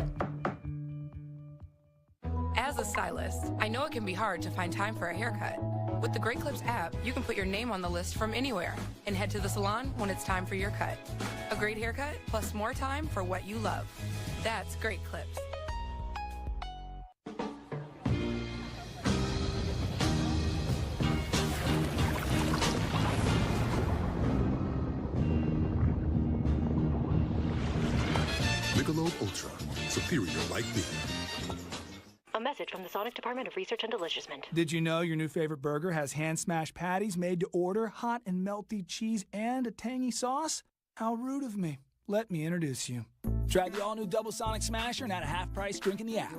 As a stylist, I know it can be hard to find time for a haircut. With the Great Clips app, you can put your name on the list from anywhere and head to the salon when it's time for your cut. A great haircut plus more time for what you love. That's Great Clips. Michelob Ultra. Superior like beer. A message from the Sonic Department of Research and Deliciousment. Did you know your new favorite burger has hand-smashed patties made to order, hot and melty cheese, and a tangy sauce? How rude of me. Let me introduce you. Try the all-new Double Sonic Smasher and at a half-price drink in the app.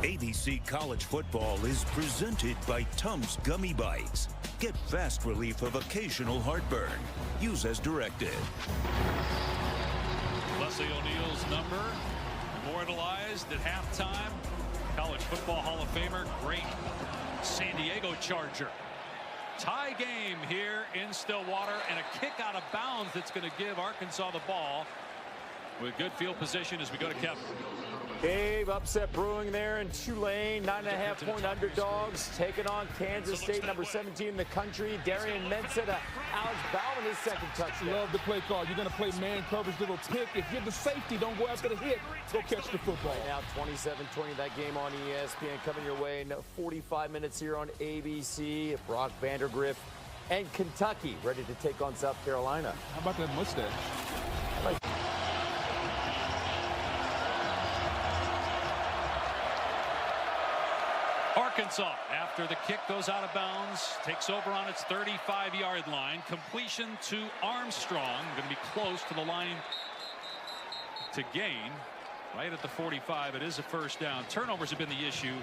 ABC College Football is presented by Tums Gummy Bites. Get fast relief of occasional heartburn. Use as directed. Leslie O'Neal's number immortalized at halftime. College Football Hall of Famer, great San Diego Charger. Tie game here in Stillwater, and a kick out of bounds that's going to give Arkansas the ball with good field position as we go to Kevin. Dave, upset brewing there in Tulane. 9.5-point underdogs taking on Kansas State, number 17 in the country. Darian Mensah to Alex Bauman, his second touchdown. Love the play call. You're going to play man coverage, little pick. If you're the safety, don't go after the hit. Go catch the football. Right now, 27-20, that game on ESPN coming your way in 45 minutes here on ABC. Brock Vandergriff and Kentucky ready to take on South Carolina. How about that mustache? Arkansas, after the kick goes out of bounds, takes over on its 35-yard line. Completion to Armstrong. Going to be close to the line to gain. Right at the 45. It is a first down. Turnovers have been the issue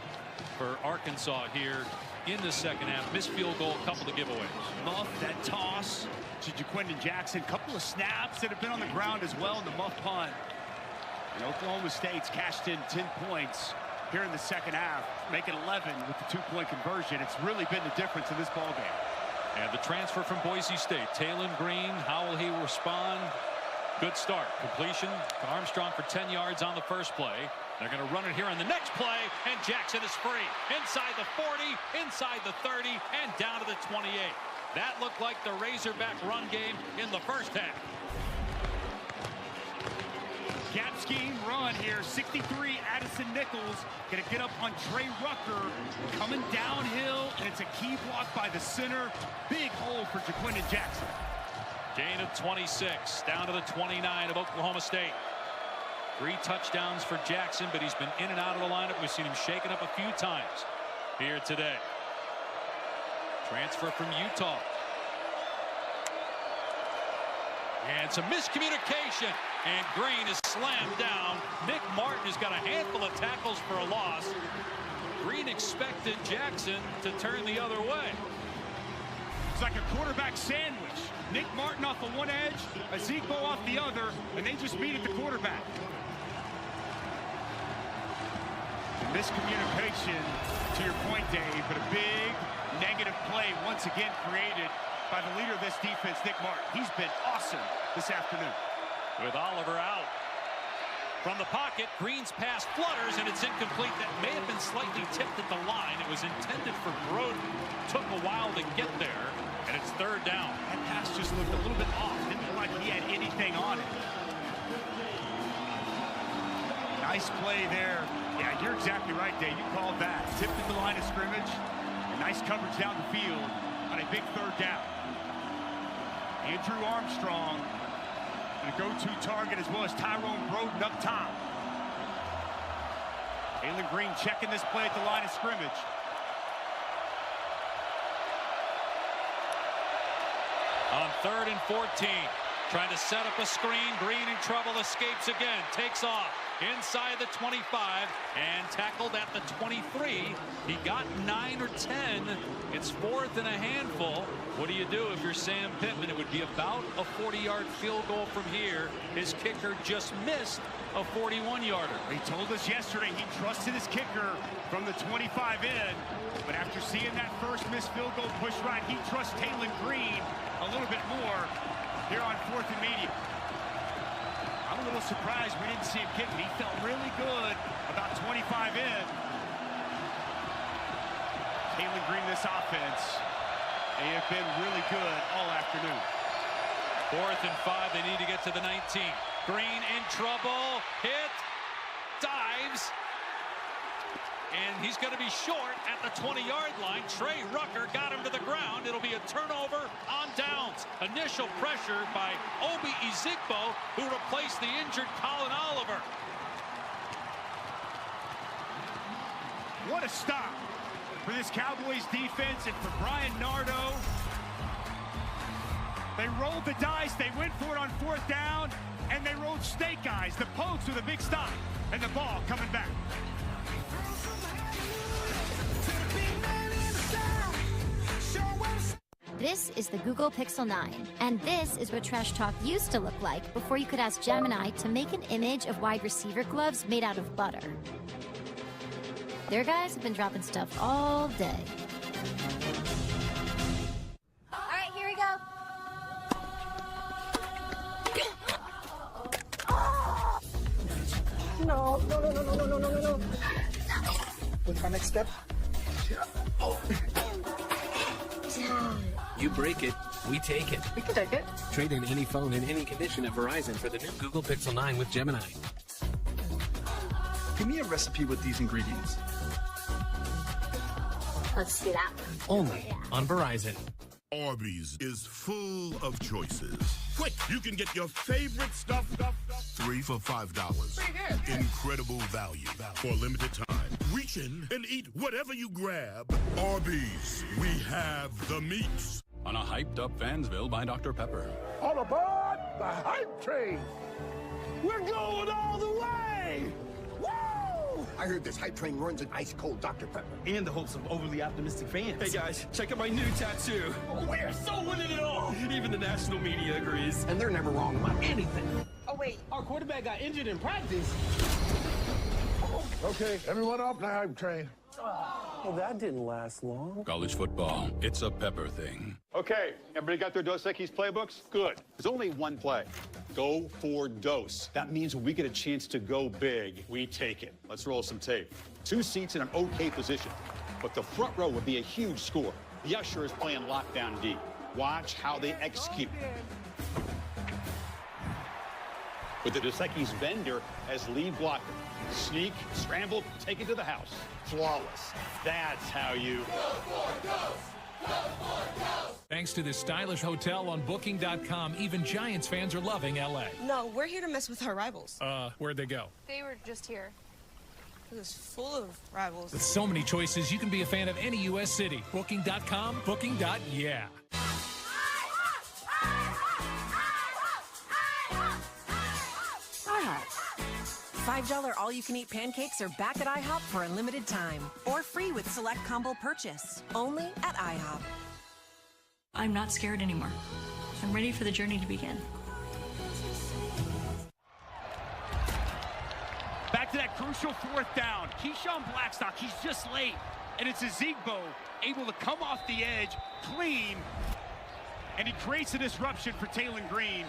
for Arkansas here in the second half. Missed field goal, a couple of giveaways. Muff, that toss to Jaquindon Jackson. Couple of snaps that have been on the ground as well in the muff punt. And Oklahoma State's cashed in 10 points here in the second half, making 11 with the 2-point conversion. It's really been the difference in this ballgame. And the transfer from Boise State, Taylon Green, how will he respond? Good start. Completion to Armstrong for 10 yards on the first play. They're going to run it here on the next play, and Jackson is free. Inside the 40, inside the 30, and down to the 28. That looked like the Razorback run game in the first half. Gap scheme run here. 63, Addison Nichols going to get up on Trey Rucker. Coming downhill, and it's a key block by the center. Big hole for Jaquindon Jackson. Gain of 26, down to the 29 of Oklahoma State. 3 touchdowns for Jackson, but he's been in and out of the lineup. We've seen him shaken up a few times here today. Transfer from Utah. And some miscommunication, and Green is slammed down. Nick Martin has got a handful of tackles for a loss. Green expected Jackson to turn the other way. It's like a quarterback sandwich. Nick Martin off the one edge, Ezekbo off the other, and they just meet at the quarterback. Miscommunication, to your point, Dave, but a big negative play once again created by the leader of this defense, Nick Martin. He's been awesome this afternoon. With Oliver out. From the pocket, Green's pass flutters, and it's incomplete. That may have been slightly tipped at the line. It was intended for Broden. Took a while to get there, and it's third down. That pass just looked a little bit off. Didn't look like he had anything on it. Nice play there. Yeah, you're exactly right, Dave. You called that. Tipped at the line of scrimmage. And nice coverage down the field on a big third down. Andrew Armstrong, the go-to target, as well as Tyrone Broden up top. Taylon Green checking this play at the line of scrimmage. On 3rd and 14, trying to set up a screen. Green in trouble, escapes again, takes off. inside the 25 and tackled at the 23. He got 9 or 10. It's 4th and a handful. What do you do if you're Sam Pittman? It would be about a 40-yard field goal from here. His kicker just missed a 41-yarder. He told us yesterday he trusted his kicker from the 25 in, but after seeing that first missed field goal push right, he trusts Taylen Green a little bit more here on 4th and medium. I'm a little surprised we didn't see him kick it. He felt really good about 25 in. Taylen Green, this offense, they have been really good all afternoon. 4th and 5, they need to get to the 19. Green in trouble, hit, dives, and he's going to be short at the 20-yard line. Trey Rucker got him to the ground. It'll be a turnover on downs. Initial pressure by Obi Ezigbo, who replaced the injured Colin Oliver. What a stop for this Cowboys defense and for Brian Nardo. They rolled the dice, they went for it on 4th down, and they rolled snake eyes, the pokes with a big stop, and the ball coming back. This is the Google Pixel 9, and this is what trash talk used to look like before you could ask Gemini to make an image of wide receiver gloves made out of butter. Their guys have been dropping stuff all day. All right, here we go. No. What's our next step? Oh. You break it, we take it. We can take it. Trade in any phone in any condition at Verizon for the new Google Pixel 9 with Gemini. Give me a recipe with these ingredients. Let's do that. Only on Verizon. Arby's is full of choices. Quick, you can get your favorite stuff 3 for $5. Incredible value for a limited time. Reach in and eat whatever you grab. Arby's, we have the meats. On a hyped up Fansville by Dr. Pepper. All aboard the hype train. We're going all the way. Woo! I heard this hype train runs an ice cold Dr. Pepper. And the hopes of overly optimistic fans. Hey guys, check out my new tattoo. We're so winning it all. Even the national media agrees. And they're never wrong about anything. Oh wait, our quarterback got injured in practice. Okay, everyone off the hype train. Well, that didn't last long. College football, it's a Pepper thing. Okay, everybody got their Dos Equis playbooks? Good. There's only one play. Go for Dos. That means when we get a chance to go big, we take it. Let's roll some tape. 2 seats in an okay position, but the front row would be a huge score. The usher is playing lockdown D. Watch how they execute. With the Dos Equis vendor as lead blocker. Sneak, scramble, take it to the house. Flawless. That's how you... Thanks to this stylish hotel on Booking.com, even Giants fans are loving L.A. No, we're here to mess with our rivals. Where'd they go? They were just here. It was full of rivals. With so many choices, you can be a fan of any U.S. city. Booking.com, Booking.yeah. $5 all-you-can-eat pancakes are back at IHOP for a limited time. Or free with select combo purchase. Only at IHOP. I'm not scared anymore. I'm ready for the journey to begin. Back to that crucial 4th down. Keyshawn Blackstock, he's just late. And it's Ezigbo able to come off the edge clean. And he creates a disruption for Taylen Green.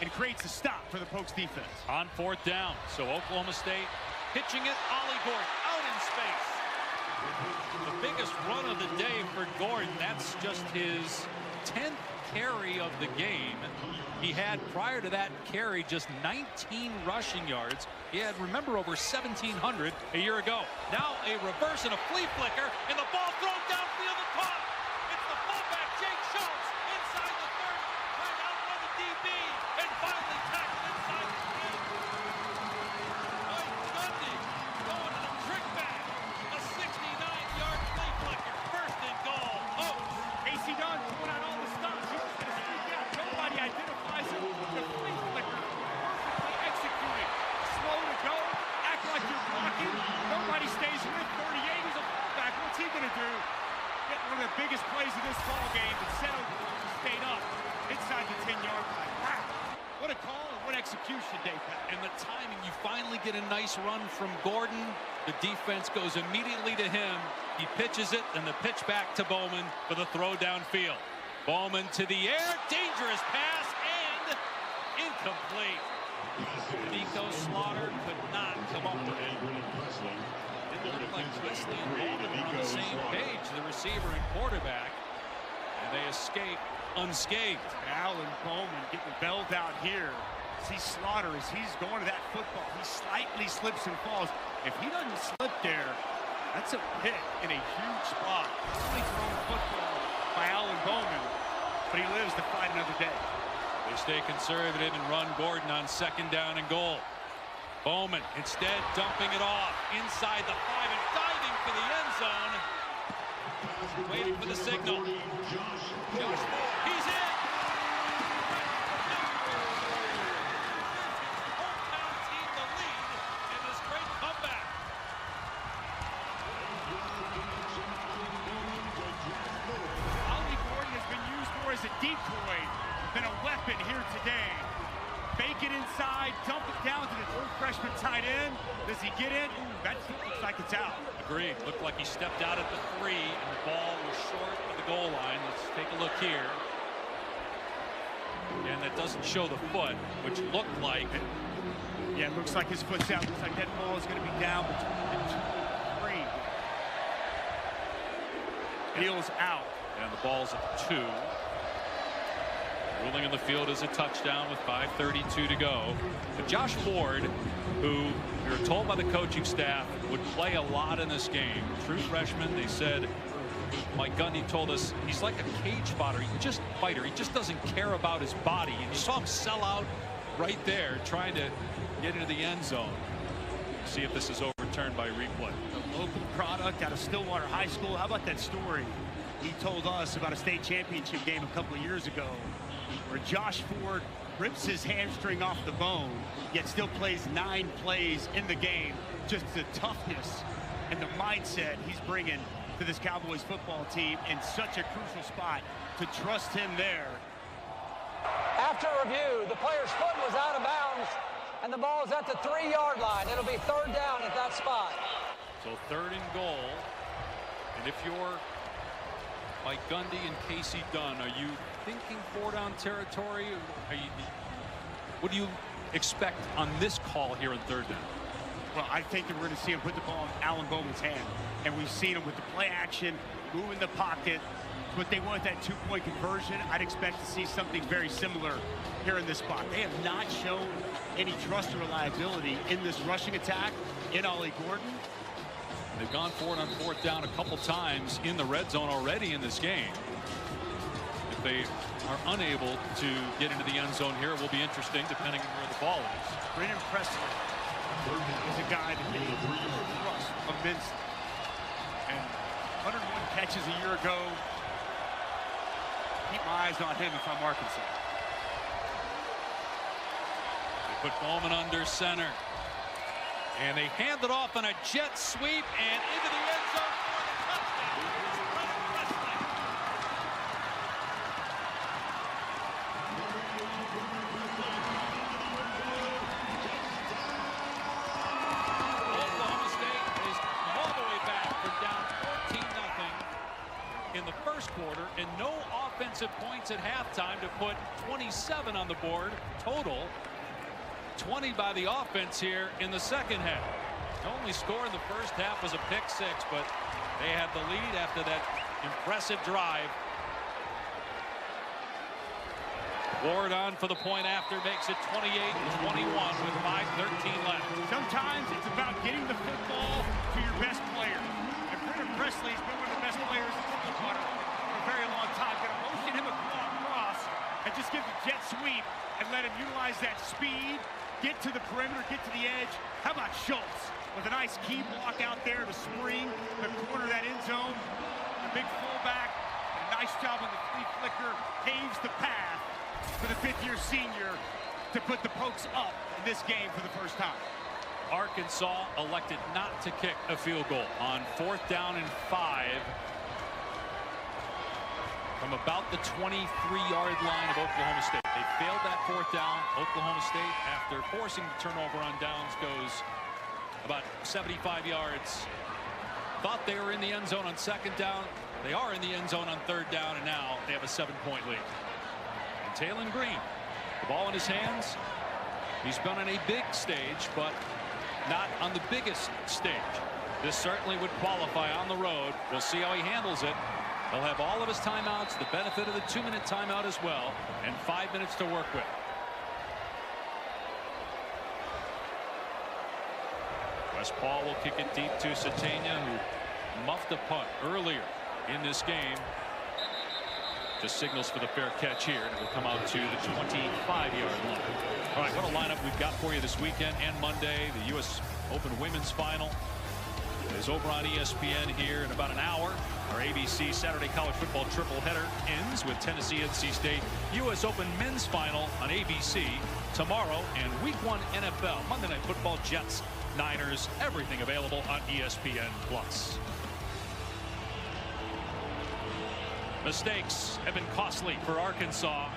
And creates a stop for the Pokes defense. On 4th down, so Oklahoma State pitching it. Ollie Gordon out in space. The biggest run of the day for Gordon. That's just his 10th carry of the game. He had, prior to that carry, just 19 rushing yards. He had, remember, over 1,700 a year ago. Now a reverse and a flea flicker, and the ball thrown downfield and caught. It's the fullback, Jake Schultz, inside the 30, trying to outrun the DB, and finally tackled inside the 10. Mike Gundy going to the trick back. A 69-yard flea flicker, 1st and goal. Oh, AC Dunn pulling out all the stops. He's going to sneak out. Nobody identifies him. The flea flicker perfectly executed. Slow to go. the biggest plays of this ball game, but settled, stayed up inside the 10-yard line. Wow. What a call and what execution, Dave. And the timing, you finally get a nice run from Gordon. The defense goes immediately to him. He pitches it, and the pitch back to Bowman for the throw downfield. Bowman to the air, dangerous pass, and incomplete. Nico Slaughter could not come up with it. Didn't look like Presley and Bowman were on the same page, the receiver and quarterback, and they escape unscathed. Alan Bowman getting belled out here. See Slaughter as he's going to that football. He slightly slips and falls. If he doesn't slip there, that's a pick in a huge spot. Only thrown football by Alan Bowman, but he lives to fight another day. They stay conservative and run Gordon on 2nd down and goal. Bowman instead dumping it off inside the 5 and diving for the end zone. Waiting for the signal. He's in. Hometown team the lead in this great comeback. Ollie Gordon has been used more as a decoy than a weapon here today. Fake it inside, dump it down to the third freshman tight end. Does he get it? That looks like it's out. Agreed. Looked like he stepped out at the 3, and the ball was short of the goal line. Let's take a look here. And that doesn't show the foot, which looked like it. Yeah, it looks like his foot's out. Looks like that ball is going to be down between the 2 and 3. Heels out. And the ball's at 2. Ruling in the field is a touchdown with 5:32 to go. But Josh Ford, who we were told by the coaching staff would play a lot in this game, true freshman, they said, Mike Gundy told us he's like a cage fighter. He just doesn't care about his body. And you saw him sell out right there trying to get into the end zone. See if this is overturned by replay. A local product out of Stillwater High School. How about that story he told us about a state championship game a couple of years ago, where Josh Ford rips his hamstring off the bone, yet still plays 9 plays in the game. Just the toughness and the mindset he's bringing to this Cowboys football team in such a crucial spot, to trust him there. After review, the player's foot was out of bounds, and the ball is at the 3-yard line. It'll be 3rd down at that spot. So 3rd and goal. And if you're Mike Gundy and Casey Dunn, are you thinking 4-down territory? What do you expect on this call here in 3rd down? Well, I think that we're going to see him put the ball in Alan Bowman's hand. And we've seen him with the play action, moving the pocket. But they want that 2-point conversion. I'd expect to see something very similar here in this spot. They have not shown any trust or reliability in this rushing attack in Ollie Gordon. They've gone for it on 4th down a couple times in the red zone already in this game. If they are unable to get into the end zone here, it will be interesting depending on where the ball is. Brennan Presley is a guy that they trust immensely. And 101 catches a year ago. Keep my eyes on him if I'm Arkansas. They put Bowman under center. And they hand it off on a jet sweep and into the end zone for the touchdown. Oklahoma State is all the way back from down 14-0 in the first quarter, and no offensive points at halftime to put 27 on the board total. 20 by the offense here in the second half. The only score in the first half was a pick 6, but they had the lead after that impressive drive. Ward on for the point after, makes it 28-21 with 5:13 left. Sometimes it's about getting the football to your best player. And Brennan Presley has been one of the best players in Stillwater for a very long time. Going to motion him across and just give the jet sweep and let him utilize that speed. Get to the perimeter, get to the edge. How about Schultz with a nice key block out there to spring the corner of that end zone. The big fullback, a nice job on the flea flicker, paves the path for the 5th-year senior to put the Pokes up in this game for the first time. Arkansas elected not to kick a field goal on 4th down and 5. from about the 23-yard line of Oklahoma State. They failed that fourth down. Oklahoma State, after forcing the turnover on downs, goes about 75 yards. Thought they were in the end zone on second down. They are in the end zone on third down, and now they have a 7-point lead. And Taylen Green, the ball in his hands. He's been on a big stage, but not on the biggest stage. This certainly would qualify on the road. We'll see how he handles it. He'll have all of his timeouts, the benefit of the 2-minute timeout as well, and 5 minutes to work with. Wes Paul will kick it deep to Satania, who muffed a punt earlier in this game. Just signals for the fair catch here, and it will come out to the 25-yard line. All right, what a lineup we've got for you this weekend and Monday. The U.S. Open Women's Final is over on ESPN here in about an hour. Our ABC Saturday College Football triple header ends with Tennessee NC State. U.S. Open Men's Final on ABC tomorrow, and Week 1 NFL Monday Night Football, Jets, Niners, everything available on ESPN+. Mistakes have been costly for Arkansas.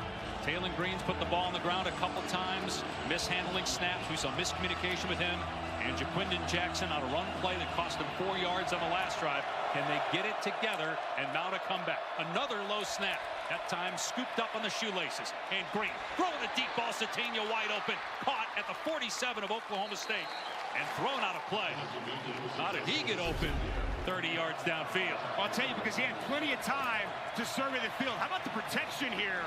Taylen Green's put the ball on the ground a couple times, mishandling snaps. We saw miscommunication with him. And Jaquindon Jackson on a run play that cost him 4 yards on the last drive. Can they get it together and mount a comeback? Another low snap. That time scooped up on the shoelaces. And Green throwing a deep ball. Satania wide open. Caught at the 47 of Oklahoma State. And thrown out of play. How did he get open 30 yards downfield? I'll tell you, because he had plenty of time to survey the field. How about the protection here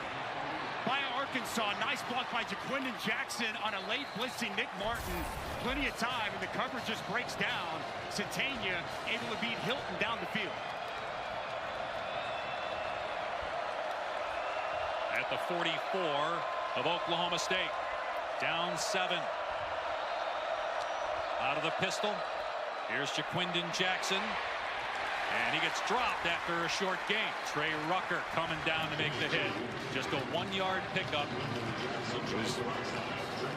by Arkansas? Nice block by Jaquindon Jackson on a late blitzing Nick Martin. Plenty of time, and the coverage just breaks down. Satania able to beat Hilton down the field. At the 44 of Oklahoma State. Down 7. Out of the pistol. Here's Jaquindon Jackson. And he gets dropped after a short gain. Trey Rucker coming down to make the hit. Just a 1-yard pickup.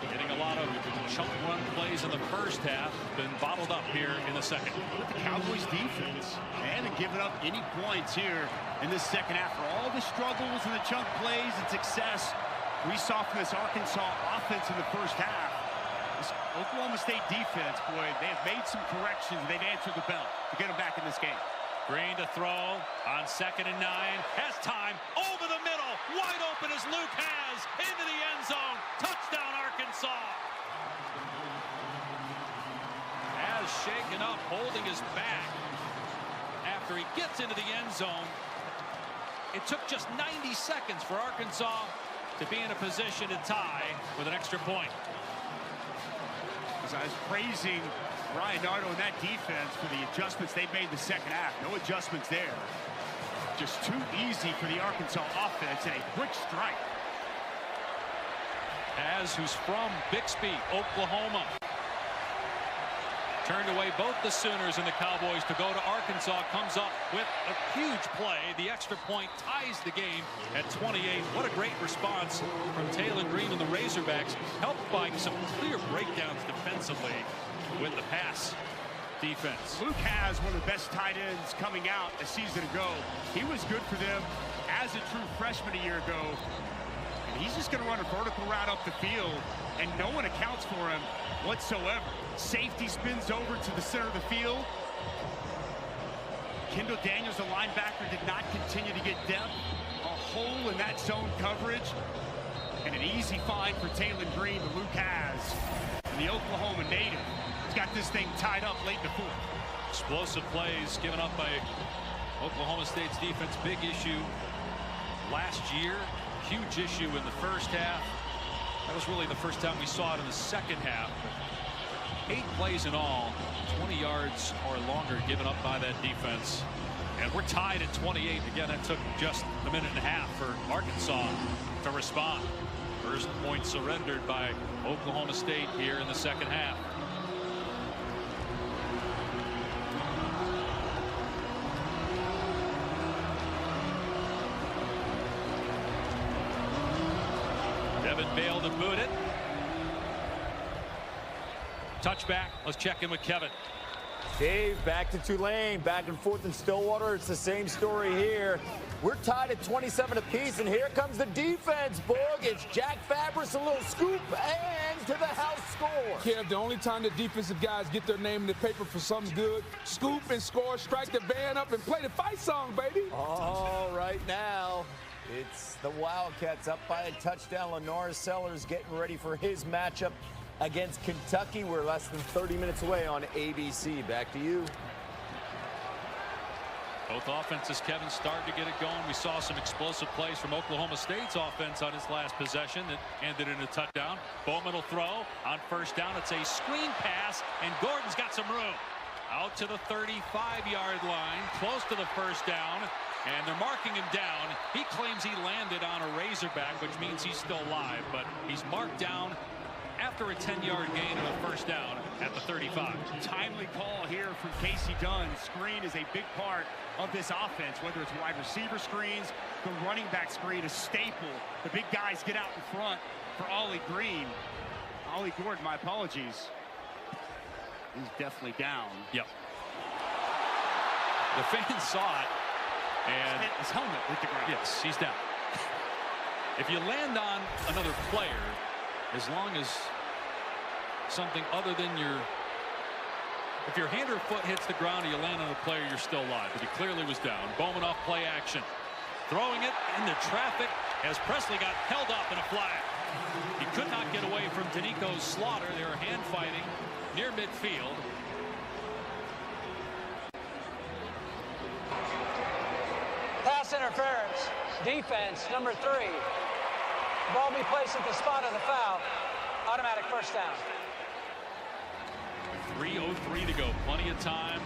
Getting a lot of chunk run plays in the first half. Been bottled up here in the second. Look at the Cowboys defense. They haven't given up any points here in the second half. For all the struggles and the chunk plays and success we saw from this Arkansas offense in the first half, this Oklahoma State defense, boy, they have made some corrections. They've answered the bell to get them back in this game. Green to throw on 2nd and 9. Has time over the middle. Wide open as Luke has into the end zone. Touchdown, Arkansas. Has shaken up, holding his back after he gets into the end zone. It took just 90 seconds for Arkansas to be in a position to tie with an extra point. As I was praising Ryan Nardo and that defense for the adjustments they've made in the second half. No adjustments there. Just too easy for the Arkansas offense, and a quick strike. As who's from Bixby, Oklahoma. Turned away both the Sooners and the Cowboys to go to Arkansas. Comes up with a huge play. The extra point ties the game at 28. What a great response from Taylen Green and the Razorbacks, helped by some clear breakdowns defensively with the pass defense. Luke has one of the best tight ends coming out a season ago. He was good for them as a true freshman a year ago. And he's just going to run a vertical route up the field, and no one accounts for him whatsoever. Safety spins over to the center of the field. Kendall Daniels, the linebacker, did not continue to get depth. A hole in that zone coverage. And an easy find for Taylen Green, the Luke has. And the Oklahoma native has got this thing tied up late in the fourth. Explosive plays given up by Oklahoma State's defense. Big issue last year. Huge issue in the first half. That was really the first time we saw it in the second half. 8 plays in all, 20 yards or longer given up by that defense. And we're tied at 28. Again, that took just a minute and a half for Arkansas to respond. First point surrendered by Oklahoma State here in the second half. Devin Bale to boot it. Touchback. Let's check in with Kevin. Dave, back to Tulane, back and forth in Stillwater. It's the same story here. We're tied at 27 apiece, and here comes the defense, Boog. It's Jack Fabris, a little scoop, and to the house score. Kev, the only time the defensive guys get their name in the paper for something good, scoop and score, strike the band up, and play the fight song, baby. All right now, it's the Wildcats up by a touchdown. Lenore Sellers getting ready for his matchup against Kentucky. We're less than 30 minutes away on ABC. Back to you. Both offenses, Kevin, started to get it going. We saw some explosive plays from Oklahoma State's offense on his last possession that ended in a touchdown. Bowman will throw on first down. It's a screen pass, and Gordon's got some room. Out to the 35-yard line, close to the first down, and they're marking him down. He claims he landed on a Razorback, which means he's still alive, but he's marked down after a 10-yard gain and a first down at the 35. Timely call here from Casey Dunn. Screen is a big part of this offense, whether it's wide receiver screens, the running back screen, a staple. The big guys get out in front for Ollie Green. Ollie Gordon, my apologies. He's definitely down. Yep. The fans saw it, and his helmet hit the ground. Yes, he's down. If you land on another player, as long as something other than if your hand or foot hits the ground and you land on a player, you're still alive. But he clearly was down. Bowman off play action. Throwing it into traffic as Presley got held up in a flag. He could not get away from Danico Slaughter. They were hand fighting near midfield. Pass interference. Defense, number 3. Ball be placed at the spot of the foul. Automatic first down. 3:03 to go. Plenty of time.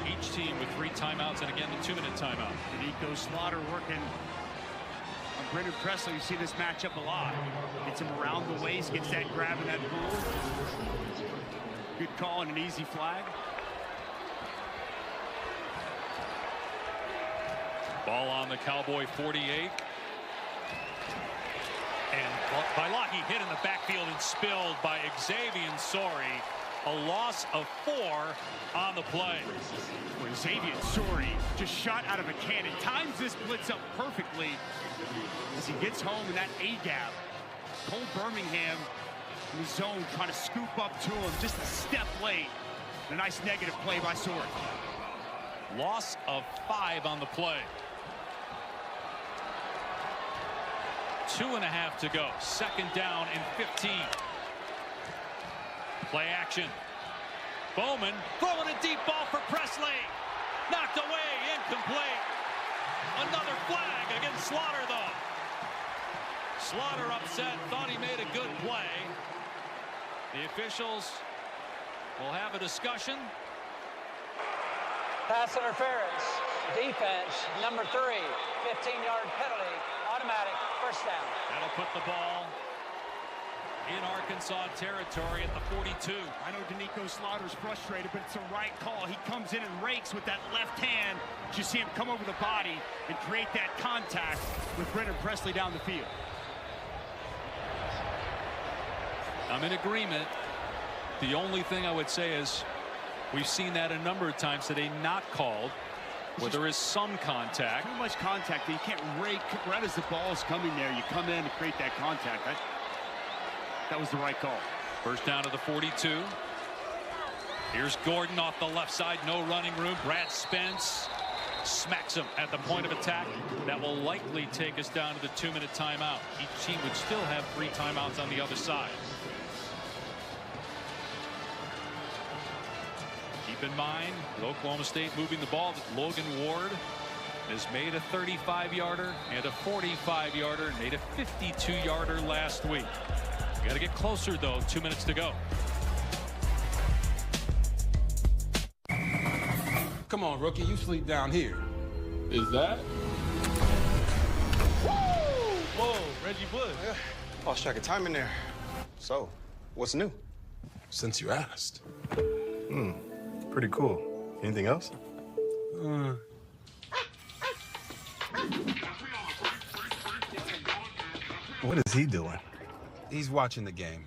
Each team with 3 timeouts, and again, the 2-minute timeout. Danico Slaughter working on Brendan Presley. You see this matchup a lot. Gets him around the waist, gets that grab in that pool. Good call and an easy flag. Ball on the Cowboy 48. And Bailaki hit in the backfield and spilled by Xavier Sori. A loss of 4 on the play. Well, Xavier Sori just shot out of a cannon. Times this blitz up perfectly as he gets home in that A-gap. Cole Birmingham in the zone trying to scoop up to him just a step late. A nice negative play by Sori. Loss of 5 on the play. 2.5 to go. Second down and 15. Play action. Bowman throwing a deep ball for Presley. Knocked away, incomplete. Another flag against Slaughter, though. Slaughter upset, thought he made a good play. The officials will have a discussion. Pass interference. Defense, number 3. 15-yard penalty. Automatic first down. That'll put the ball in Arkansas territory at the 42. I know Danico Slaughter's frustrated, but it's the right call. He comes in and rakes with that left hand. You see him come over the body and create that contact with Brendan Presley down the field. I'm in agreement. The only thing I would say is we've seen that a number of times today not called, where there is some contact. Too much contact. You can't rake right as the ball's coming there. You come in to create that contact. That was the right call. First down to the 42. Here's Gordon off the left side. No running room. Brad Spence smacks him at the point of attack. That will likely take us down to the 2-minute timeout. Each team would still have 3 timeouts on the other side. Keep in mind, with Oklahoma State moving the ball, Logan Ward has made a 35-yarder and a 45-yarder, made a 52-yarder last week. Got to get closer, though. 2 minutes to go. Come on, rookie. You sleep down here. Is that? Whoa, Reggie Bush. Yeah, lost track of time in there. So, what's new? Since you asked. Pretty cool. Anything else? What is he doing? He's watching the game.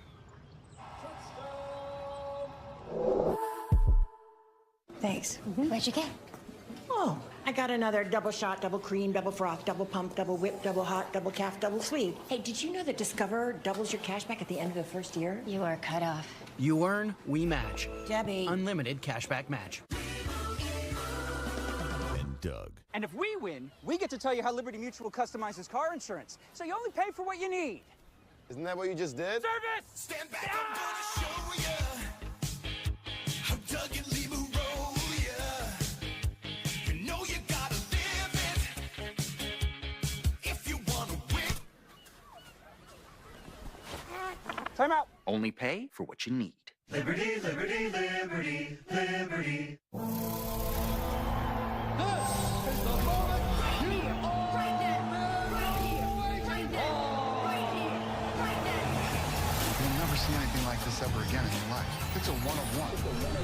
Thanks. What'd you get? Oh, I got another double shot, double cream, double froth, double pump, double whip, double hot, double calf, double sweet. Hey, did you know that Discover doubles your cash back at the end of the first year? You are cut off. You earn, we match. Debbie. Unlimited cashback match. And Doug. And if we win, we get to tell you how Liberty Mutual customizes car insurance, so you only pay for what you need. Isn't that what you just did? Service! Stand back, I'm gonna show ya how Doug and Lee roll ya. You know you gotta live it if you wanna win. Time out. Only pay for what you need. Liberty, liberty, liberty, liberty. You'll never see anything like this ever again in your life. It's a one-of-one.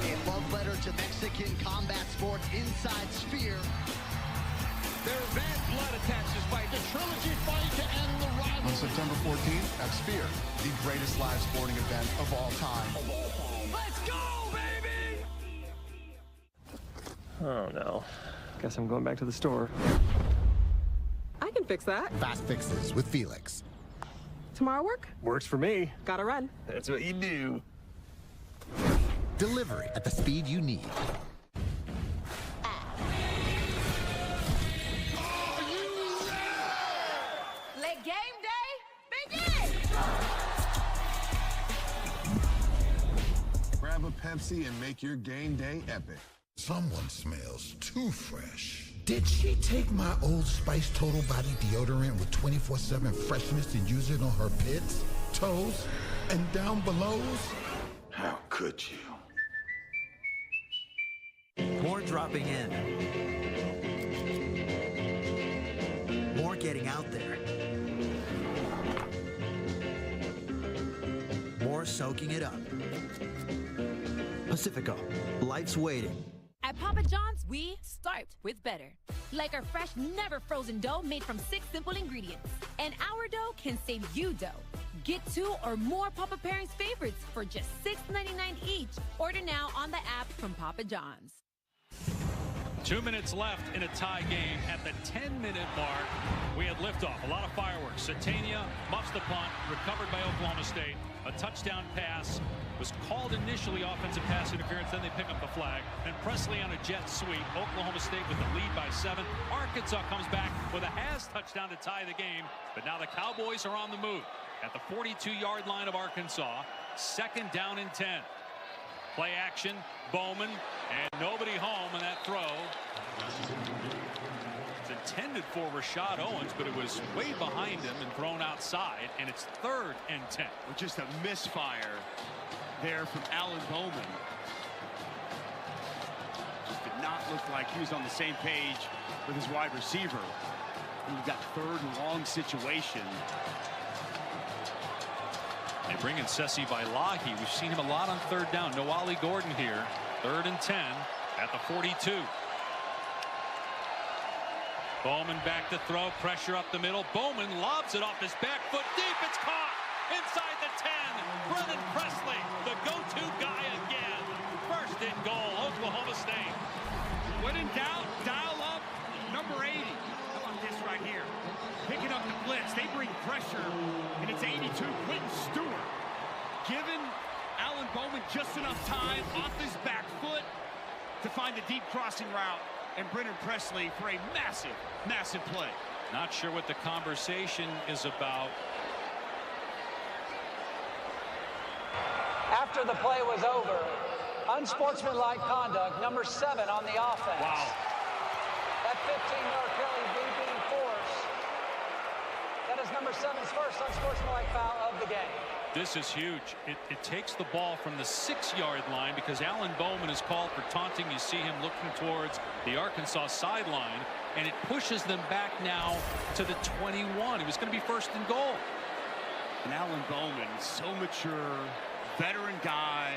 A love letter to Mexican combat sport Inside Sphere. There's bad blood attached to this fight. The trilogy fight to end the rivalry. On September 14th at Sphere, the greatest live sporting event of all time. Let's go, baby! Oh no. Guess I'm going back to the store. I can fix that. Fast Fixes with Felix. Tomorrow work? Works for me. Gotta run. That's what you do. Delivery at the speed you need. Let game day begin! Grab a Pepsi and make your game day epic. Someone smells too fresh. Did she take my Old Spice Total Body Deodorant with 24/7 freshness and use it on her pits, toes, and down belows? How could you? More dropping in. More getting out there. More soaking it up. Pacifico. Life's waiting. At Papa John's, we start with better. Like our fresh, never frozen dough made from 6 simple ingredients. And our dough can save you dough. Get 2 or more Papa Pairings favorites for just $6.99 each. Order now on the app from Papa John's. 2 minutes left in a tie game. At the 10-minute mark, we had liftoff. A lot of fireworks. Satania muffs the punt, recovered by Oklahoma State. A touchdown pass was called initially offensive pass interference. Then they pick up the flag. And Presley on a jet sweep. Oklahoma State with the lead by 7. Arkansas comes back with a Has touchdown to tie the game. But now the Cowboys are on the move at the 42-yard line of Arkansas. 2nd down and 10. Play action, Bowman, and nobody home on that throw. It's intended for Rashad Owens, but it was way behind him and thrown outside, and it's 3rd and 10. With just a misfire there from Alan Bowman. Just did not look like he was on the same page with his wide receiver. And you've got 3rd and long situation. They bring in Sesi Vailahi. We've seen him a lot on 3rd down. No Ollie Gordon here. 3rd and 10 at the 42. Bowman back to throw. Pressure up the middle. Bowman lobs it off his back foot deep. It's caught inside the 10. Brennan Presley, the go-to guy again. 1st and goal, Oklahoma State. When in doubt, dial up number 80. How about this right here? Picking up the blitz. They bring pressure, and it's 82. Quentin Stewart giving Alan Bowman just enough time off his back foot to find the deep crossing route, and Brennan Presley for a massive, massive play. Not sure what the conversation is about. After the play was over, unsportsmanlike conduct, number 7 on the offense. Wow. That 15-yard penalty being forced. That is number 7's first unsportsmanlike foul of the game. This is huge. It takes the ball from the 6-yard line because Alan Bowman is called for taunting. You see him looking towards the Arkansas sideline, and it pushes them back now to the 21. It was going to be 1st and goal. And Alan Bowman, so mature, veteran guy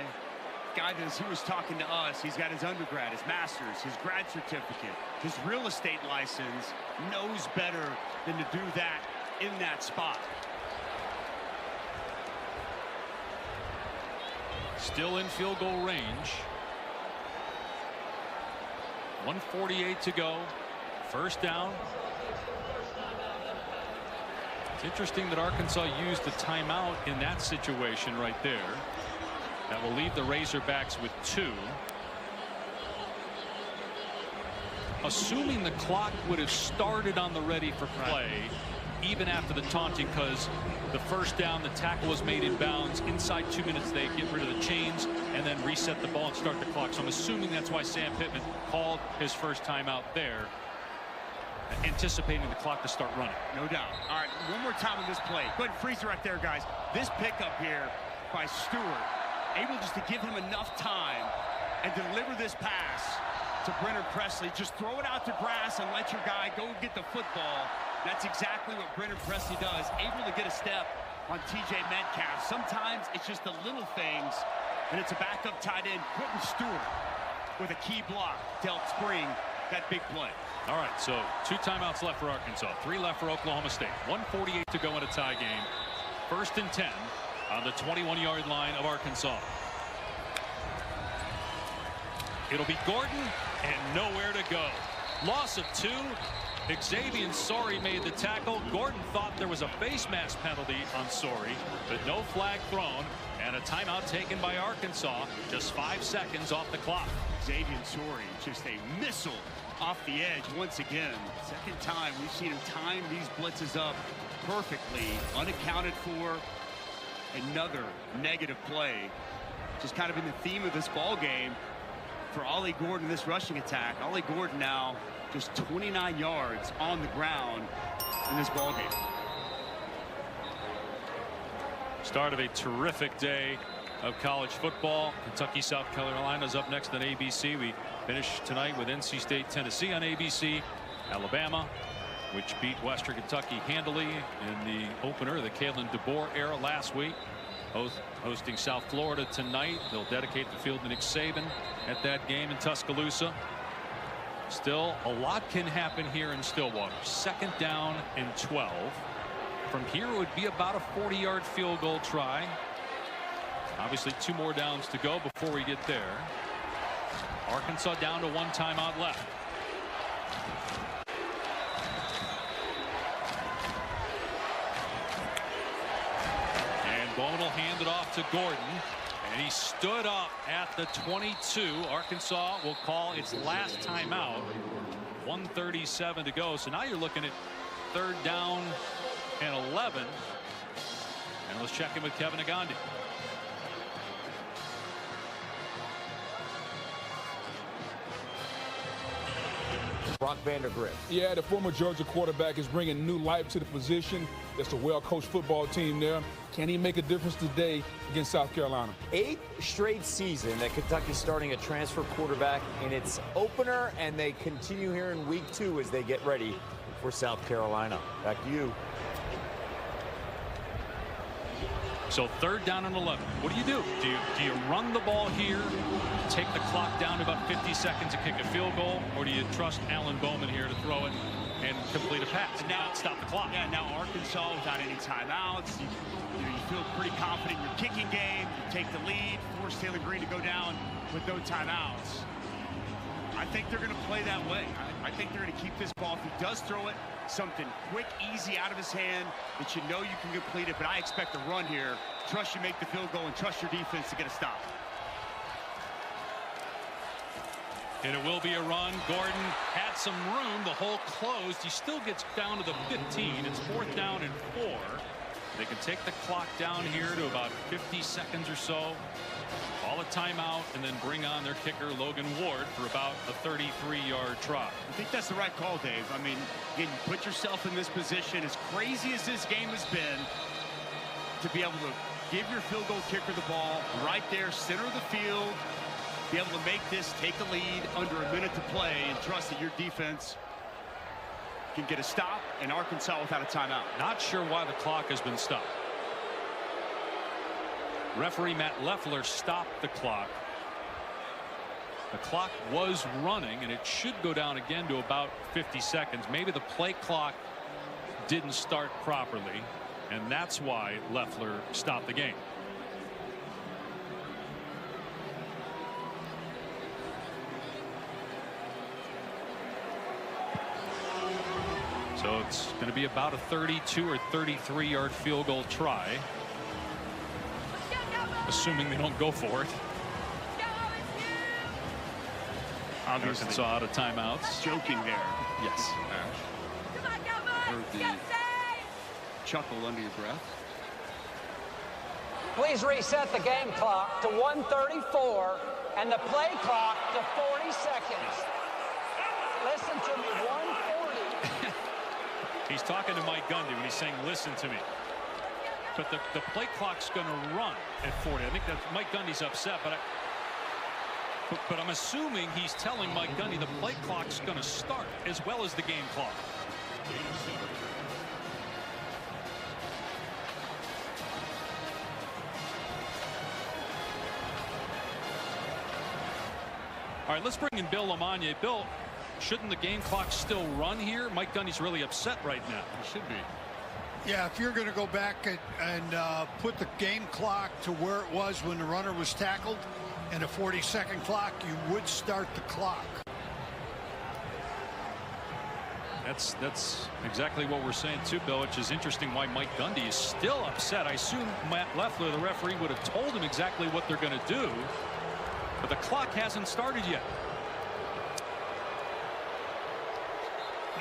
that as he was talking to us, he's got his undergrad, his master's, his grad certificate, his real estate license, knows better than to do that in that spot. Still in field goal range. 1:48 to go. First down. It's interesting that Arkansas used the timeout in that situation right there. That will leave the Razorbacks with 2. Assuming the clock would have started on the ready for play, even after the taunting, because the first down, the tackle was made in bounds. Inside 2 minutes, they get rid of the chains and then reset the ball and start the clock. So I'm assuming that's why Sam Pittman called his first timeout there, anticipating the clock to start running. No doubt. All right, one more time on this play. Go ahead and freeze it right there, guys. This pickup here by Stewart, able just to give him enough time and deliver this pass to Brennan Presley. Just throw it out to grass and let your guy go get the football. That's exactly what Brennan Presley does. Able to get a step on TJ Metcalf. Sometimes it's just the little things, and it's a backup tight end, Quentin Stewart, with a key block to help spring that big play. All right, so 2 timeouts left for Arkansas, 3 left for Oklahoma State. 1:48 to go in a tie game. 1st and 10 on the 21-yard line of Arkansas. It'll be Gordon and nowhere to go. Loss of 2. Xavier Sorey made the tackle. Gordon thought there was a face mask penalty on Sorey, but no flag thrown, and a timeout taken by Arkansas. Just 5 seconds off the clock. Xavier Sorey, just a missile off the edge once again. Second time we've seen him time these blitzes up perfectly, unaccounted for. Another negative play. Just kind of been the theme of this ball game for Ollie Gordon, this rushing attack. Ollie Gordon now just 29 yards on the ground in this ball game. Start of a terrific day of college football. Kentucky, South Carolina's up next on ABC. We finish tonight with NC State, Tennessee on ABC. Alabama, which beat Western Kentucky handily in the opener of the Kalen DeBoer era last week. Hosting South Florida tonight. They'll dedicate the field to Nick Saban at that game in Tuscaloosa. Still, a lot can happen here in Stillwater. 2nd down and 12. From here, it would be about a 40-yard field goal try. Obviously, 2 more downs to go before we get there. Arkansas down to 1 timeout left. And Bowman will hand it off to Gordon. And he stood up at the 22. Arkansas will call its last timeout. 1:37 to go. So now you're looking at 3rd down and 11. And let's check in with Kevin Agandi. Brock Vandagriff. Yeah, the former Georgia quarterback is bringing new life to the position. That's a well-coached football team there. Can he make a difference today against South Carolina? 8th straight season that Kentucky's starting a transfer quarterback in its opener, and they continue here in week 2 as they get ready for South Carolina. Back to you. So 3rd down and 11. What do you do? Do you run the ball here, take the clock down to about 50 seconds and kick a field goal, or do you trust Alan Bowman here to throw it and complete a pass and now stop the clock? Yeah, now Arkansas without any timeouts. You feel pretty confident in your kicking game. You take the lead, force Taylor Green to go down with no timeouts. I think they're going to play that way. I think they're going to keep this ball. If he does throw it, something quick, easy out of his hand that you know you can complete it. But I expect a run here. Trust you make the field goal and trust your defense to get a stop. And it will be a run. Gordon had some room. The hole closed. He still gets down to the 15. It's 4th down and 4. They can take the clock down here to about 50 seconds or so. Call a timeout and then bring on their kicker Logan Ward for about a 33-yard try. I think that's the right call, Dave. I mean, again, you put yourself in this position. As crazy as this game has been, to be able to give your field goal kicker the ball right there, center of the field, be able to make this, take the lead under a minute to play, and trust that your defense can get a stop, and Arkansas without a timeout. Not sure why the clock has been stopped. Referee Matt Leffler stopped the clock. The clock was running, and it should go down again to about 50 seconds. Maybe the play clock didn't start properly, and that's why Leffler stopped the game. So it's going to be about a 32 or 33 yard field goal try, assuming they don't go for it. Obviously, Arkansas out of timeouts. Joking there. Yes. Heard the chuckle under your breath. Please reset the game clock to 1:34 and the play clock to 40 seconds. Listen to me, 1:40. He's talking to Mike Gundy when he's saying, listen to me. But the play clock's going to run at 40. I think that Mike Gundy's upset, but I'm assuming he's telling Mike Gundy the play clock's going to start as well as the game clock. All right, let's bring in Bill LaMagna. Bill, shouldn't the game clock still run here? Mike Gundy's really upset right now. He should be. Yeah, if you're going to go back and put the game clock to where it was when the runner was tackled and a 40-second clock, you would start the clock. That's exactly what we're saying too, Bill, which is interesting why Mike Gundy is still upset. I assume Matt Leffler, the referee, would have told him exactly what they're going to do, but the clock hasn't started yet.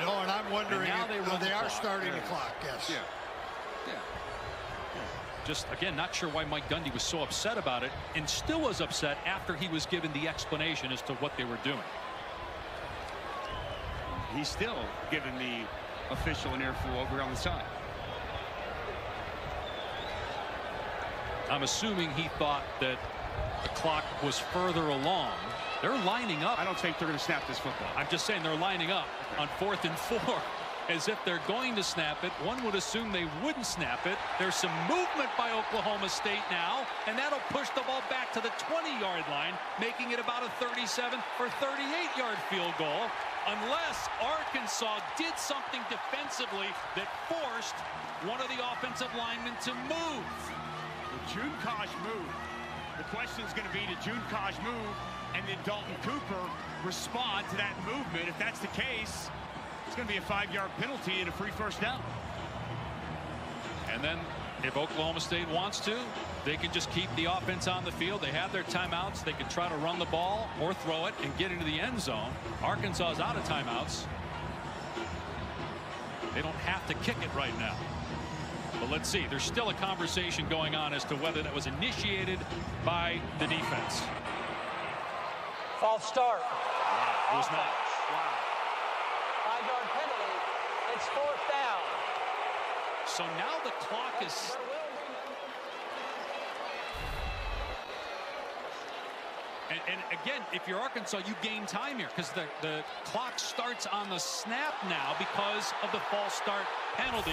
No, and I'm wondering if they are starting the clock. Yes. Yeah. Just again, not sure why Mike Gundy was so upset about it, and still was upset after he was given the explanation as to what they were doing. He's still giving the official an earful over on the side. I'm assuming he thought that the clock was further along. They're lining up. I don't think they're going to snap this football. I'm just saying they're lining up on 4th and 4 as if they're going to snap it. One would assume they wouldn't snap it. There's some movement by Oklahoma State now, and that'll push the ball back to the 20-yard line, making it about a 37 or 38-yard field goal, unless Arkansas did something defensively that forced one of the offensive linemen to move. The June Kosh move. The question is going to be, did June Kosh move and then Dalton Cooper respond to that movement? If that's the case, it's going to be a 5-yard penalty and a free first down. And then if Oklahoma State wants to, they can just keep the offense on the field. They have their timeouts. They can try to run the ball or throw it and get into the end zone. Arkansas is out of timeouts. They don't have to kick it right now. But let's see. There's still a conversation going on as to whether that was initiated by the defense. False start. It was not. 5-yard penalty. It's 4th down. So now the clock is. And again, if you're Arkansas, you gain time here because the clock starts on the snap now because of the false start penalty.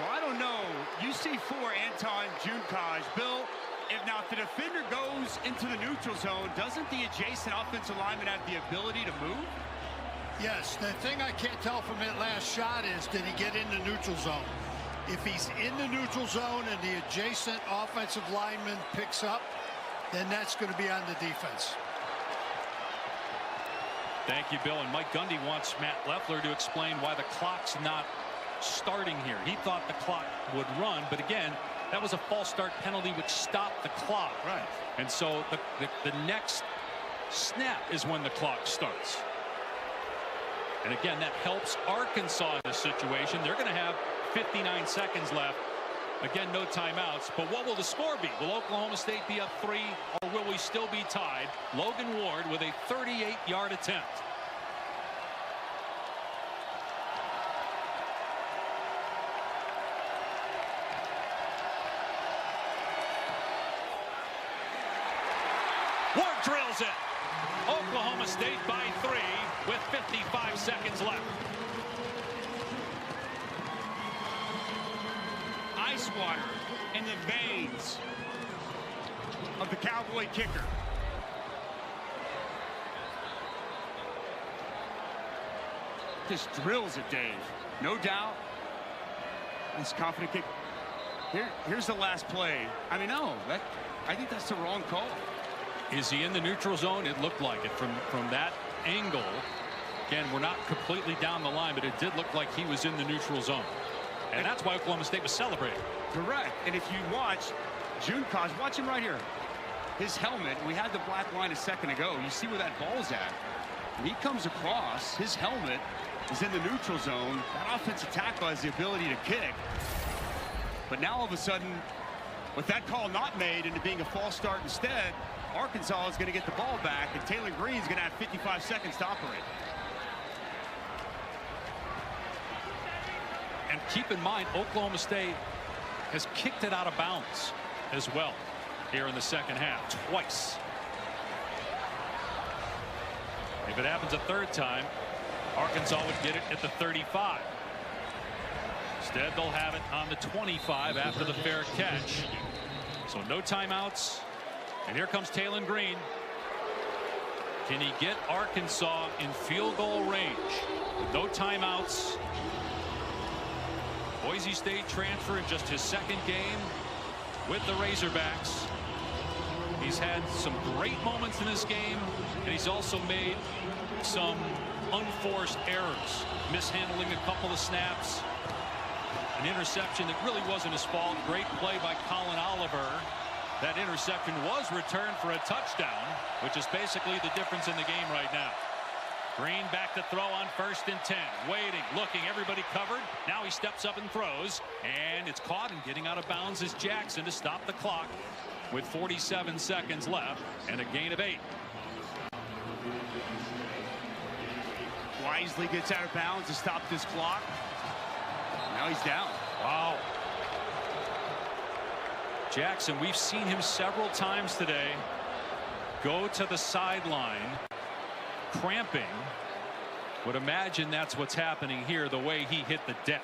Well, I don't know. You see for Anton Junekaj. Bill, if the defender goes into the neutral zone, doesn't the adjacent offensive lineman have the ability to move? Yes, the thing I can't tell from that last shot is, did he get in the neutral zone? If he's in the neutral zone and the adjacent offensive lineman picks up, then that's going to be on the defense. Thank you, Bill. And Mike Gundy wants Matt Leffler to explain why the clock's not starting here. He thought the clock would run, but again, that was a false start penalty which stopped the clock. Right. And so the next snap is when the clock starts. And again, that helps Arkansas in this situation. They're going to have 59 seconds left. Again, no timeouts. But what will the score be? Will Oklahoma State be up 3, or will we still be tied? Logan Ward with a 38-yard attempt. Ward drills it. Oklahoma State by 3 with 55 seconds left. Ice water in the veins of the Cowboy kicker. Just drills it, Dave. No doubt. This confident kick. Here's the last play. I mean, no, I think that's the wrong call. Is he in the neutral zone? It looked like it from that angle. Again, we're not completely down the line, but it did look like he was in the neutral zone. And that's why Oklahoma State was celebrating. Correct. And if you watch Junecause, watch him right here. His helmet, we had the black line a second ago. You see where that ball's at. When he comes across, his helmet is in the neutral zone. That offensive tackle has the ability to kick. But now all of a sudden, with that call not made into being a false start instead, Arkansas is going to get the ball back, and Taylor Green's going to have 55 seconds to operate. And keep in mind, Oklahoma State has kicked it out of bounds as well here in the second half twice. If it happens a third time, Arkansas would get it at the 35. Instead, they'll have it on the 25 after the fair catch. So no timeouts. And here comes Taylor Green. Can he get Arkansas in field goal range with no timeouts? Boise State transfer in just his second game with the Razorbacks. He's had some great moments in this game, and he's also made some unforced errors, mishandling a couple of snaps, an interception that really wasn't his fault. Great play by Colin Oliver. That interception was returned for a touchdown, which is basically the difference in the game right now. Green back to throw on 1st and 10. Waiting, looking, everybody covered. Now he steps up and throws, and it's caught, and getting out of bounds is Jackson to stop the clock with 47 seconds left and a gain of 8. Wisely gets out of bounds to stop this clock. Now he's down. Wow. Jackson, we've seen him several times today go to the sideline cramping. Would imagine that's what's happening here, the way he hit the deck.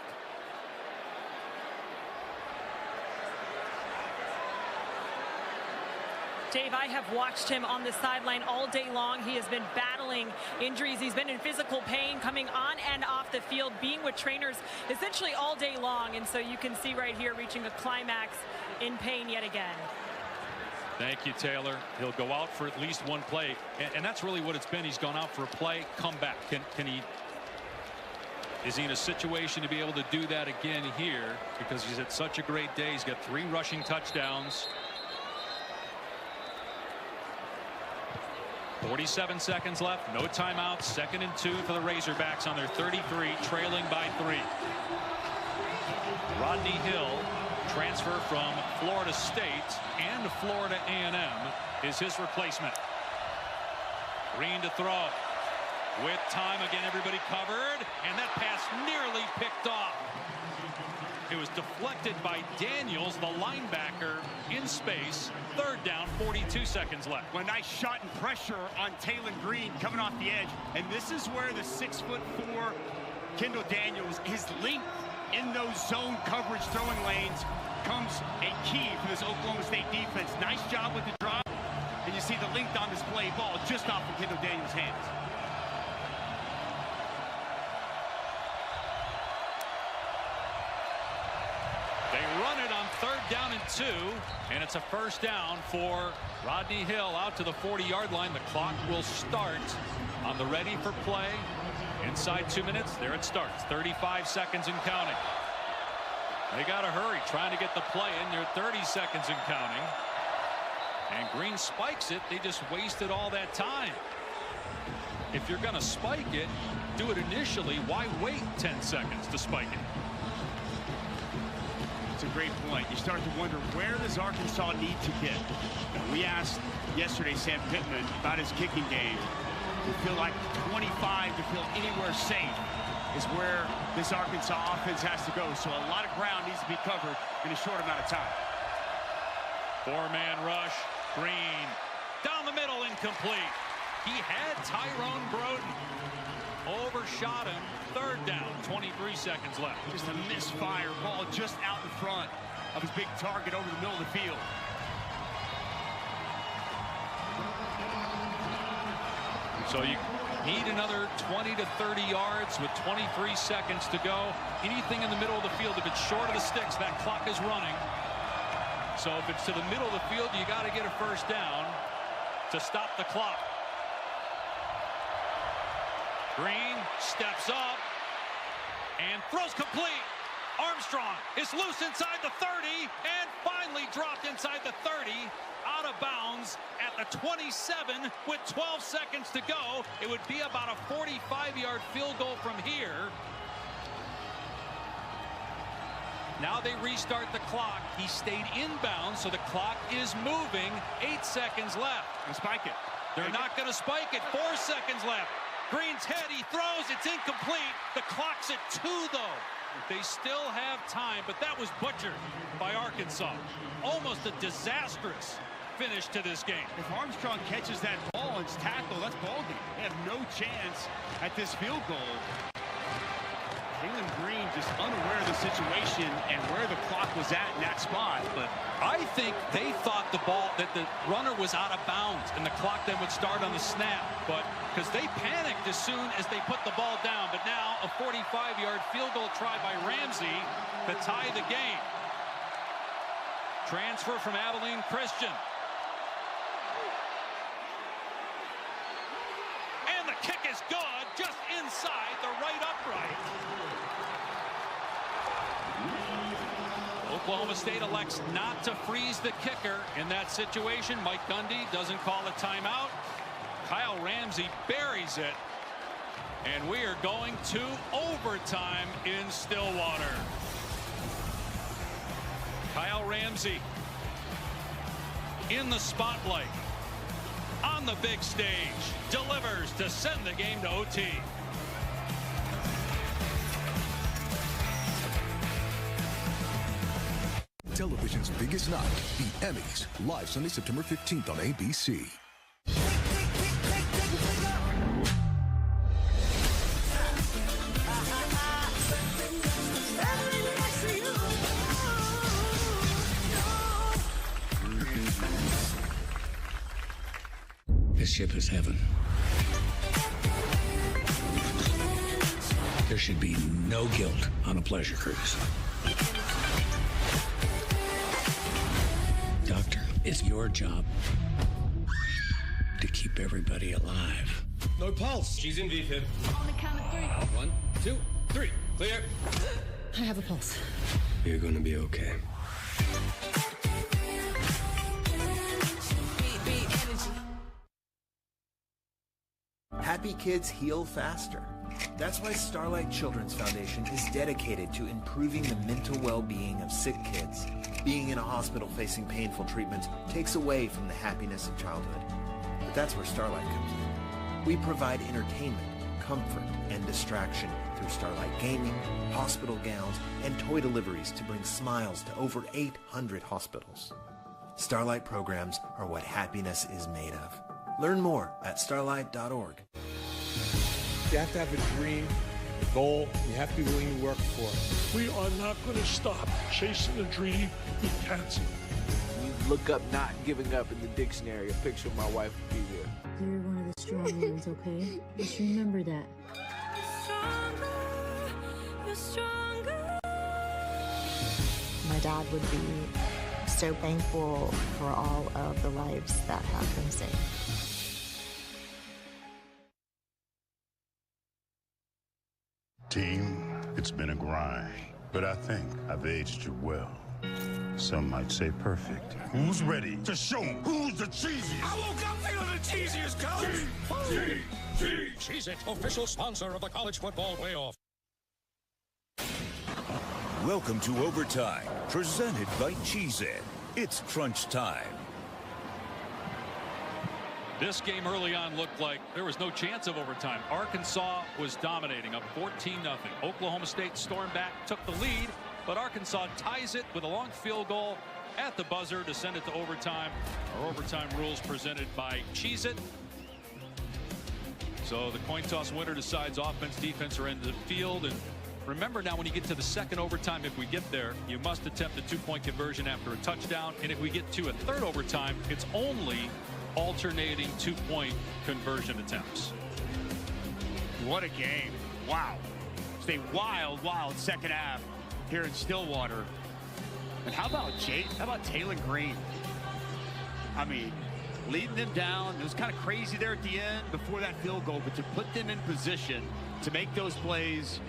Dave, I have watched him on the sideline all day long. He has been battling injuries. He's been in physical pain coming on and off the field, being with trainers essentially all day long. And so you can see right here reaching a climax in pain yet again. Thank you, Taylor. He'll go out for at least one play. And that's really what it's been. He's gone out for a play, come back. Can he? Is he in a situation to be able to do that again here? Because he's had such a great day. He's got 3 rushing touchdowns. 47 seconds left, no timeouts. 2nd and 2 for the Razorbacks on their 33, trailing by 3. Rodney Hill, transfer from Florida State and Florida A&M, is his replacement. Green to throw. With time again, everybody covered, and that pass nearly picked off. It was deflected by Daniels, the linebacker, in space. 3rd down, 42 seconds left. Well, a nice shot and pressure on Taylor Green coming off the edge. And this is where the 6'4" Kendall Daniels, his length in those zone coverage throwing lanes comes a key for this Oklahoma State defense. Nice job with the drop. And you see the length on this play, ball just off of Kendall Daniels' hands. They run it on 3rd down and 2, and it's a 1st down for Rodney Hill out to the 40-yard line. The clock will start on the ready for play. Inside 2 minutes, there it starts. 35 seconds and counting. They got to hurry, trying to get the play in. They're 30 seconds and counting. And Green spikes it. They just wasted all that time. If you're going to spike it, do it initially. Why wait 10 seconds to spike it? It's a great point. You start to wonder, where does Arkansas need to get? We asked yesterday Sam Pittman about his kicking game. We feel like 25 to feel anywhere safe is where this Arkansas offense has to go. So a lot of ground needs to be covered in a short amount of time. 4-man rush. Green down the middle, incomplete. He had Tyrone Broden. Overshot him. 3rd down, 23 seconds left. Just a misfire ball just out in front of his big target over the middle of the field. So you need another 20 to 30 yards with 23 seconds to go. Anything in the middle of the field, if it's short of the sticks, that clock is running. So if it's to the middle of the field, you got to get a 1st down to stop the clock. Green steps up and throws complete. Armstrong is loose inside the 30 and finally dropped inside the 30. Out of bounds at the 27 with 12 seconds to go. It would be about a 45-yard field goal from here. Now they restart the clock. He stayed inbound, so the clock is moving. 8 seconds left. And spike it. They're not going to spike it. 4 seconds left. Green's head, he throws. It's incomplete. The clock's at 2, though. They still have time, but that was butchered by Arkansas. Almost a disastrous finish to this game. If Armstrong catches that ball and it's tackled, that's ball game. They have no chance at this field goal. Taylon Green just unaware of the situation and where the clock was at in that spot. But I think they thought the ball, that the runner was out of bounds and the clock then would start on the snap. But because they panicked as soon as they put the ball down. But now a 45-yard field goal try by Ramsey to tie the game. Transfer from Abilene Christian. And the kick is good, just inside the right upright. Oklahoma State elects not to freeze the kicker in that situation. Mike Gundy doesn't call a timeout. Kyle Ramsey buries it. And we are going to overtime in Stillwater. Kyle Ramsey in the spotlight. On the big stage. Delivers to send the game to OT. Television's biggest night, the Emmys, live Sunday, September 15th on ABC. This ship is heaven. There should be no guilt on a pleasure cruise. Doctor, it's your job to keep everybody alive. No pulse. She's in VFib. On the count of 3. 1, 2, 3. Clear. I have a pulse. You're gonna be okay. Happy kids heal faster. That's why Starlight Children's Foundation is dedicated to improving the mental well-being of sick kids. Being in a hospital facing painful treatments takes away from the happiness of childhood. But that's where Starlight comes in. We provide entertainment, comfort, and distraction through Starlight gaming, hospital gowns, and toy deliveries to bring smiles to over 800 hospitals. Starlight programs are what happiness is made of. Learn more at starlight.org. You have to have a dream, a goal. You have to be willing to work for it. We are not going to stop chasing a dream with cancer. You look up not giving up in the dictionary. A picture of my wife would be there. You're one of the strong ones, okay? Just remember that. You're stronger. My dad would be so thankful for all of the lives that have been saved. Team, it's been a grind, but I think I've aged you well. Some might say perfect. Who's ready to show 'em who's the cheesiest? I woke up feeling the cheesiest, coach. Cheez-It, official sponsor of the college football playoff. Welcome to Overtime, presented by Cheez-It. It's crunch time. This game early on looked like there was no chance of overtime. Arkansas was dominating, up 14-0. Oklahoma State stormed back, took the lead, but Arkansas ties it with a long field goal at the buzzer to send it to overtime. Our overtime rules presented by Cheez-It. So the coin toss winner decides offense, defense, or end of the field. And remember now, when you get to the second overtime, if we get there, you must attempt a 2-point conversion after a touchdown. And if we get to a third overtime, it's only alternating 2-point conversion attempts. What a game. Wow. It's a wild second half here in Stillwater. And how about Taylon Green? I mean, leading them down. It was kind of crazy there at the end before that field goal, but to put them in position to make those plays.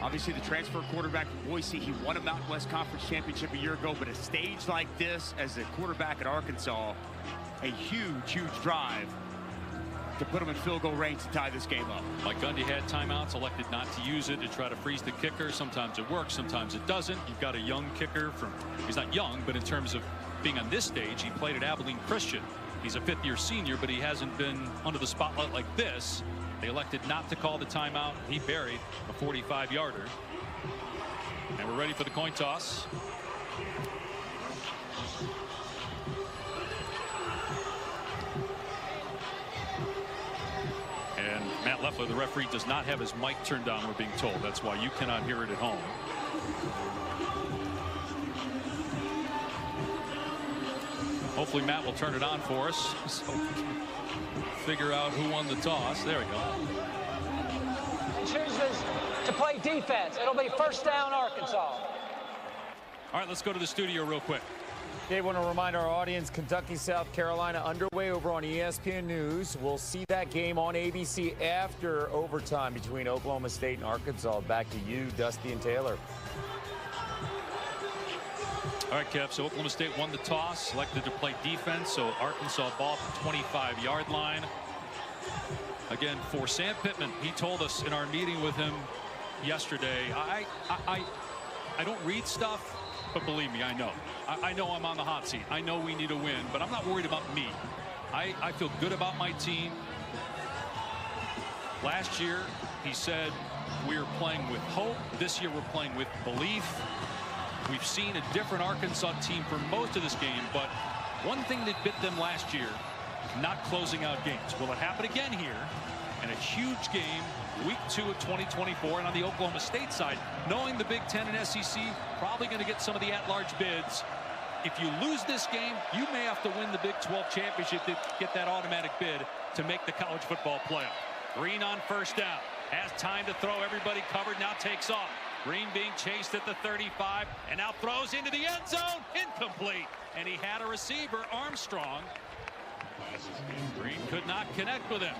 Obviously, the transfer quarterback from Boise, he won a Mountain West Conference championship a year ago, but a stage like this as a quarterback at Arkansas, a huge, huge drive to put him in field goal range to tie this game up. Mike Gundy had timeouts, elected not to use it to try to freeze the kicker. Sometimes it works, sometimes it doesn't. You've got a young kicker he's not young, but in terms of being on this stage, he played at Abilene Christian. He's a fifth-year senior, but he hasn't been under the spotlight like this. They elected not to call the timeout. He buried a 45-yarder. And we're ready for the coin toss. And Matt Leffler, the referee, does not have his mic turned on, we're being told. That's why you cannot hear it at home. Hopefully Matt will turn it on for us so we can figure out who won the toss. There we go. Chooses to play defense. It'll be first down, Arkansas. All right, let's go to the studio real quick. Dave, want to remind our audience, Kentucky, South Carolina underway over on ESPN News. We'll see that game on ABC after overtime between Oklahoma State and Arkansas. Back to you, Dusty and Taylor. All right, Kev, so Oklahoma State won the toss, selected to play defense, so Arkansas ball at the 25-yard line. Again, for Sam Pittman, he told us in our meeting with him yesterday, I don't read stuff, but believe me, I know. I know I'm on the hot seat. I know we need a win, but I'm not worried about me. I feel good about my team. Last year, he said, we're playing with hope. This year, we're playing with belief. We've seen a different Arkansas team for most of this game, but one thing that bit them last year, not closing out games. Will it happen again here? And a huge game, week 2 of 2024. And on the Oklahoma State side, knowing the Big Ten and SEC, probably going to get some of the at-large bids. If you lose this game, you may have to win the Big 12 championship to get that automatic bid to make the college football playoff. Green on first down. Has time to throw, everybody covered, now takes off. Green being chased at the 35 and now throws into the end zone. Incomplete. And he had a receiver, Armstrong. Green could not connect with him.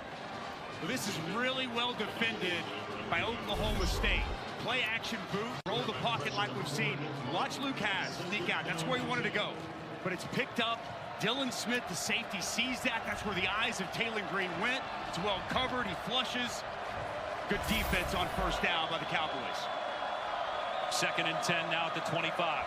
Well, this is really well defended by Oklahoma State. Play action boot, roll the pocket like we've seen. Watch Luke Hasz sneak out. That's where he wanted to go. But it's picked up. Dylan Smith, the safety, sees that. That's where the eyes of Taylor Green went. It's well covered. He flushes. Good defense on first down by the Cowboys. 2nd and 10 now at the 25.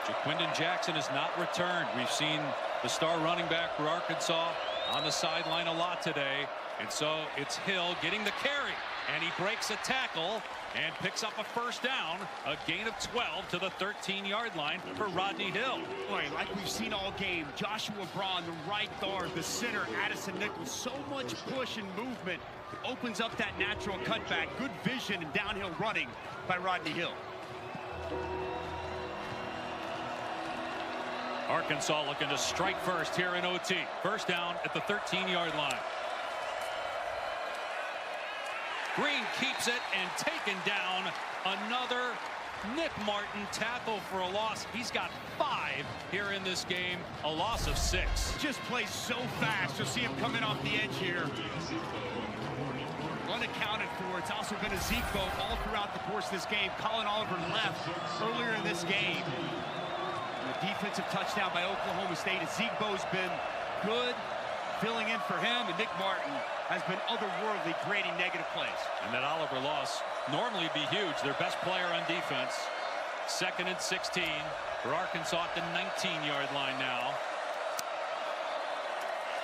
Jaquindon Jackson has not returned. We've seen the star running back for Arkansas on the sideline a lot today. And so it's Hill getting the carry. And he breaks a tackle and picks up a first down. A gain of 12 to the 13-yard line for Rodney Hill. Boy, like we've seen all game, Joshua Braun, the right guard, the center, Addison Nichols, so much push and movement. Opens up that natural cutback. Good vision and downhill running by Rodney Hill. Arkansas looking to strike first here in OT. First down at the 13-yard line. Green keeps it and taken down. Another Nick Martin tackle for a loss. He's got 5 here in this game, a loss of 6. Just plays so fast. You'll see him coming off the edge here. Unaccounted for. It's also been a Zeke boat all throughout the course of this game. Colin Oliver left earlier in this game. And a defensive touchdown by Oklahoma State. Zeke Bo's been good filling in for him, and Nick Martin has been otherworldly creating negative plays. And that Oliver loss normally be huge. Their best player on defense. 2nd and 16 for Arkansas at the 19-yard line now.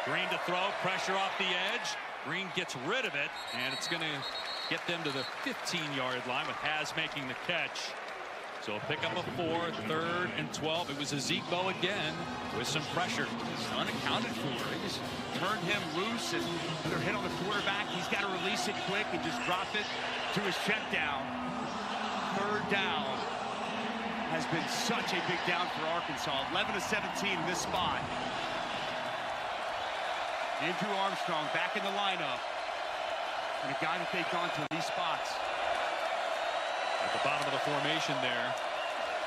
Green to throw, pressure off the edge. Green gets rid of it, and it's going to get them to the 15-yard line with Hasz making the catch. So a pick up a 4, 3rd and 12. It was a Zeke Bo again with some pressure. It's unaccounted for. They just turned him loose, and they're hit on the quarterback. He's got to release it quick and just drop it to his check down. 3rd down has been such a big down for Arkansas. 11 of 17 in this spot. Andrew Armstrong back in the lineup. And a guy that they've gone to these spots. At the bottom of the formation there.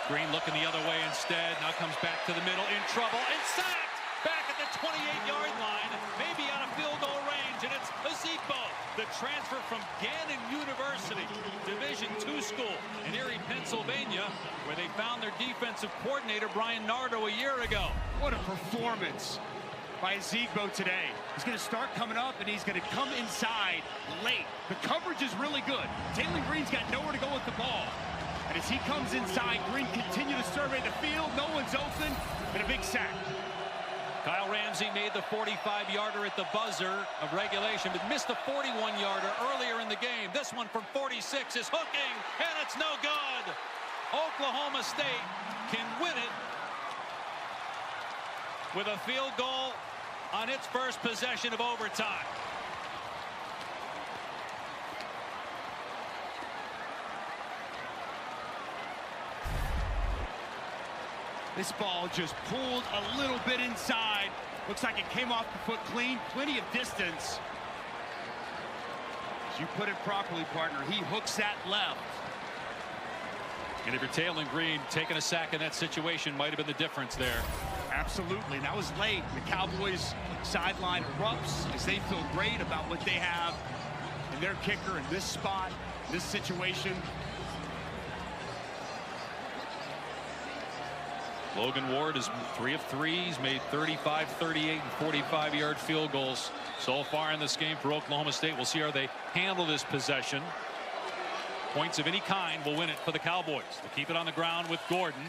Green looking the other way instead. Now comes back to the middle, in trouble, and sacked! Back at the 28-yard line, maybe out of field goal range, and it's Ezikbo, the transfer from Gannon University, Division II school in Erie, Pennsylvania, where they found their defensive coordinator, Brian Nardo, a year ago. What a performance by Ezikbo today. He's going to start coming up, and he's going to come inside late. The coverage is really good. Taylor Green's got nowhere to go with the ball. And as he comes inside, Green continues to survey the field. No one's open, and a big sack. Kyle Ramsey made the 45-yarder at the buzzer of regulation, but missed the 41-yarder earlier in the game. This one from 46 is hooking, and it's no good. Oklahoma State can win it with a field goal on its first possession of overtime. This ball just pulled a little bit inside. Looks like it came off the foot clean. Plenty of distance. As you put it properly, partner, he hooks that left. And if you're Taylor Green, taking a sack in that situation might have been the difference there. Absolutely. And that was late. The Cowboys sideline erupts as they feel great about what they have in their kicker in this spot, this situation. Logan Ward is 3 of 3. He's made 35, 38, and 45-yard field goals so far in this game for Oklahoma State. We'll see how they handle this possession. Points of any kind will win it for the Cowboys. They keep it on the ground with Gordon.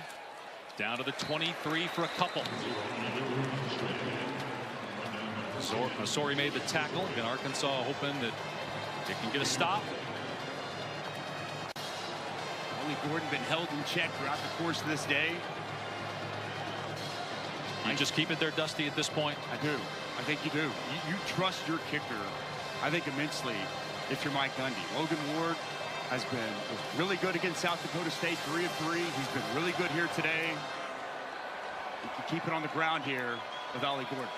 Down to the 23 for a couple. Sori made the tackle, and Arkansas hoping that they can get a stop. Only Gordon been held in check throughout the course of this day. You just keep it there, Dusty, at this point? I do. I think you do. You trust your kicker, I think, immensely if you're Mike Gundy. Logan Ward was really good against South Dakota State, 3 of 3. He's been really good here today. You can keep it on the ground here with Ollie Gordon.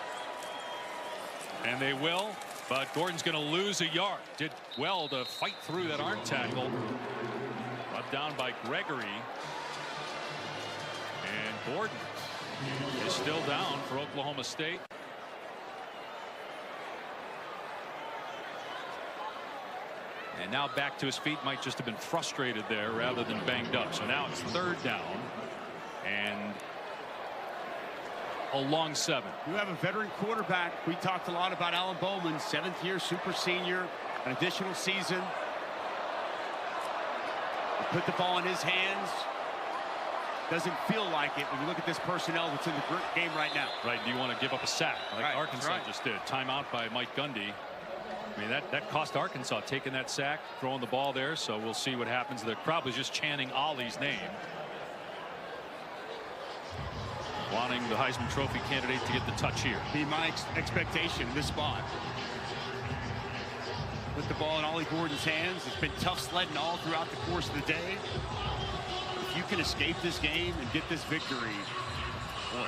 And they will, but Gordon's going to lose a yard. Did well to fight through that arm tackle. Brought down by Gregory. And Gordon is still down for Oklahoma State. And now back to his feet. Might just have been frustrated there rather than banged up. So now it's 3rd down and a long 7. You have a veteran quarterback. We talked a lot about Alan Bowman, 7th year super senior, an additional season. You put the ball in his hands. Doesn't feel like it when you look at this personnel that's in the game right now. Right. Do you want to give up a sack like right, Arkansas just did? Timeout by Mike Gundy. I mean, that cost Arkansas taking that sack, throwing the ball there. So we'll see what happens. The crowd was just chanting Ollie's name, wanting the Heisman Trophy candidate to get the touch here. Be my expectation in this spot. Put the ball in Ollie Gordon's hands. It's been tough sledding all throughout the course of the day. If you can escape this game and get this victory, boy,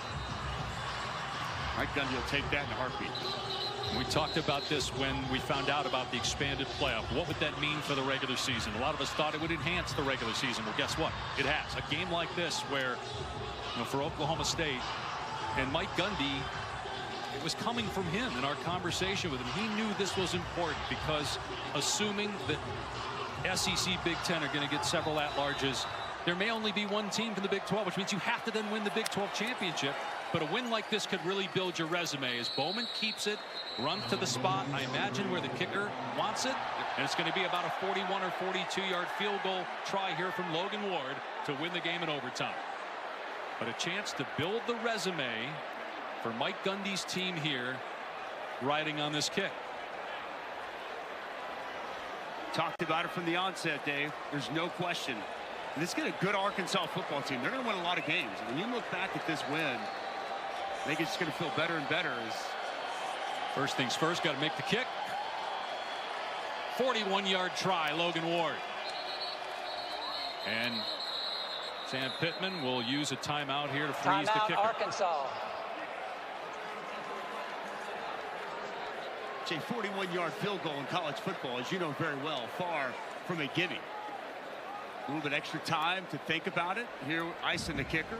Mike Gundy will take that in a heartbeat. We talked about this when we found out about the expanded playoff. What would that mean for the regular season? A lot of us thought it would enhance the regular season. Well, guess what? It has. A game like this where, for Oklahoma State and Mike Gundy, it was coming from him in our conversation with him. He knew this was important because assuming that SEC Big Ten are going to get several at-larges, there may only be one team from the Big 12, which means you have to then win the Big 12 championship. But a win like this could really build your resume as Bowman keeps it, runs to the spot, I imagine, where the kicker wants it. And it's going to be about a 41 or 42-yard field goal try here from Logan Ward to win the game in overtime. But a chance to build the resume for Mike Gundy's team here, riding on this kick. Talked about it from the onset, Dave. There's no question. And this is a good Arkansas football team. They're going to win a lot of games. And when you look back at this win, I think it's just going to feel better and better. First things first, got to make the kick. 41-yard try, Logan Ward. And Sam Pittman will use a timeout here to freeze the kicker. Arkansas. It's a 41-yard field goal in college football, as you know very well, far from a gimme. A little bit extra time to think about it. Here, icing the kicker.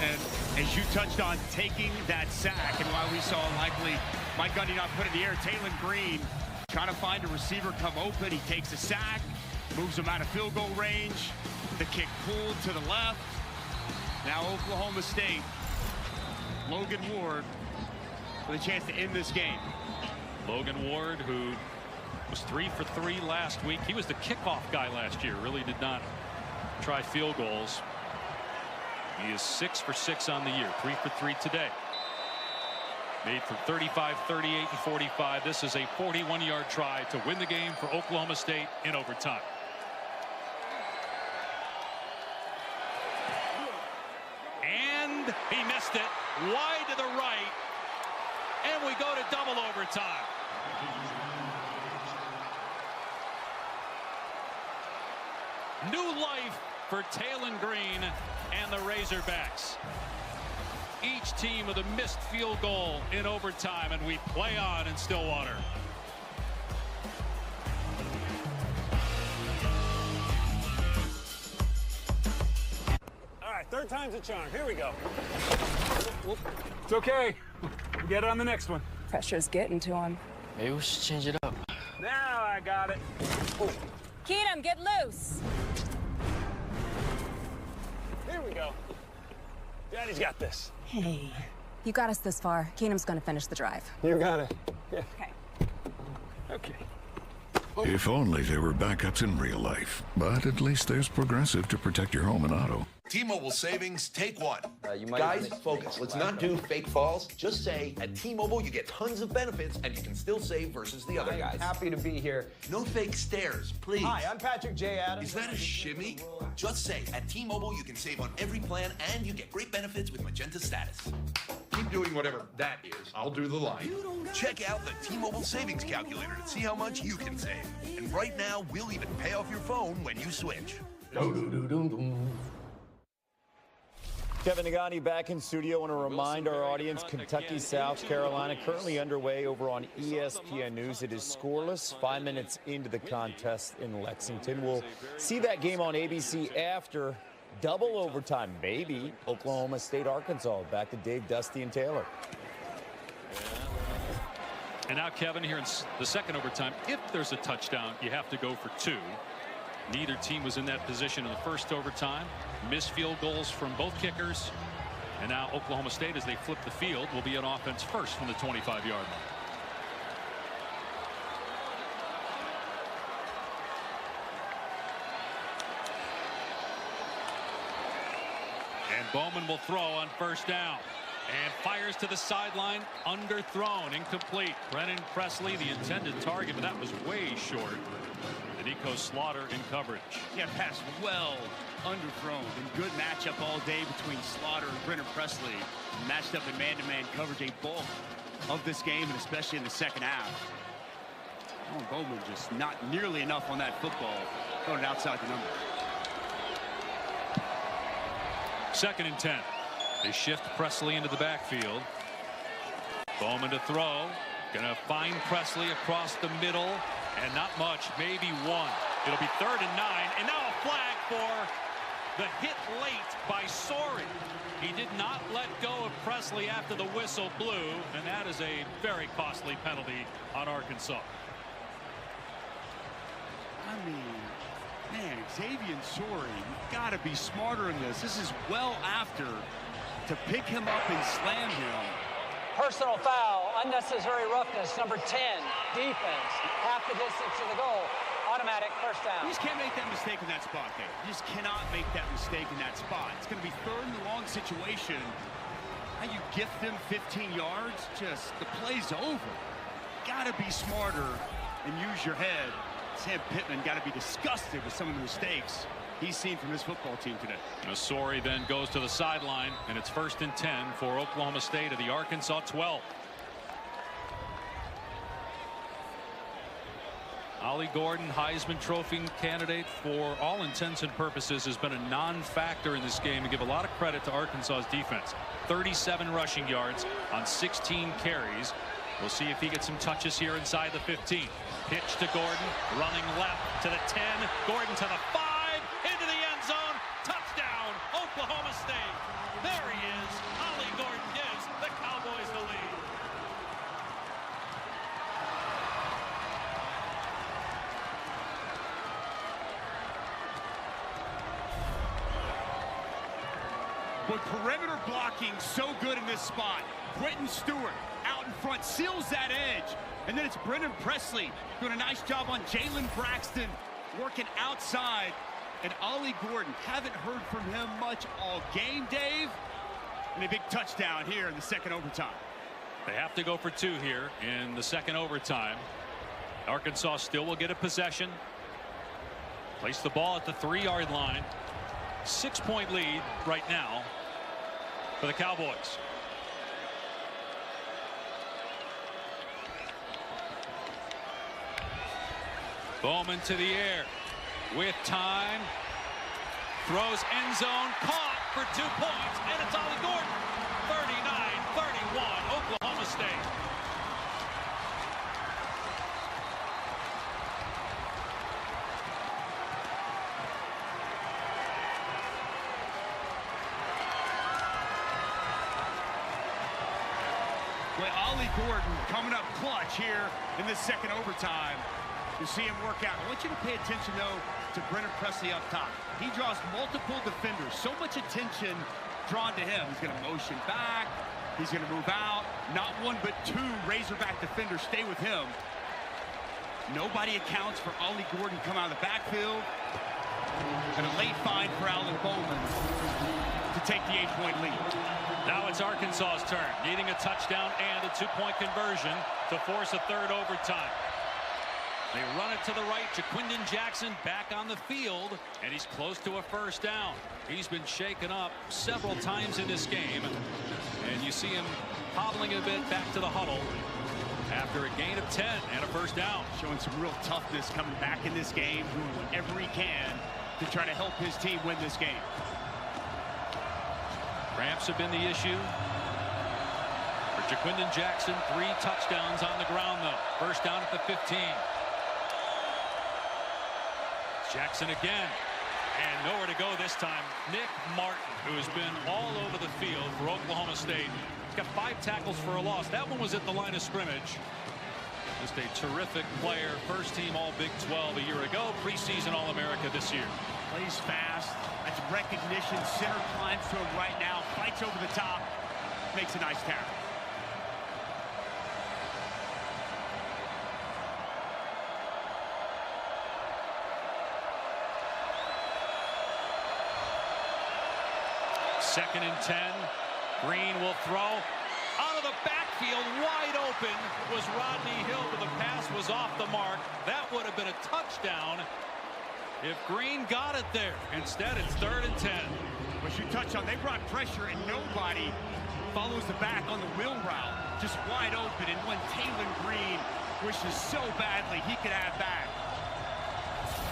And as you touched on, taking that sack, and while we saw likely Mike Gundy not put it in the air, Taylen Green trying to find a receiver come open. He takes a sack, moves him out of field goal range. The kick pulled to the left. Now Oklahoma State, Logan Ward with a chance to end this game. Logan Ward, who was 3 for 3 last week. He was the kickoff guy last year. Really did not try field goals. He is 6 for 6 on the year. 3 for 3 today. Made from 35, 38, and 45. This is a 41-yard try to win the game for Oklahoma State in overtime. And he missed it wide to the right. And we go to double overtime. New life for Taylen Green and the Razorbacks. Each team with a missed field goal in overtime, and we play on in Stillwater. All right, third time's a charm. Here we go. It's okay. We'll get it on the next one. Pressure's getting to him. Maybe we should change it up. Now I got it. Oh. Keenum, get loose. Here we go. Daddy's got this. Hey, you got us this far. Keenum's gonna finish the drive. You got it. Yeah. Okay. Okay. If only there were backups in real life. But at least there's Progressive to protect your home and auto. T-Mobile savings, take one. Guys, focus. Let's not do fake falls. Just say, at T-Mobile, you get tons of benefits, and you can still save versus the other guys. Happy to be here. No fake stares, please. Hi, I'm Patrick J. Adams. Is that a shimmy? Just say, at T-Mobile, you can save on every plan, and you get great benefits with Magenta Status. Keep doing whatever that is. I'll do the line. Check out the T-Mobile Savings Calculator to see how much you can save. And right now, we'll even pay off your phone when you switch. Kevin Negandhi back in studio. I want to remind our audience, Kentucky, South Carolina, currently underway over on ESPN News. It is scoreless 5 minutes into the contest in Lexington. We'll see that game on ABC after double overtime. Maybe Oklahoma State, Arkansas. Back to Dave, Dusty, and Taylor. And now, Kevin, here in the second overtime, if there's a touchdown, you have to go for 2. Neither team was in that position in the first overtime. Missed field goals from both kickers. And now Oklahoma State, as they flip the field, will be on offense first from the 25-yard line. And Bowman will throw on first down. And fires to the sideline, underthrown, incomplete. Brennan Presley, the intended target, but that was way short. And Nico Slaughter in coverage. Yeah, pass well underthrown. And good matchup all day between Slaughter and Brennan Presley. Matched up in man-to-man coverage, a bulk of this game, and especially in the second half. Oh, Bowman just not nearly enough on that football. Going outside the number. 2nd and 10. They shift Presley into the backfield. Bowman to throw. Gonna find Presley across the middle. And not much, maybe 1. It'll be 3rd and 9. And now a flag for the hit late by Sorey. He did not let go of Presley after the whistle blew. And that is a very costly penalty on Arkansas. I mean, man, Xavier Sorey, you've got to be smarter in this. This is well after to pick him up and slam him. Personal foul, unnecessary roughness, number 10, defense, half the distance to the goal, automatic first down. You just can't make that mistake in that spot, Dave. You just cannot make that mistake in that spot. It's going to be 3rd and long situation. How you gift them 15 yards, just the play's over. Got to be smarter and use your head. Sam Pittman got to be disgusted with some of the mistakes he's seen from his football team today. Sorey then goes to the sideline, and it's 1st and 10 for Oklahoma State at the Arkansas 12. Ollie Gordon, Heisman Trophy candidate for all intents and purposes, has been a non-factor in this game. To give a lot of credit to Arkansas's defense. 37 rushing yards on 16 carries. We'll see if he gets some touches here inside the 15. Pitch to Gordon, running left to the 10, Gordon to the 5, into the end zone, touchdown, Oklahoma State. There he is. Ollie Gordon gives the Cowboys the lead. But perimeter blocking so good in this spot. Quentin Stewart out in front seals that edge. And then it's Brennan Presley doing a nice job on Jalen Braxton, working outside. And Ollie Gordon, haven't heard from him much all game, Dave. And a big touchdown here in the second overtime. They have to go for 2 here in the second overtime. Arkansas still will get a possession. Place the ball at the 3-yard line. 6-point lead right now for the Cowboys. Bowman to the air with time. Throws end zone, caught for 2 points, and it's Ollie Gordon. 39-31, Oklahoma State. Well, Ollie Gordon coming up clutch here in the second overtime. You see him work out. I want you to pay attention, though, to Brennan Presley up top. He draws multiple defenders. So much attention drawn to him. He's going to motion back. He's going to move out. Not 1 but 2 Razorback defenders stay with him. Nobody accounts for Ollie Gordon coming out of the backfield. And a late find for Alan Bowman to take the 8-point lead. Now it's Arkansas's turn, needing a touchdown and a 2-point conversion to force a third overtime. They run it to the right. Jaquindon Jackson back on the field, and he's close to a first down. He's been shaken up several times in this game, and you see him hobbling a bit back to the huddle after a gain of 10 and a first down. Showing some real toughness coming back in this game, doing whatever he can to try to help his team win this game. Cramps have been the issue for Jaquindon Jackson. 3 touchdowns on the ground, though. First down at the 15. Jackson again, and nowhere to go this time. Nick Martin, who has been all over the field for Oklahoma State. He's got 5 tackles for a loss. That one was at the line of scrimmage. Just a terrific player. First team All Big 12 a year ago. Preseason All-America this year. Plays fast. That's recognition. Center climbs to him right now. Fights over the top. Makes a nice tackle. Second and 10. Green will throw. Out of the backfield, wide open, was Rodney Hill, but the pass was off the mark. That would have been a touchdown if Green got it there. Instead, it's 3rd and 10. But you touched on, they brought pressure, and nobody follows the back on the wheel route. Just wide open, and when Taylor Green wishes so badly he could have that.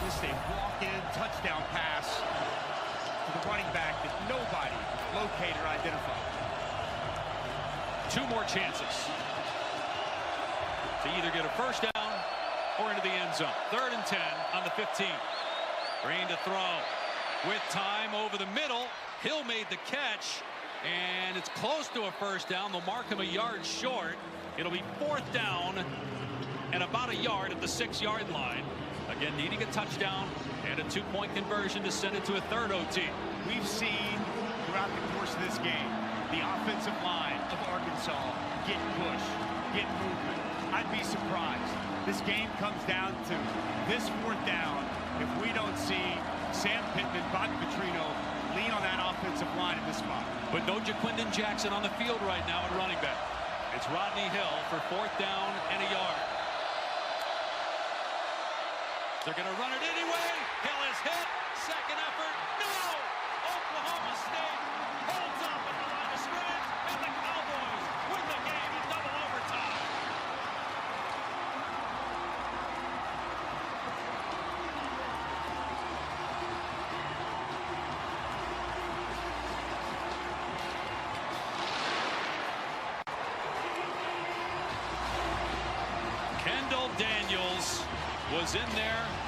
Just a walk-in touchdown pass to the running back that nobody located or identified. 2 more chances to either get a first down or into the end zone. 3rd and 10 on the 15. Green to throw with time over the middle. Hill made the catch, and it's close to a first down. They'll mark him a yard short. It'll be 4th down and about a yard at the 6-yard line. Again, needing a touchdown and a 2-point conversion to send it to a 3rd OT. We've seen throughout the course of this game the offensive line of Arkansas get push, get movement. I'd be surprised. This game comes down to this 4th down if we don't see Sam Pittman, Bobby Petrino lean on that offensive line in this spot. But no Jaquindon Jackson on the field right now at running back. It's Rodney Hill for 4th down and a yard. They're going to run it anyway. Hill is hit. Second effort. No! Oklahoma State holds up at the line of scrimmage, and the Cowboys win the game in double overtime. Kendall Daniels was in there